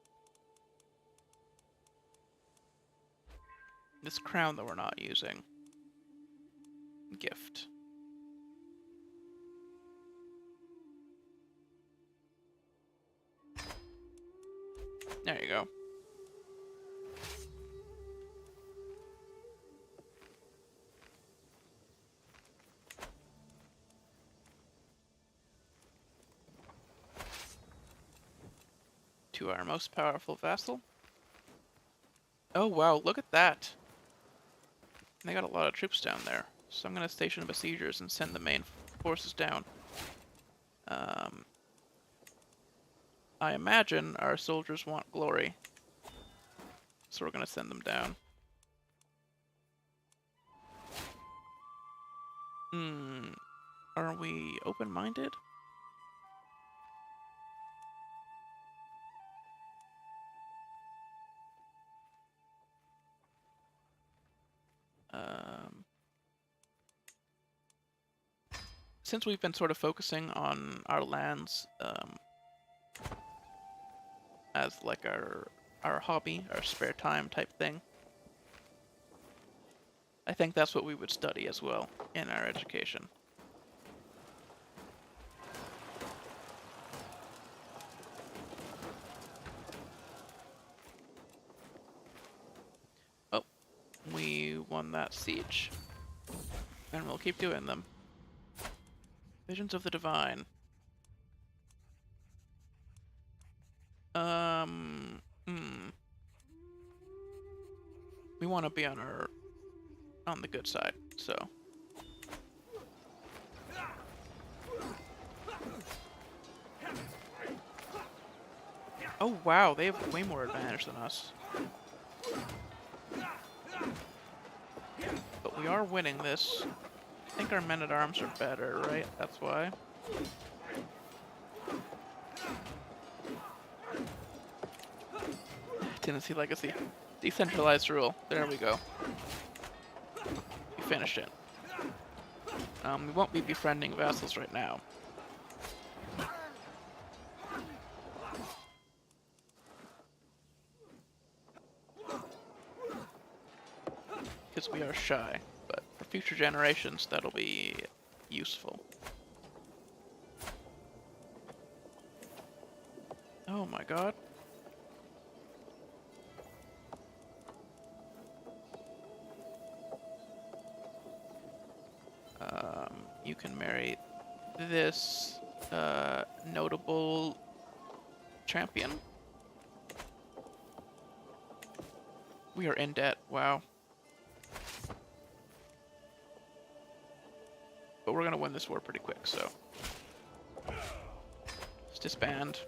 This crown that we're not using. Gift. There you go. to our most powerful vassal. Oh wow, look at that. They got a lot of troops down there. So I'm going to station besiegers and send the main forces down. I imagine our soldiers want glory. So we're going to send them down. Are we open-minded? Since we've been sort of focusing on our lands as like our hobby, our spare time type thing, I think that's what we would study as well in our education. Oh, we won that siege. And we'll keep doing them. Visions of the Divine. We want to be on the good side, so. Oh wow, they have way more advantage than us. But we are winning this. I think our men-at-arms are better, right? That's why. Tennessee Legacy. Decentralized rule. There we go. We finished it. We won't be befriending vassals right now. Because we are shy. But for future generations, that'll be useful. Oh my god. You can marry this notable champion. We are in debt, wow. But we're gonna win this war pretty quick, so. Let's disband.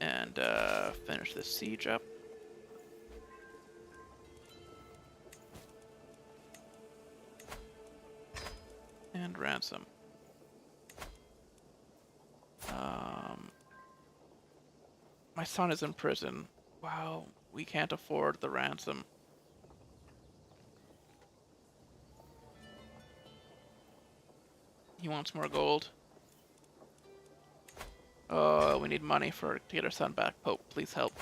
And finish this siege up. And ransom. My son is in prison. Wow, we can't afford the ransom. He wants more gold. Oh, we need money to get our son back. Pope, please help.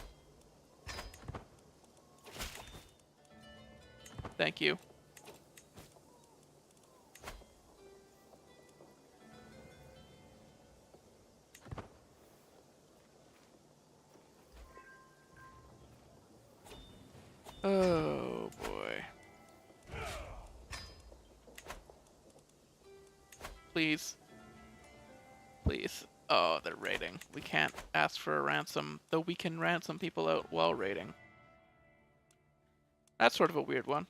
Thank you. Oh boy. Please. Please. Oh, they're raiding. We can't ask for a ransom, though we can ransom people out while raiding. That's sort of a weird one.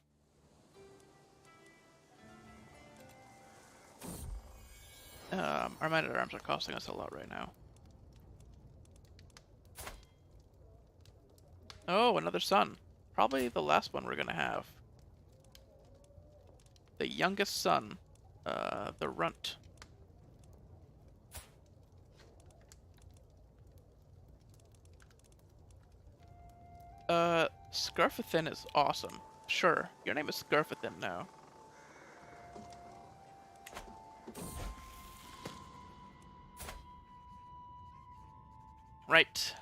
Our men-at-arms are costing us a lot right now. Oh, another son. Probably the last one we're gonna have. The youngest son. The runt. Scarfathin is awesome. Sure, your name is Scarfathin now. Right.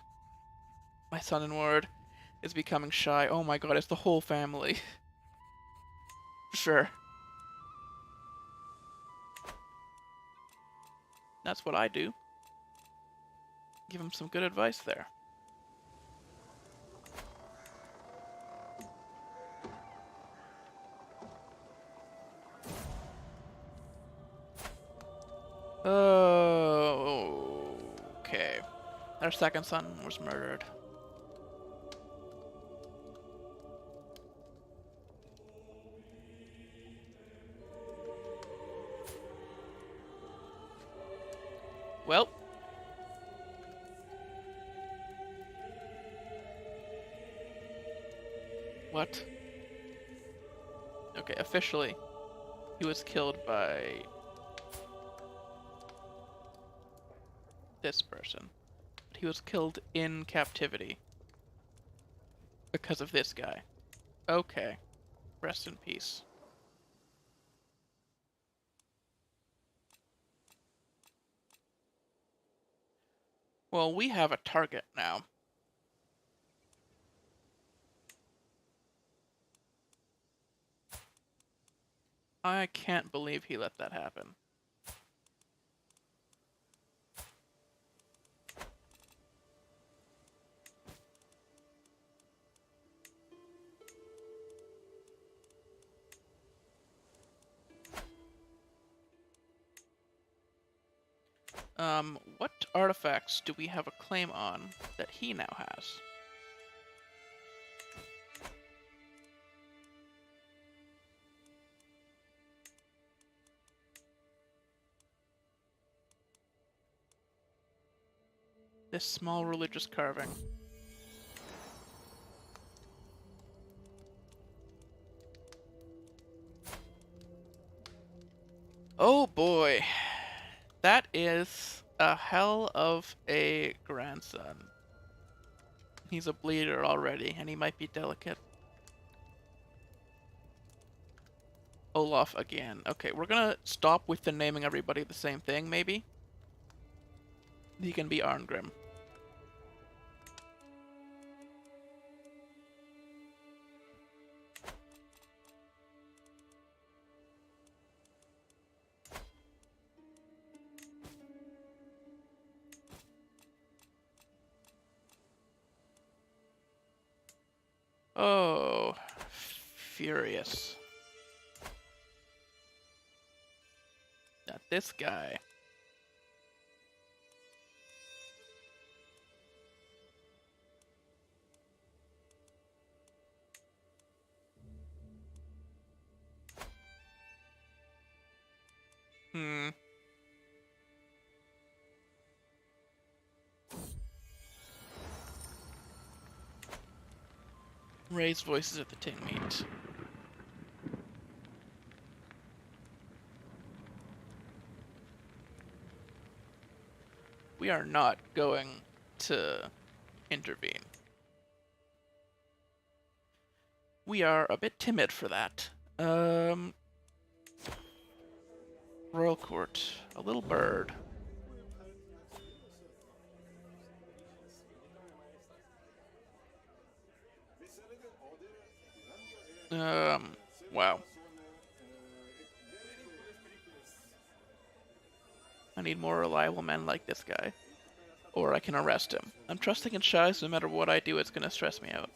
My son and ward is becoming shy. Oh my god, it's the whole family. Sure. That's what I do. Give him some good advice there. Oh Their second son was murdered. Well. What? Okay, officially, he was killed by this person. But he was killed in captivity because of this guy. Okay. Rest in peace. Well, we have a target now. I can't believe he let that happen. What artifacts do we have a claim on that he now has? This small religious carving. Oh boy. That is a hell of a grandson. He's a bleeder already, and he might be delicate. Olaf again. Okay, we're gonna stop with the naming everybody the same thing, maybe? He can be Arngrim. Oh, furious. Not this guy. Raise voices at the tin meet. We are not going to intervene. We are a bit timid for that. Royal Court. A little bird. Wow. I need more reliable men like this guy. Or I can arrest him. I'm trusting in shy, so no matter what I do, it's gonna stress me out.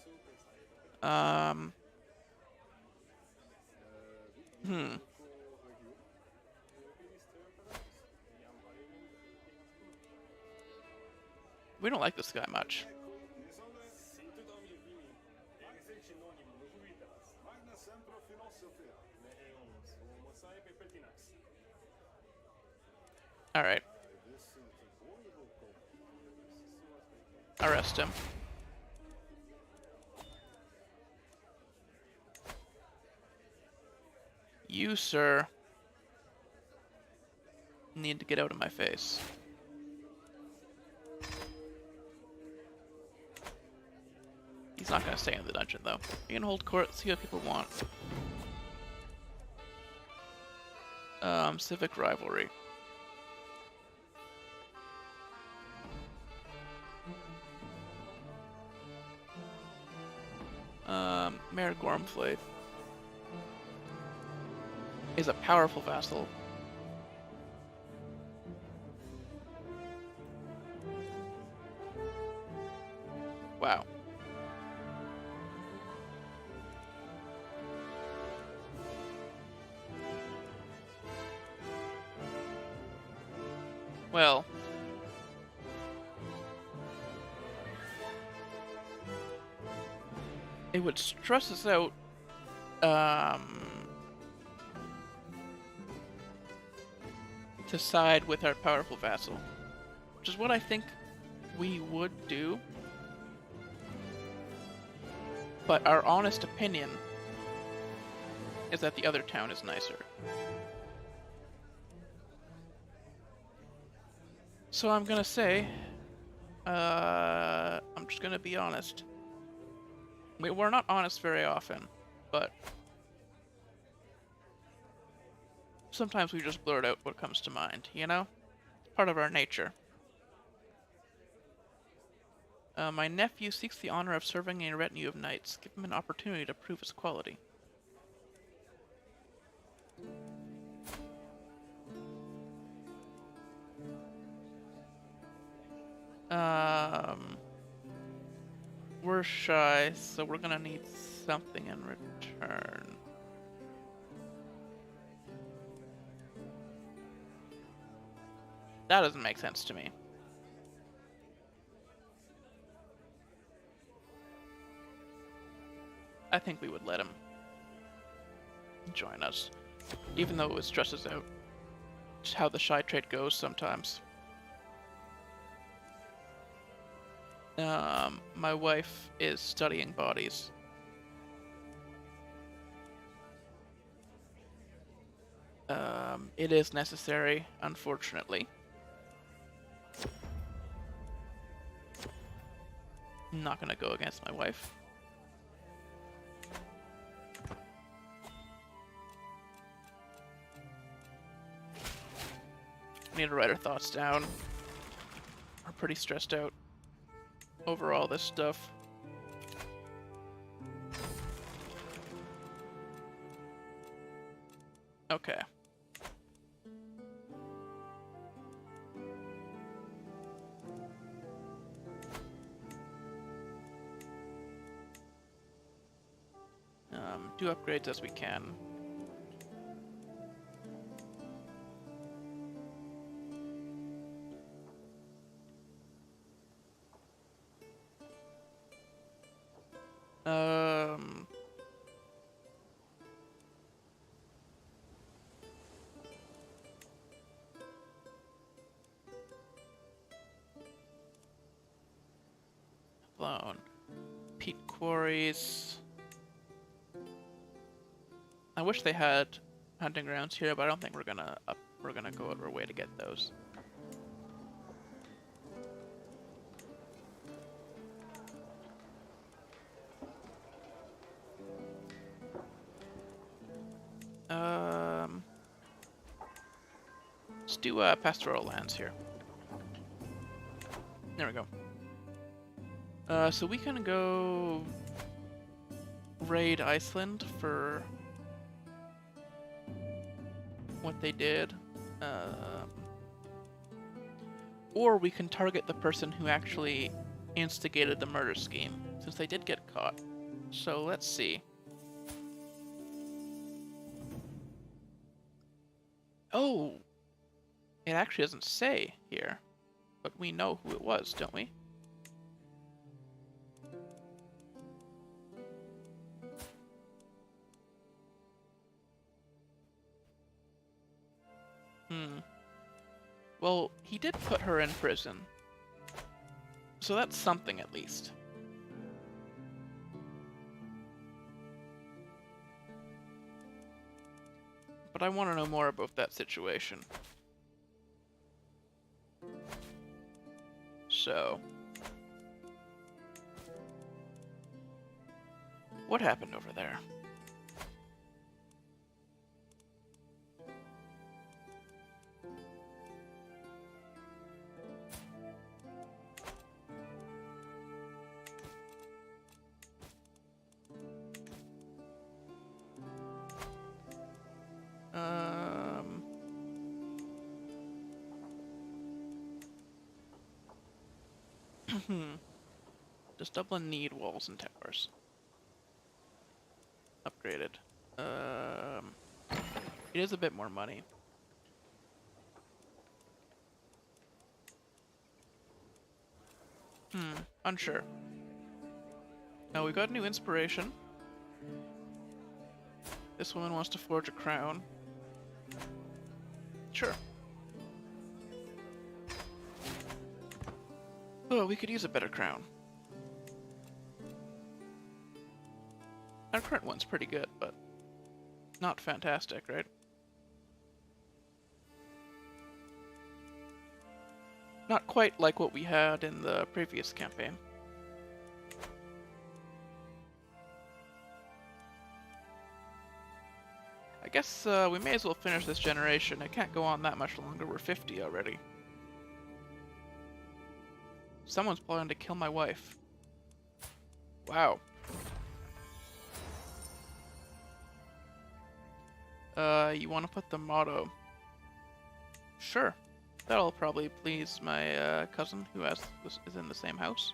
We don't like this guy much. Alright. Arrest him. You, sir, need to get out of my face. He's not gonna stay in the dungeon, though. You can hold court, see what people want. Civic rivalry. Mayor Gormflate is a powerful vassal. Wow. Well, it would stress us out to side with our powerful vassal, which is what I think we would do. But our honest opinion is that the other town is nicer. So I'm gonna say, I'm just gonna be honest. We're not honest very often, but sometimes we just blurt out what comes to mind, you know? It's part of our nature. My nephew seeks the honor of serving a retinue of knights. Give him an opportunity to prove his quality. We're shy, so we're gonna need something in return. That doesn't make sense to me. I think we would let him join us, even though it would stress us out. Just how the shy trait goes sometimes. My wife is studying bodies. It is necessary, unfortunately. I'm not gonna go against my wife. I need to write our thoughts down. We're pretty stressed out over all this stuff. Okay. Do upgrades as we can. Blown. Peat quarries. I wish they had hunting grounds here, but I don't think we're gonna go out of our way to get those. Let's do pastoral lands here. There we go. So we can go raid Iceland for what they did. Or we can target the person who actually instigated the murder scheme, since they did get caught. So let's see. Oh! It actually doesn't say here, but we know who it was, don't we? Well, he did put her in prison. So that's something at least. But I want to know more about that situation. So, what happened over there? Does Dublin need walls and towers? Upgraded. It is a bit more money. Unsure. Now we got new inspiration. This woman wants to forge a crown. Sure. Oh, we could use a better crown. Our current one's pretty good, but not fantastic, right? Not quite like what we had in the previous campaign. I guess we may as well finish this generation. It can't go on that much longer. We're 50 already. Someone's planning to kill my wife. Wow. You want to put the motto? Sure. That'll probably please my cousin who is in the same house.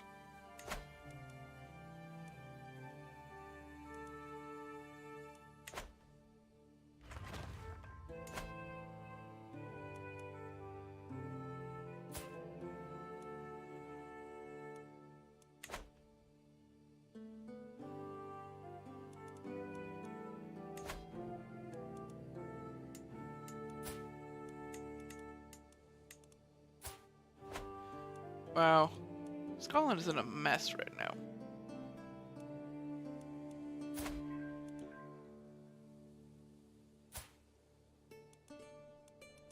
Wow. Scotland is in a mess right now.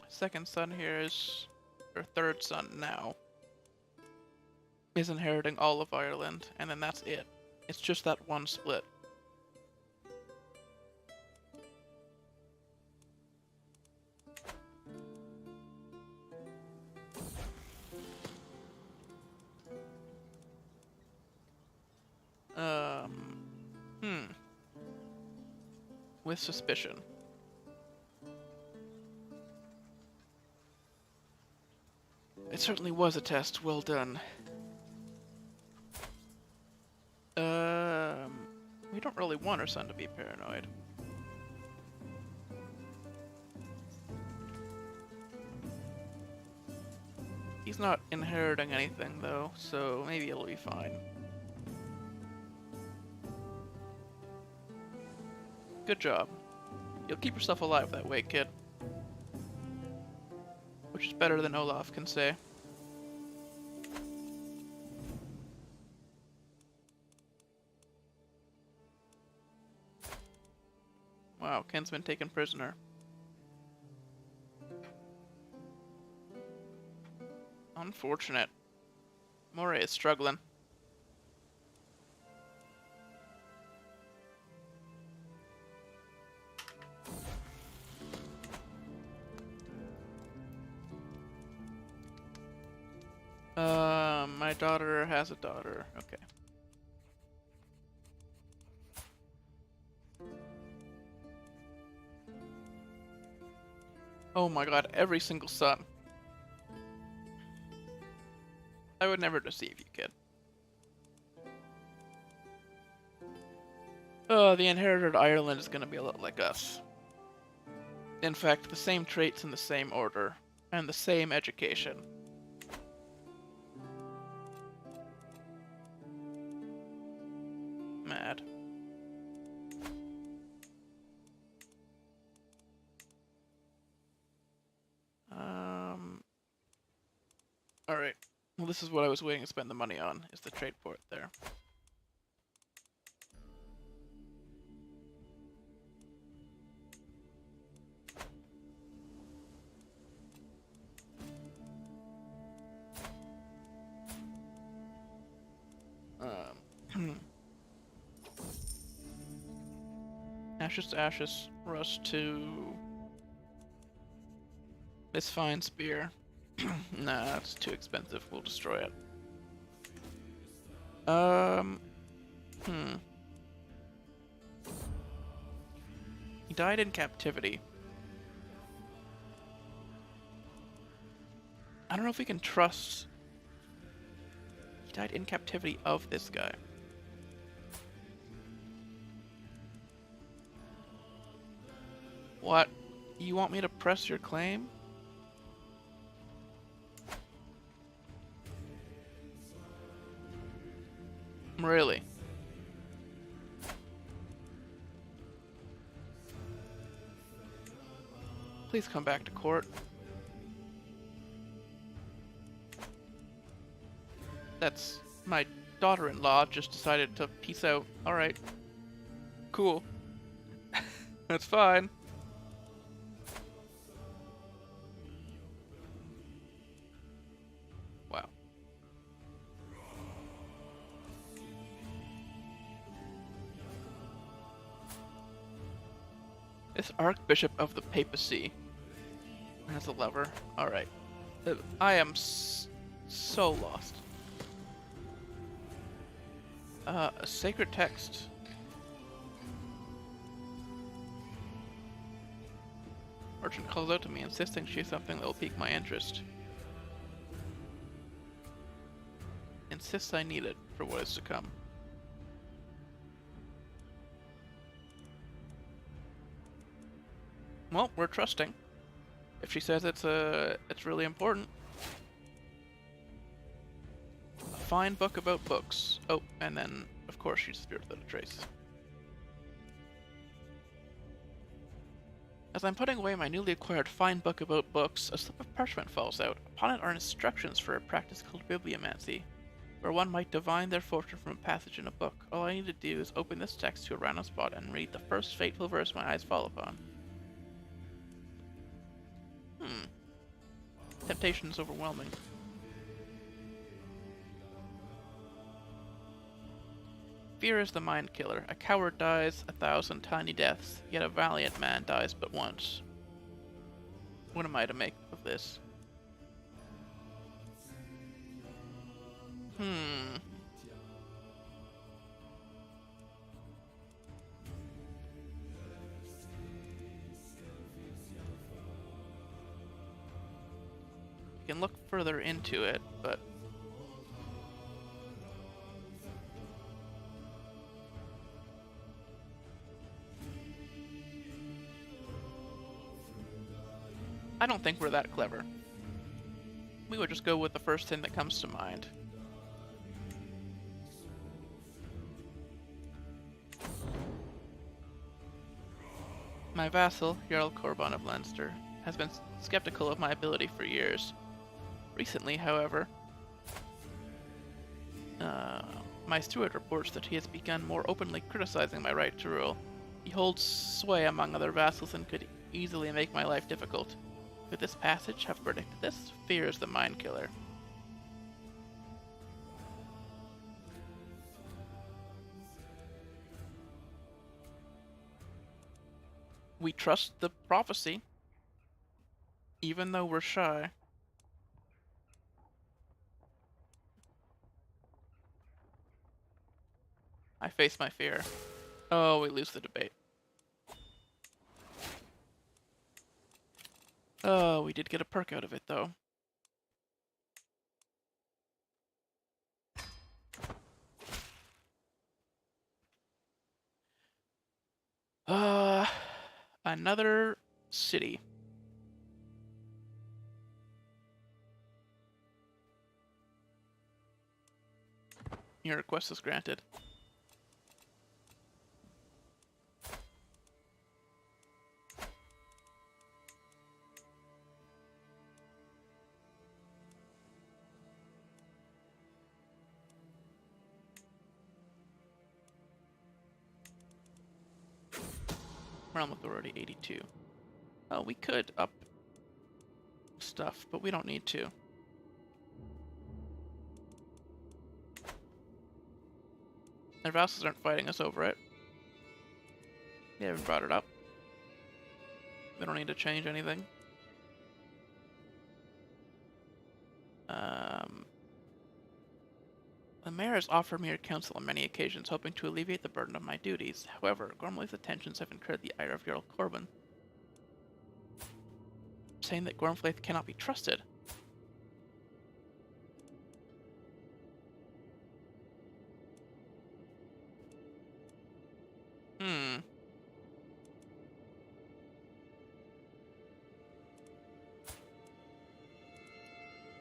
Second son here is, or third son now, is inheriting all of Ireland, and then that's it. It's just that one split. With suspicion. It certainly was a test. Well done. We don't really want our son to be paranoid. He's not inheriting anything, though, so maybe it'll be fine. Good job. You'll keep yourself alive that way, kid. Which is better than Olaf can say. Wow, Ken's been taken prisoner. Unfortunate. Moray is struggling. My daughter has a daughter. Okay. Oh my god, every single son. I would never deceive you, kid. Oh, the inherited Ireland is gonna be a lot like us. In fact, the same traits in the same order, and the same education. Mad. Alright. Well, this is what I was waiting to spend the money on, is the trade port there. Ashes to ashes, rust to this fine spear. Nah, that's too expensive. We'll destroy it. He died in captivity. I don't know if we can trust. He died in captivity of this guy. What? You want me to press your claim? Really? Please come back to court. That's my daughter-in-law just decided to peace out. Alright. Cool. That's fine. Wow. This Archbishop of the Papacy has a lover. Alright. I am so lost. A sacred text. Merchant calls out to me, insisting she has something that will pique my interest. Insists I need it for what is to come. Well, we're trusting. If she says it's really important. A fine book about books. Oh, and then of course she's disappeared without a trace. As I'm putting away my newly acquired fine book about books, a slip of parchment falls out. Upon it are instructions for a practice called bibliomancy, where one might divine their fortune from a passage in a book. All I need to do is open this text to a random spot and read the first fateful verse my eyes fall upon. Temptation is overwhelming. Fear is the mind killer. A coward dies 1,000 tiny deaths, yet a valiant man dies but once. What am I to make of this? You can look further into it, but I don't think we're that clever. We would just go with the first thing that comes to mind. My vassal, Jarl Corban of Leinster, has been skeptical of my ability for years. Recently, however, my steward reports that he has begun more openly criticizing my right to rule. He holds sway among other vassals and could easily make my life difficult. Could this passage have predicted this? Fear is the mind killer. We trust the prophecy, even though we're shy. I face my fear. Oh, we lose the debate. Oh, we did get a perk out of it, though. Another city. Your request is granted. Realm Authority 82. Oh, we could up stuff, but we don't need to. Our vassals aren't fighting us over it. They haven't brought it up. We don't need to change anything. The mayor has offered me her counsel on many occasions, hoping to alleviate the burden of my duties. However, Gormley's attentions have incurred the ire of Jarl Corban, saying that Gormflaith cannot be trusted.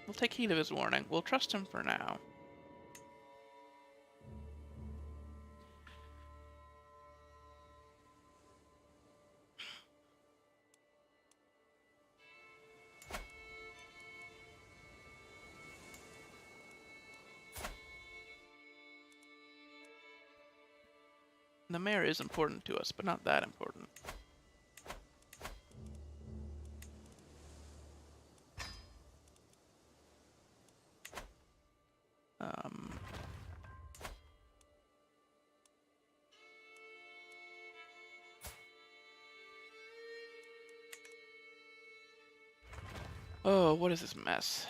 We'll take heed of his warning. We'll trust him for now. The mayor is important to us, but not that important. Oh, what is this mess?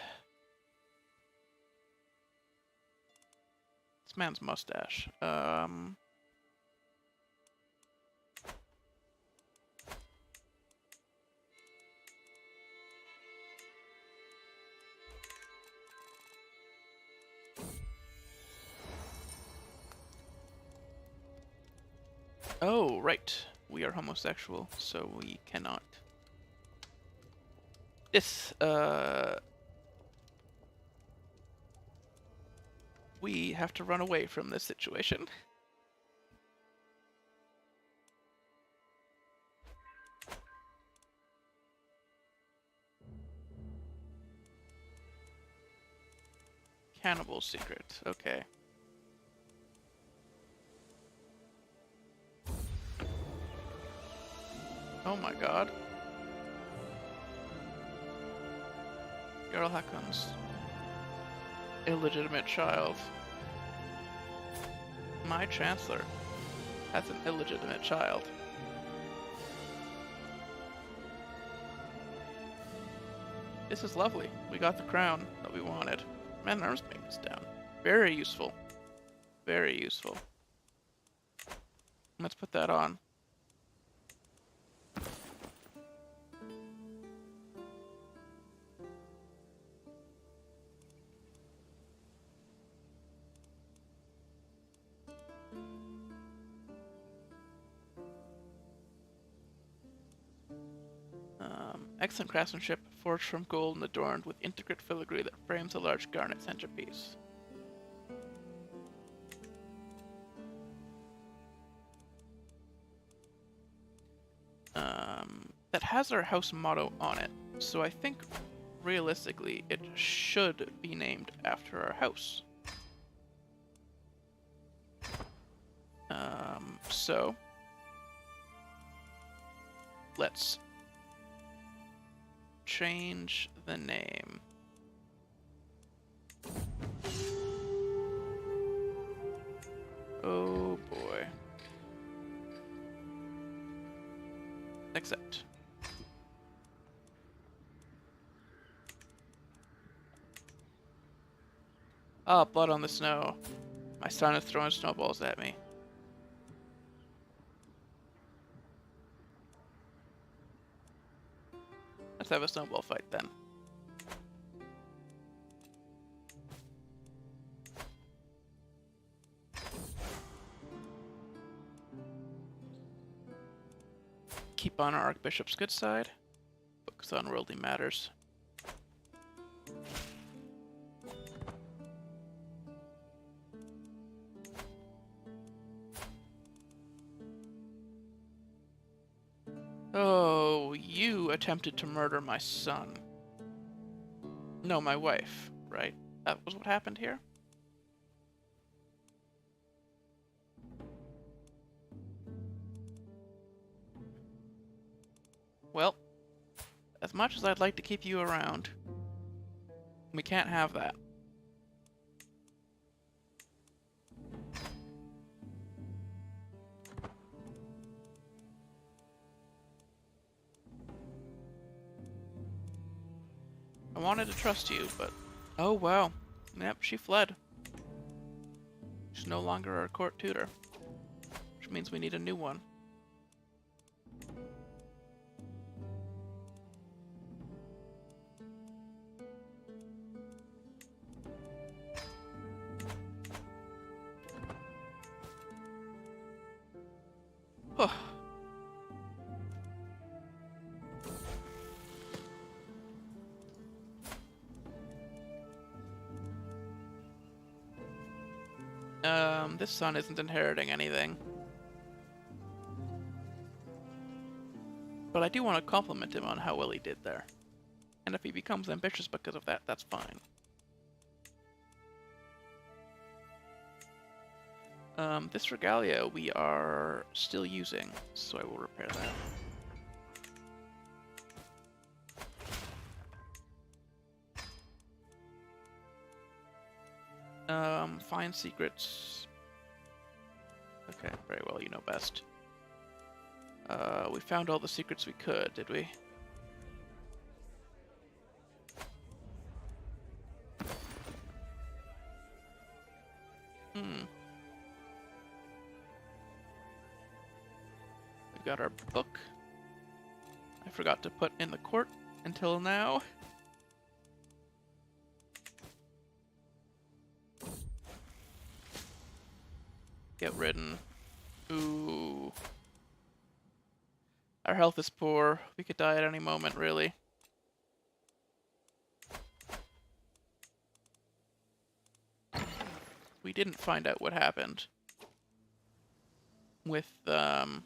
This man's mustache. Oh, right. We are homosexual, so we cannot. This, we have to run away from this situation. Cannibal secret. Okay. Oh my god. Jarl Hakon's illegitimate child. My chancellor has an illegitimate child. This is lovely. We got the crown that we wanted. Man, arms maintenance down. Very useful. Very useful. Let's put that on. Excellent craftsmanship, forged from gold and adorned with intricate filigree that frames a large garnet centerpiece. That has our house motto on it, so I think realistically it should be named after our house. So let's change the name. Oh boy. Accept. Ah, blood on the snow. My son is throwing snowballs at me. Let's have a snowball fight then. Keep on our Archbishop's good side. Focus on worldly matters. Oh, you attempted to murder my son. No, my wife, right? That was what happened here? Well, as much as I'd like to keep you around, we can't have that. I wanted to trust you, but... Oh, wow. Yep, she fled. She's no longer our court tutor. Which means we need a new one. Oh. This son isn't inheriting anything. But I do want to compliment him on how well he did there. And if he becomes ambitious because of that, that's fine. This regalia we are still using, so I will repair that. Find secrets. Okay, very well, you know best. We found all the secrets we could, did we? We got our book. I forgot to put in the court until now. Get ridden. Ooh. Our health is poor. We could die at any moment, really. We didn't find out what happened with our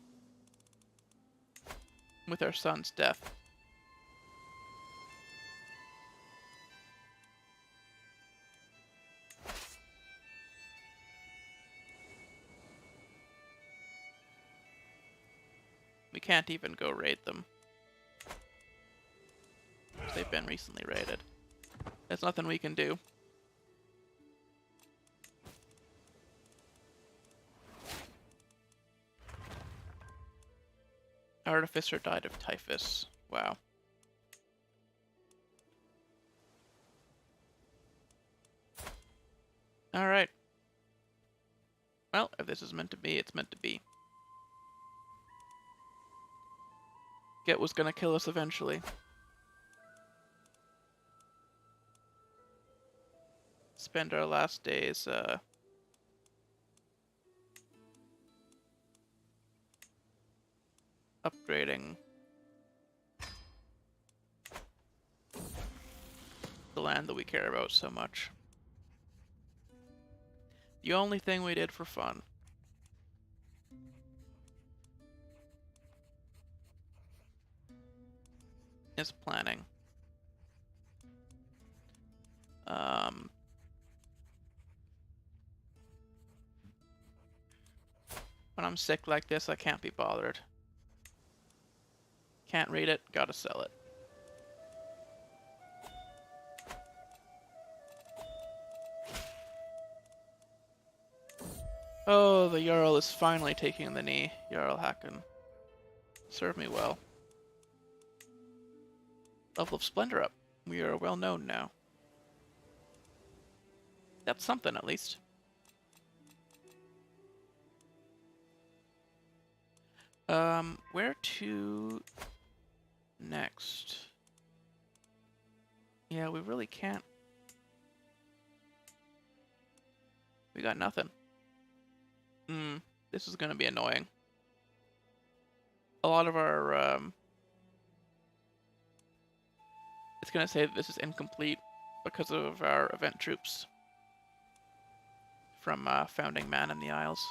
son's death. We can't even go raid them. They've been recently raided. There's nothing we can do. Artificer died of typhus. Wow. Alright. Well, if this is meant to be, it's meant to be. Get was gonna kill us eventually. Spend our last days, upgrading the land that we care about so much. The only thing we did for fun. Is planning. When I'm sick like this, I can't be bothered. Can't read it, gotta sell it. Oh, the Jarl is finally taking the knee. Jarl Hakon. Serve me well. Level of Splendor up. We are well known now. That's something, at least. Where to next? Yeah, we really can't. We got nothing. This is gonna be annoying. A lot of our, it's gonna say that this is incomplete because of our event troops from founding Mann in the Isles.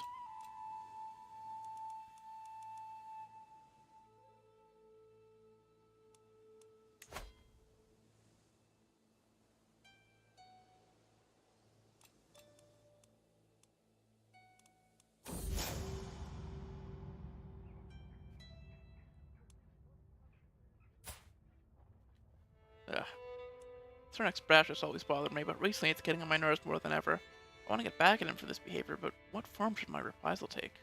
Cernex Brash has always bothered me, but recently it's getting on my nerves more than ever. I want to get back at him for this behavior, but what form should my reprisal take?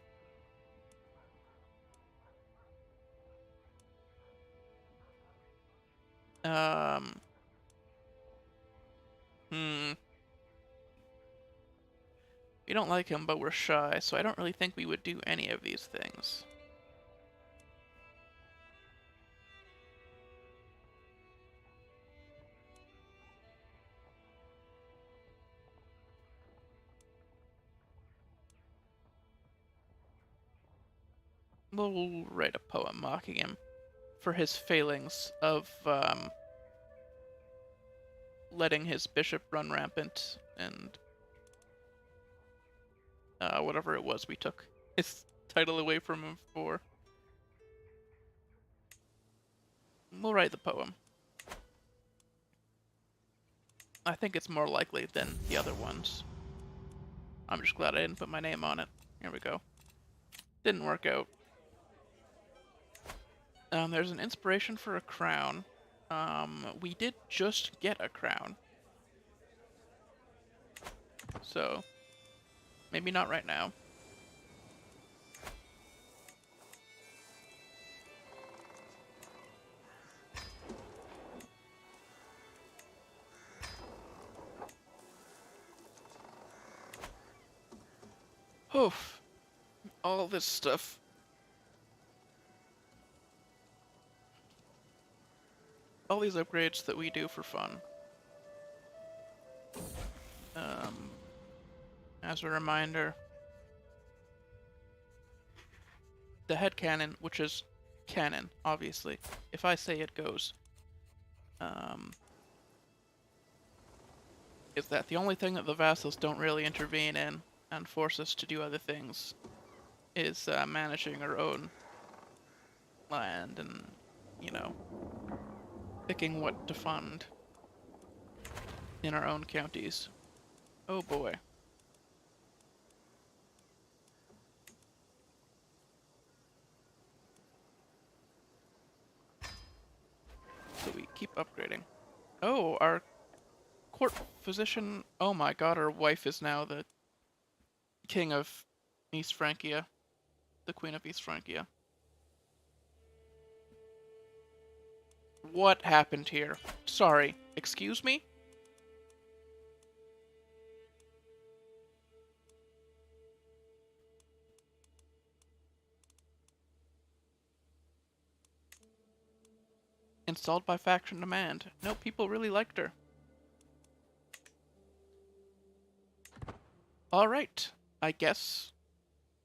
We don't like him, but we're shy, so I don't really think we would do any of these things. We'll write a poem mocking him for his failings of letting his bishop run rampant and whatever it was we took his title away from him for. We'll write the poem. I think it's more likely than the other ones. I'm just glad I didn't put my name on it. Here we go. Didn't work out. There's an inspiration for a crown. We did just get a crown. So, maybe not right now. Oof. All this stuff. All these upgrades that we do for fun. As a reminder, the headcanon, which is canon, obviously. If I say it goes. Is that the only thing that the vassals don't really intervene in and force us to do other things is managing our own land and, you know, picking what to fund in our own counties. Oh boy. So we keep upgrading. Oh, our court physician. Oh my god, our wife is now the king of East Francia. The queen of East Francia. What happened here? Sorry. Excuse me? Installed by faction demand. No, people really liked her. Alright. I guess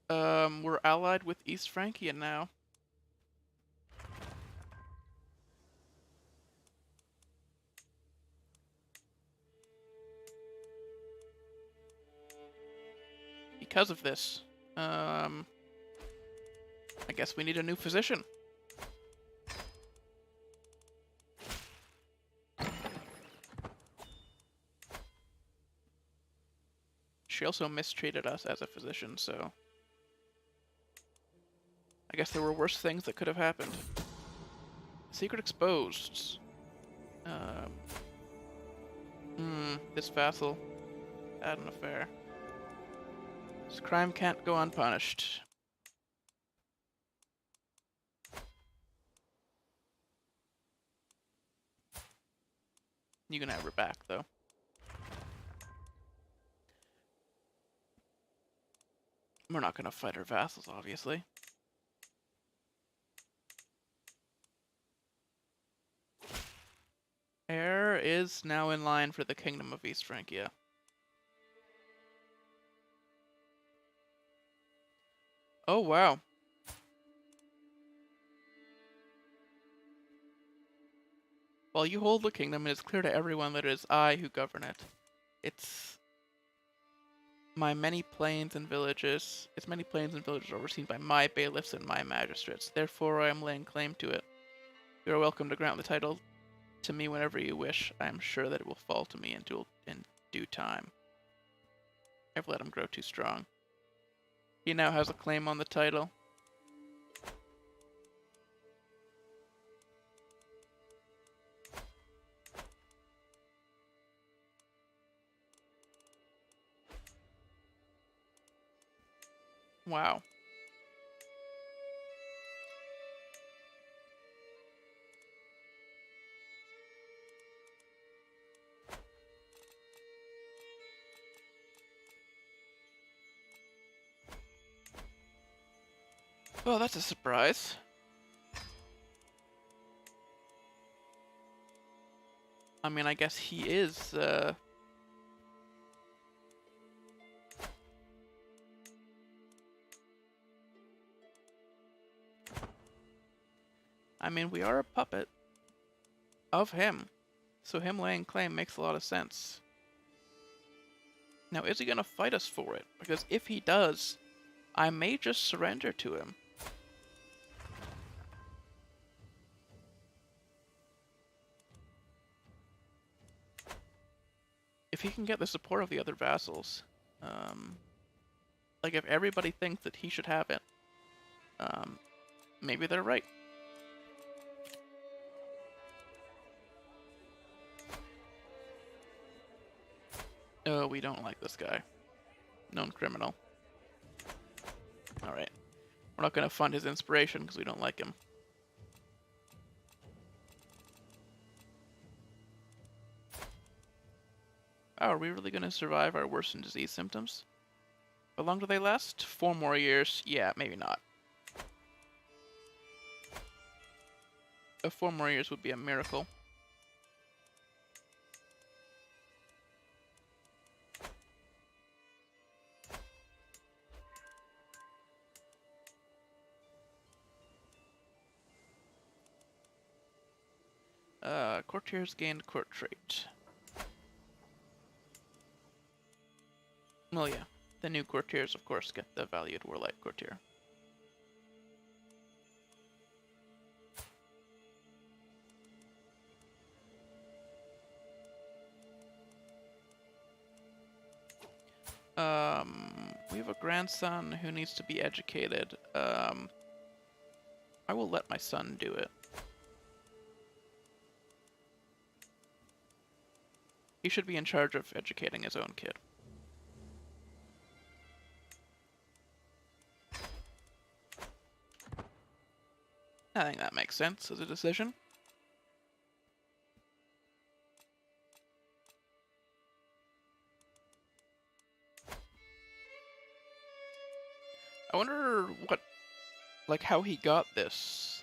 we're allied with East Francia now. Because of this. I guess we need a new physician. She also mistreated us as a physician, so I guess there were worse things that could have happened. Secret exposed. This vassal had an affair. This crime can't go unpunished. You can have her back, though. We're not gonna fight our vassals, obviously. Heir is now in line for the Kingdom of East Francia. Oh, wow. While you hold the kingdom, it is clear to everyone that it is I who govern it. It's many plains and villages overseen by my bailiffs and my magistrates. Therefore, I am laying claim to it. You are welcome to grant the title to me whenever you wish. I am sure that it will fall to me in due time. I've let him grow too strong. He now has a claim on the title. Wow. Well, that's a surprise. I mean, I guess he is, I mean, we are a puppet of him, so him laying claim makes a lot of sense. Now, is he gonna fight us for it? Because if he does, I may just surrender to him. If he can get the support of the other vassals. Like, if everybody thinks that he should have it, maybe they're right. Oh, we don't like this guy. Known criminal. Alright. We're not going to fund his inspiration because we don't like him. Oh, are we really going to survive our worsened disease symptoms? How long do they last? 4 more years? Yeah, maybe not. 4 more years would be a miracle. Courtiers gained court trait. Well, yeah. The new courtiers, of course, get the valued warlike courtier. We have a grandson who needs to be educated. I will let my son do it. He should be in charge of educating his own kid. I think that makes sense as a decision. I wonder what, like, how he got this.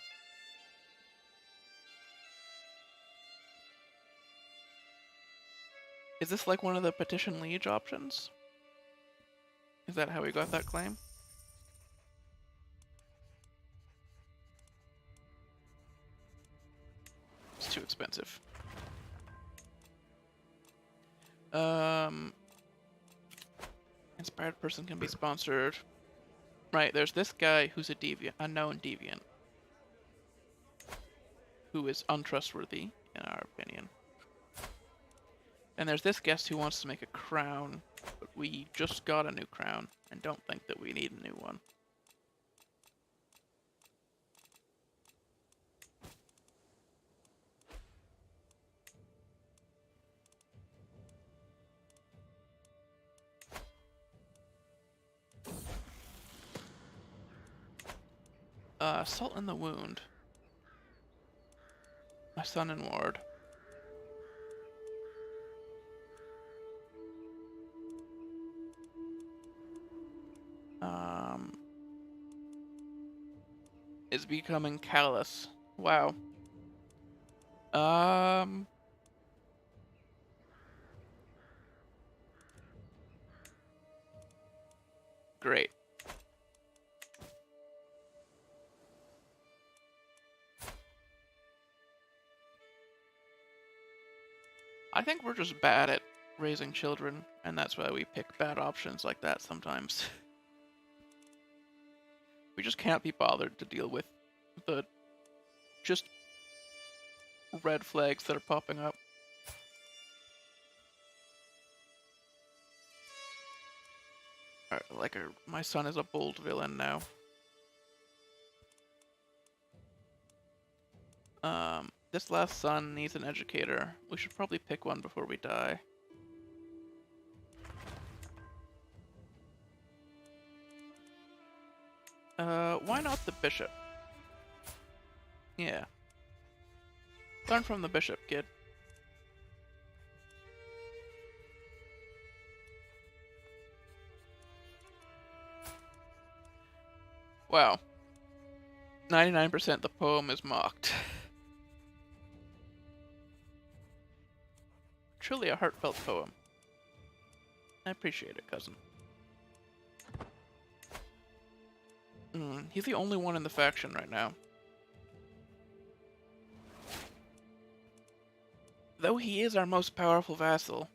Is this like one of the petition liege options? Is that how he got that claim? It's too expensive. Inspired person can be sponsored. Right, there's this guy who's a deviant, a known deviant, who is untrustworthy, in our opinion. And there's this guest who wants to make a crown, but we just got a new crown, and don't think that we need a new one. Salt in the wound. My son and ward. Is becoming callous. Wow. Great. I think we're just bad at raising children, and that's why we pick bad options like that sometimes. We just can't be bothered to deal with the just red flags that are popping up. Like, my son is a bold villain now. This last son needs an educator. We should probably pick one before we die. Why not the bishop? Yeah. Learn from the bishop, kid. Wow. 99% the poem is mocked. Truly a heartfelt poem. I appreciate it, cousin. He's the only one in the faction right now. Though he is our most powerful vassal.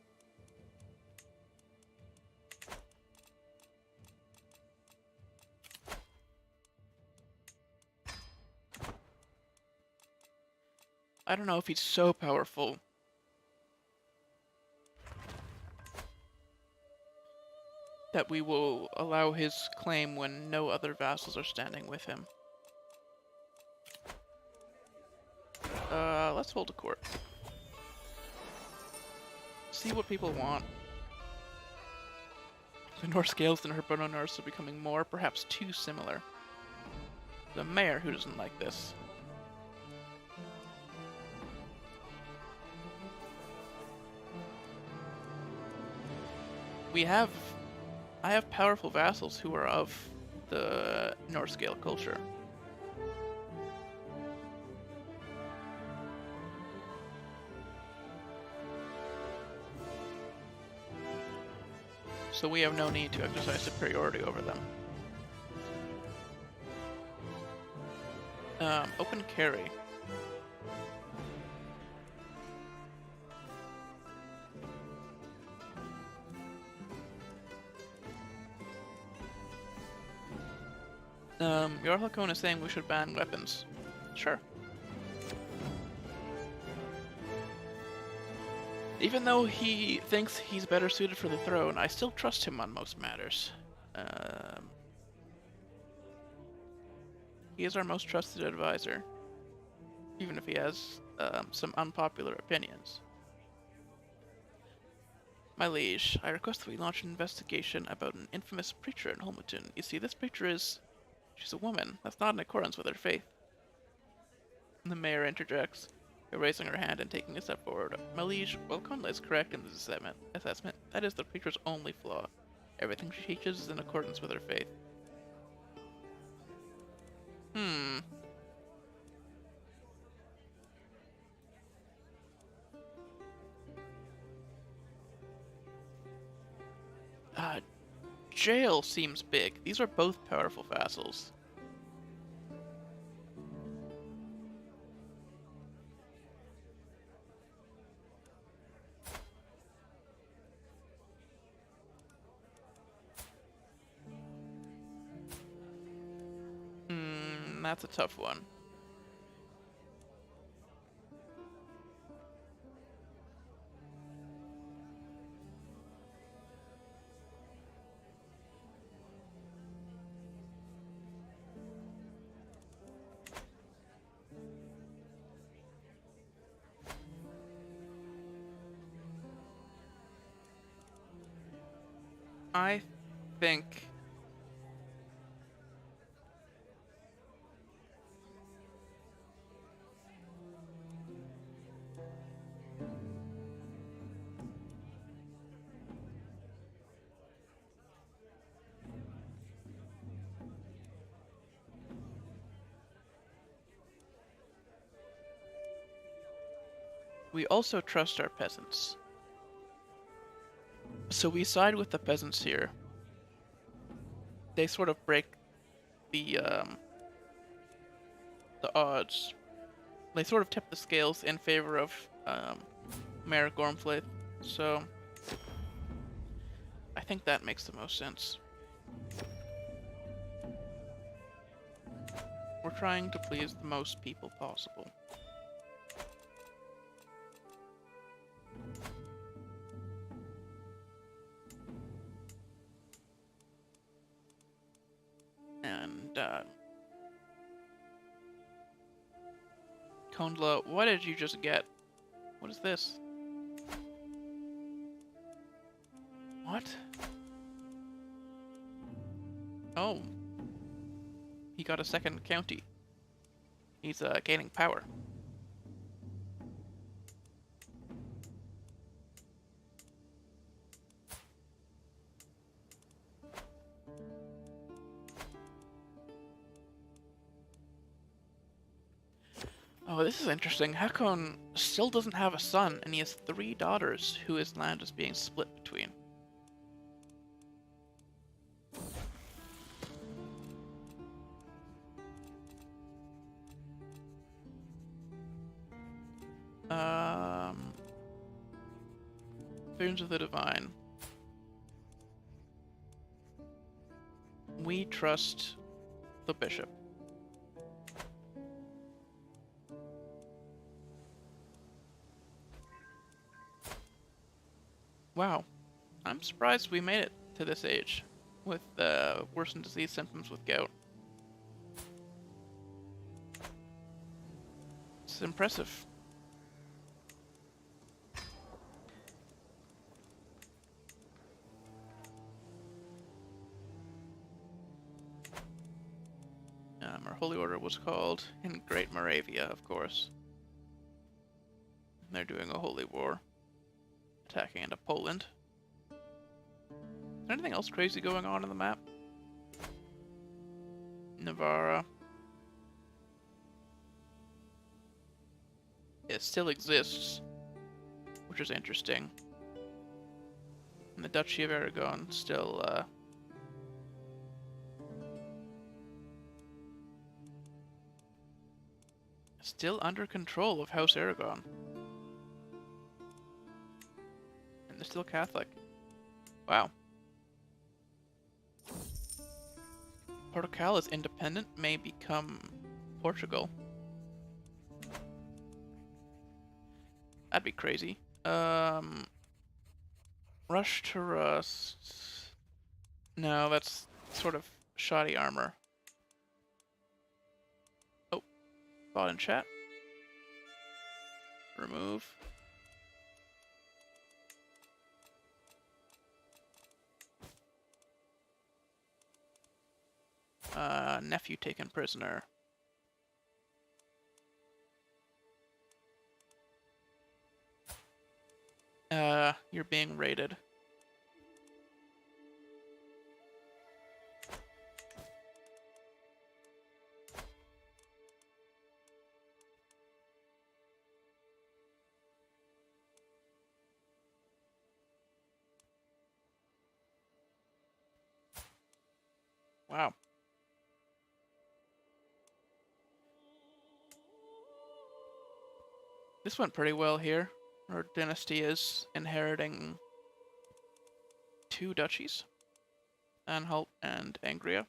I don't know if he's so powerful. that we will allow his claim when no other vassals are standing with him. Let's hold a court. See what people want. The Norse Gaels and Hiberno-Norse are becoming more, perhaps too similar. The mayor who doesn't like this. I have powerful vassals who are of the Norse Gael culture. So we have no need to exercise superiority over them. Open carry. Yarlacone is saying we should ban weapons. Sure. Even though he thinks he's better suited for the throne, I still trust him on most matters. He is our most trusted advisor, even if he has some unpopular opinions. My liege, I request that we launch an investigation about an infamous preacher in Holmerton. You see, this preacher she's a woman. That's not in accordance with her faith. The mayor interjects, raising her hand and taking a step forward. My liege, while Conley is correct in this assessment, that is the preacher's only flaw. Everything she teaches is in accordance with her faith. Jail seems big. These are both powerful vassals. That's a tough one. I think we also trust our peasants. So we side with the peasants here. They sort of break the odds. They sort of tip the scales in favor of Mayor Gormflaith. So I think that makes the most sense. We're trying to please the most people possible. And, Kondla, what did you just get? What is this? What? Oh. He got a second county. He's, gaining power. Oh, this is interesting. Hakon still doesn't have a son, and he has 3 daughters who his land is being split between. Thrones of the Divine. We trust the bishop. Wow. I'm surprised we made it to this age with worsened disease symptoms with gout. It's impressive. Our holy order was called in Great Moravia, of course. They're doing a holy war, attacking into Poland. Is there anything else crazy going on in the map? Navarra. It still exists, which is interesting. And the Duchy of Aragon still under control of House Aragon. And they're still Catholic. Wow. Portugal is independent, may become Portugal. That'd be crazy. Rush to Rust. No, that's sort of shoddy armor. Oh, bot in chat. Remove. Nephew taken prisoner. You're being raided. Wow. This went pretty well here. Our dynasty is inheriting 2 duchies, Anhalt and Angria.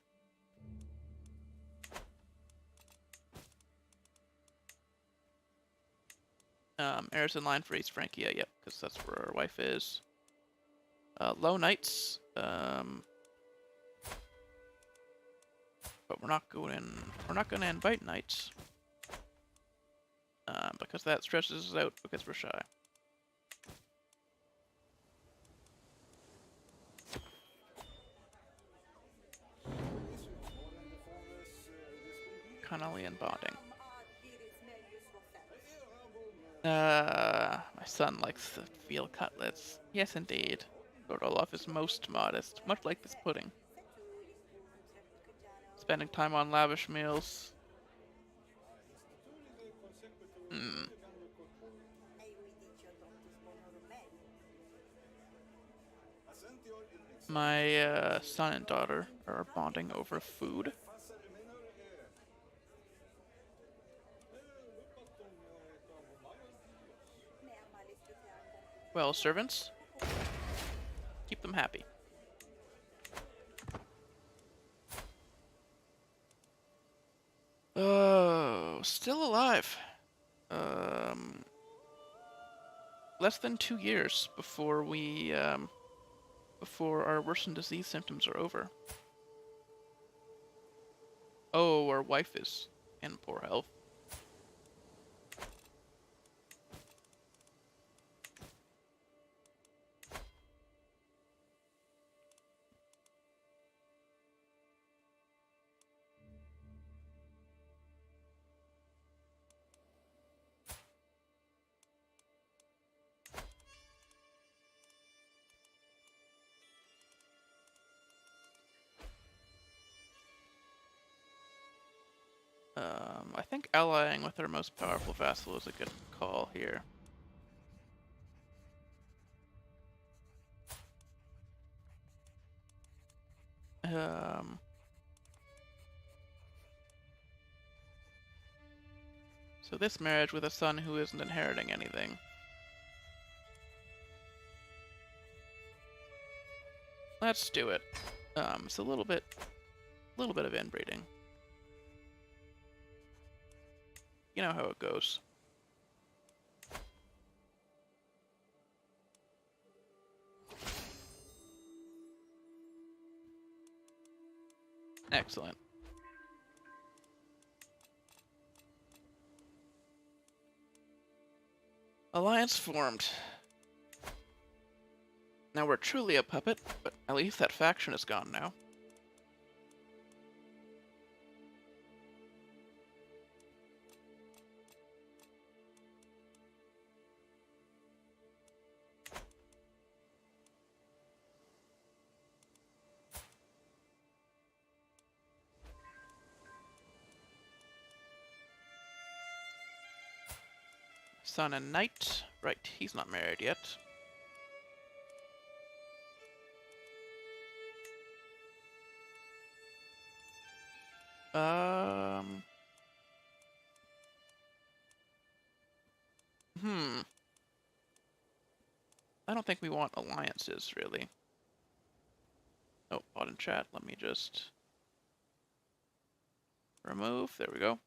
Heirs in line for East Francia, yep, because that's where our wife is. Low knights, but we're not gonna invite knights. Because that stresses us out because we're shy. Connolly and bonding. My son likes the veal cutlets. Yes, indeed. Lord Olaf is most modest, much like this pudding. Spending time on lavish meals. My son and daughter are bonding over food. Well, servants, keep them happy. Oh, still alive. Less than 2 years before before our worsened disease symptoms are over. Oh, our wife is in poor health. I think allying with our most powerful vassal is a good call here. So this marriage with a son who isn't inheriting anything. Let's do it. It's a little bit of inbreeding. You know how it goes. Excellent. Alliance formed. Now we're truly a puppet, but at least that faction is gone now. Son and knight. Right, he's not married yet. I don't think we want alliances, really. Oh, bot in chat. Let me just remove. There we go.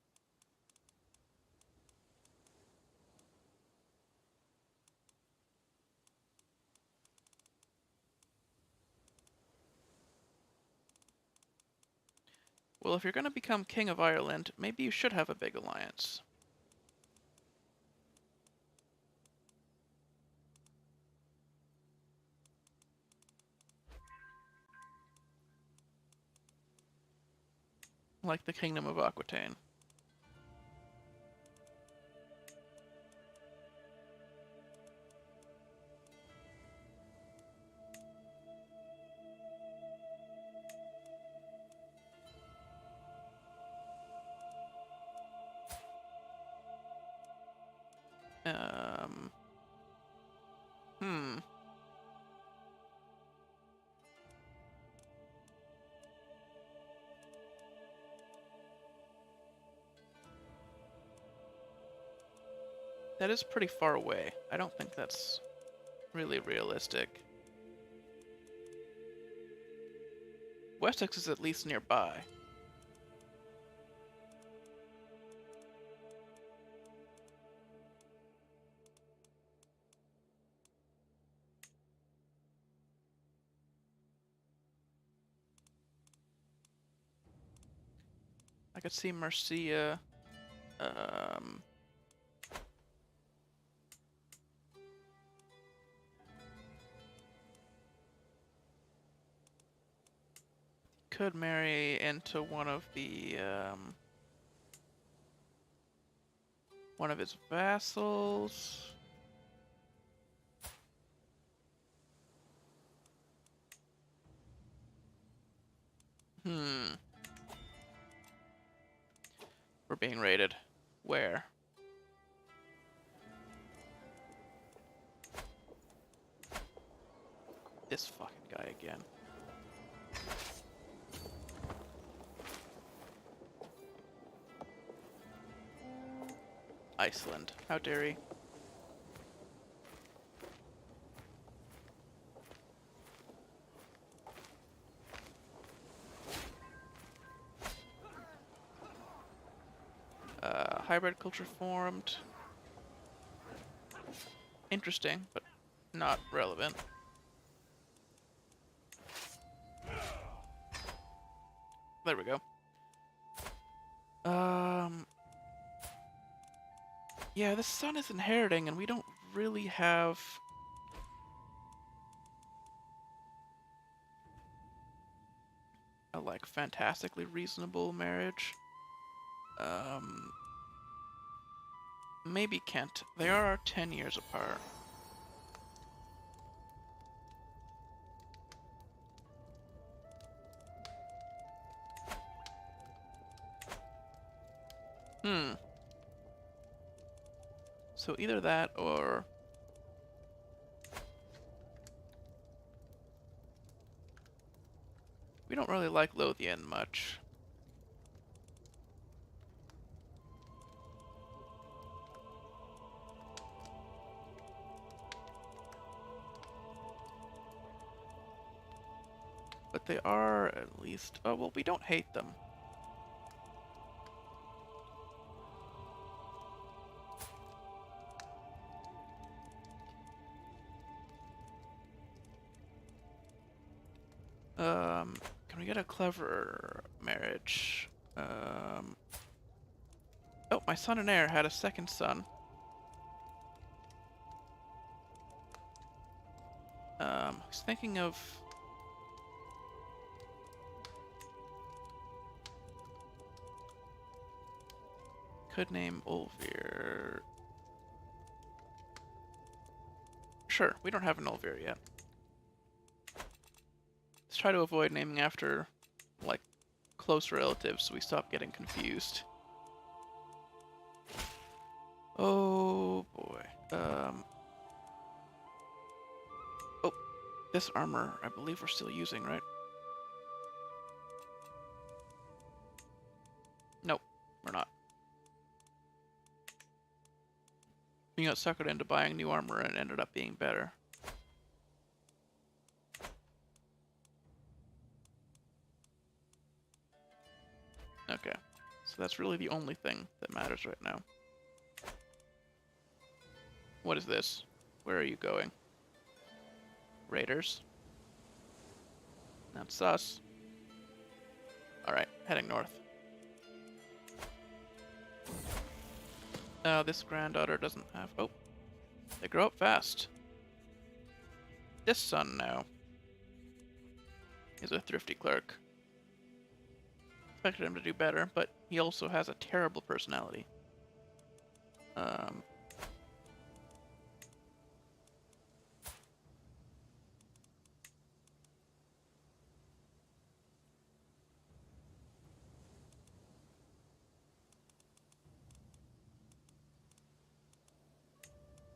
Well, if you're going to become King of Ireland, maybe you should have a big alliance. Like the Kingdom of Aquitaine. That is pretty far away. I don't think that's really realistic. Wessex is at least nearby. I could see Mercia. Could marry into one of his vassals. We're being raided. Where? This fucking guy again. Iceland. How dare he? Hybrid culture formed. Interesting, but not relevant. There we go. Yeah, the son is inheriting, and we don't really have a, like, fantastically reasonable marriage. Maybe Kent. They are 10 years apart. So either that or... we don't really like Lothian much. But they are at least... oh, well, we don't hate them. Can we get a clever marriage? Oh, my son and heir had a second son. I was thinking of... Could name Ulvir. Sure, we don't have an Ulvir yet. Let's try to avoid naming after, like, close relatives so we stop getting confused. Oh, boy. Oh, this armor, I believe we're still using, right? Nope, we're not. We got suckered into buying new armor and it ended up being better. Okay, so that's really the only thing that matters right now. What is this? Where are you going? Raiders? That's us. Alright, heading north. This granddaughter doesn't have... Oh, they grow up fast. This son now is a thrifty clerk. Expected him to do better, but he also has a terrible personality.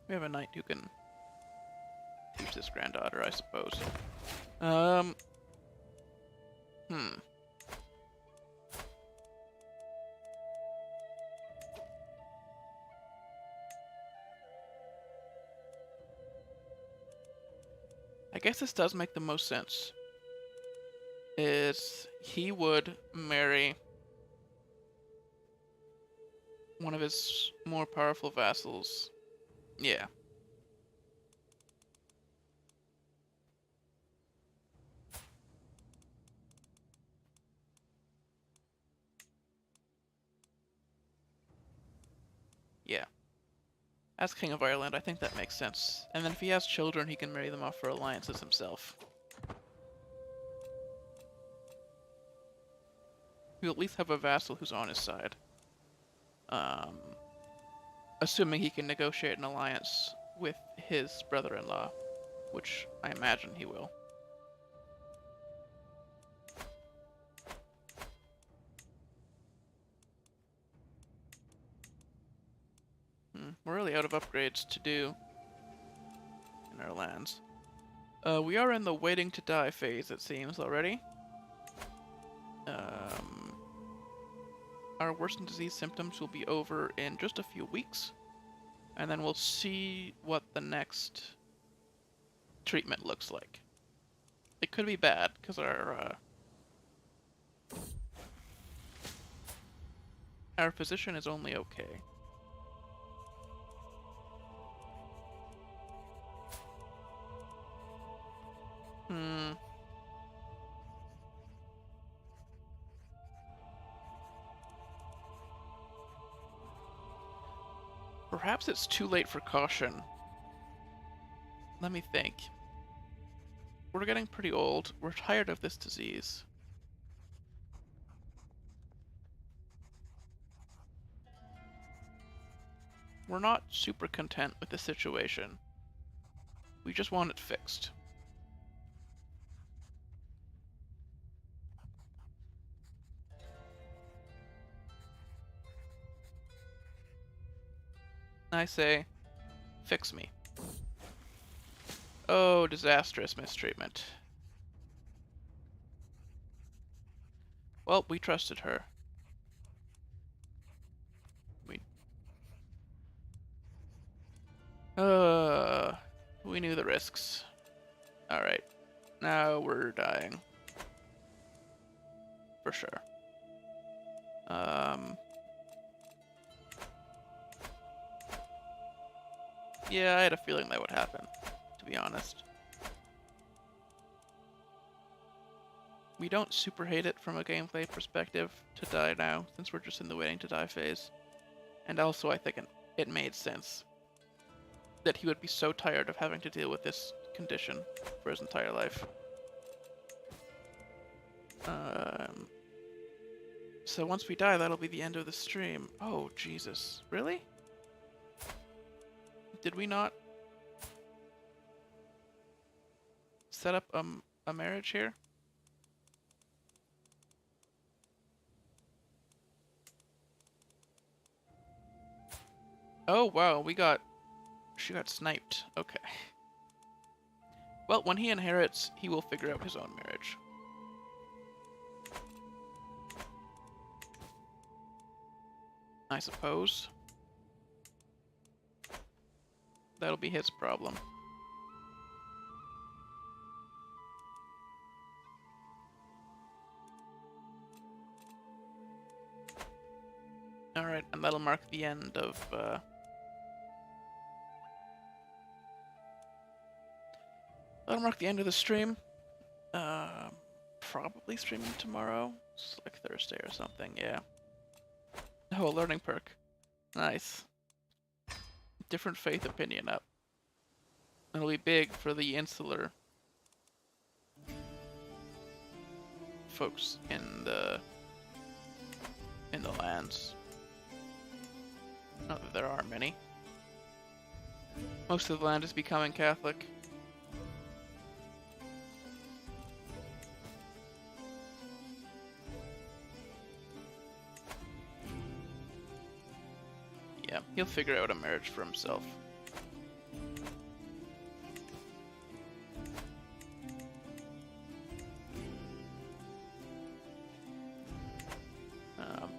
We have a knight who can teach this granddaughter, I suppose. I guess this does make the most sense. Is he would marry one of his more powerful vassals. Yeah. Yeah. As King of Ireland, I think that makes sense. And then if he has children, he can marry them off for alliances himself. He'll at least have a vassal who's on his side. Assuming he can negotiate an alliance with his brother-in-law, which I imagine he will. We're really out of upgrades to do in our lands. We are in the waiting to die phase, it seems, already. Our worsened disease symptoms will be over in just a few weeks, and then we'll see what the next treatment looks like. It could be bad, because our physician is only okay. Perhaps it's too late for caution. Let me think. We're getting pretty old. We're tired of this disease. We're not super content with the situation. We just want it fixed. I say, fix me. Oh, disastrous mistreatment. Well, we trusted her. We knew the risks. Alright. Now we're dying. For sure. Yeah, I had a feeling that would happen, to be honest. We don't super hate it from a gameplay perspective to die now, since we're just in the waiting to die phase. And also, I think it made sense that he would be so tired of having to deal with this condition for his entire life. So once we die, that'll be the end of the stream. Oh, Jesus. Really? Did we not set up a marriage here? Oh, wow, she got sniped. Okay. Well, when he inherits, he will figure out his own marriage. I suppose. That'll be his problem. Alright, and that'll mark the end of, that'll mark the end of the stream. Probably streaming tomorrow. It's like Thursday or something, yeah. Oh, a learning perk. Nice. Different faith opinion up. It'll be big for the insular folks in the lands. Not that there are many. Most of the land is becoming Catholic. Yeah, he'll figure out a marriage for himself.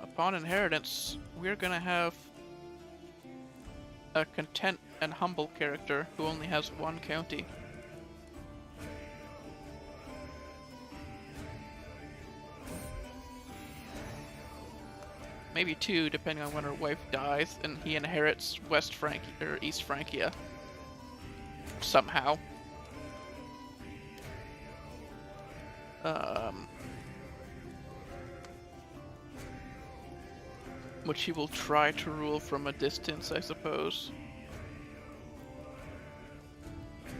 Upon inheritance, we're gonna have a content and humble character who only has one county. Maybe two, depending on when her wife dies and he inherits West Francia or East Francia somehow. Which he will try to rule from a distance, I suppose.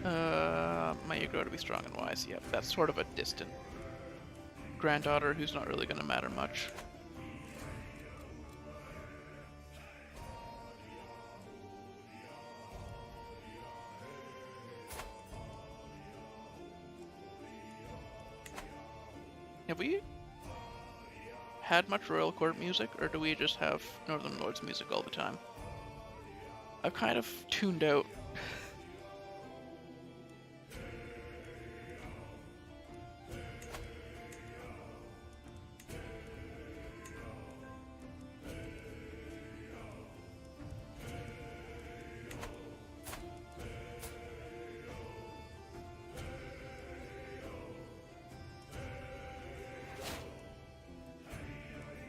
May grow to be strong and wise. Yep, that's sort of a distant granddaughter who's not really going to matter much. Have we had much royal court music, or do we just have Northern Lords music all the time? I've kind of tuned out.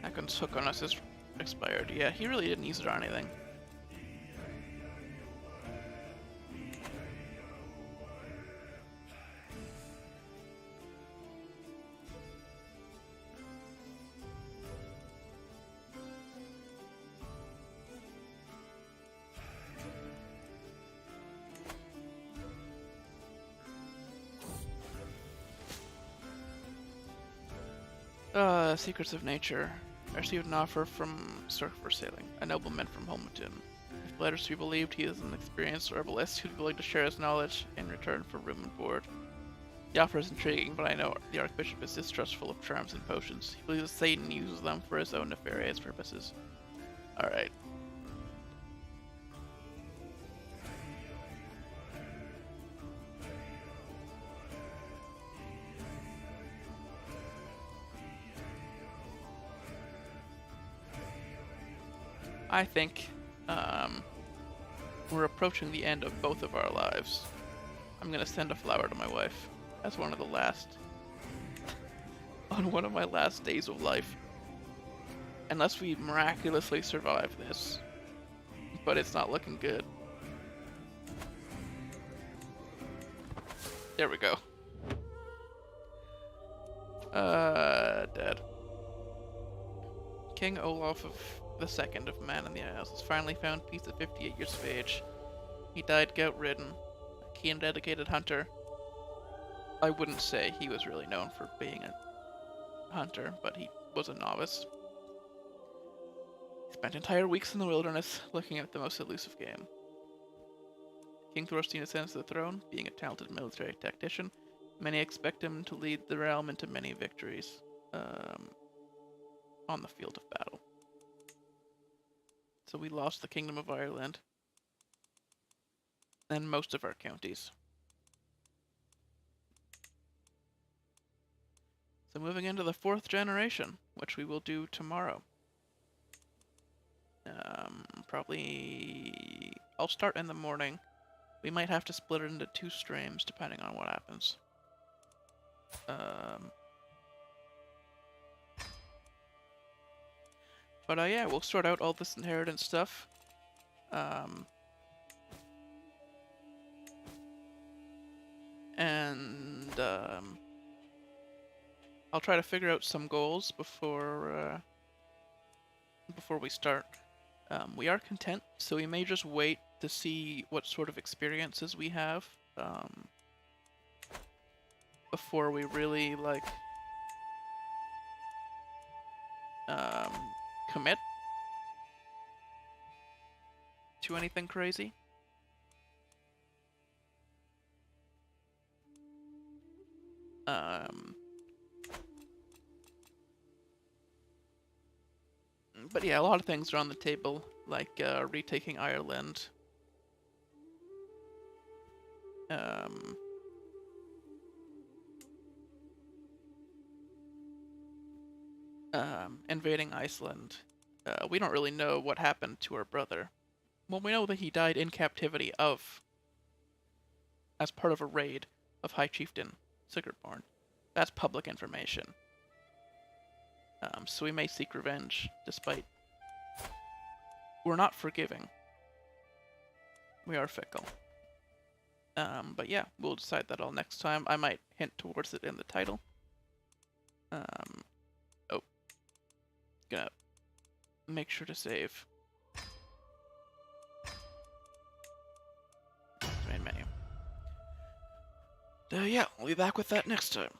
Hakon's hook on us is expired. Yeah, he really didn't use it on anything. Secrets of Nature. I received an offer from Cirque for sailing, a nobleman from Holmton. If letters to be believed, he is an experienced herbalist who's willing to share his knowledge in return for room and board. The offer is intriguing, but I know the Archbishop is distrustful of charms and potions. He believes Satan uses them for his own nefarious purposes. Alright. I think we're approaching the end of both of our lives. I'm gonna send a flower to my wife as one of the last, on one of my last days of life. Unless we miraculously survive this, but it's not looking good. There we go. Dead. King Olaf of the Second of Man in the Isles was finally found peace at 58 years of age. He died gout-ridden, a keen, dedicated hunter. I wouldn't say he was really known for being a hunter, but he was a novice. He spent entire weeks in the wilderness, looking at the most elusive game. King Thorstein ascends to the throne, being a talented military tactician. Many expect him to lead the realm into many victories on the field of battle. So we lost the Kingdom of Ireland and most of our counties. So moving into the 4th generation, which we will do tomorrow. Probably I'll start in the morning. We might have to split it into 2 streams depending on what happens. But yeah, we'll sort out all this inheritance stuff. I'll try to figure out some goals before we start. We are content, so we may just wait to see what sort of experiences we have before we really commit to anything crazy. But yeah, a lot of things are on the table, like retaking Ireland. Invading Iceland. We don't really know what happened to our brother. Well, we know that he died in captivity as part of a raid of High Chieftain Sigurdborn. That's public information. So we may seek revenge, despite... We're not forgiving. We are fickle. But yeah, we'll decide that all next time. I might hint towards it in the title. Gonna make sure to save. Main menu. Yeah, I'll be back with that next time.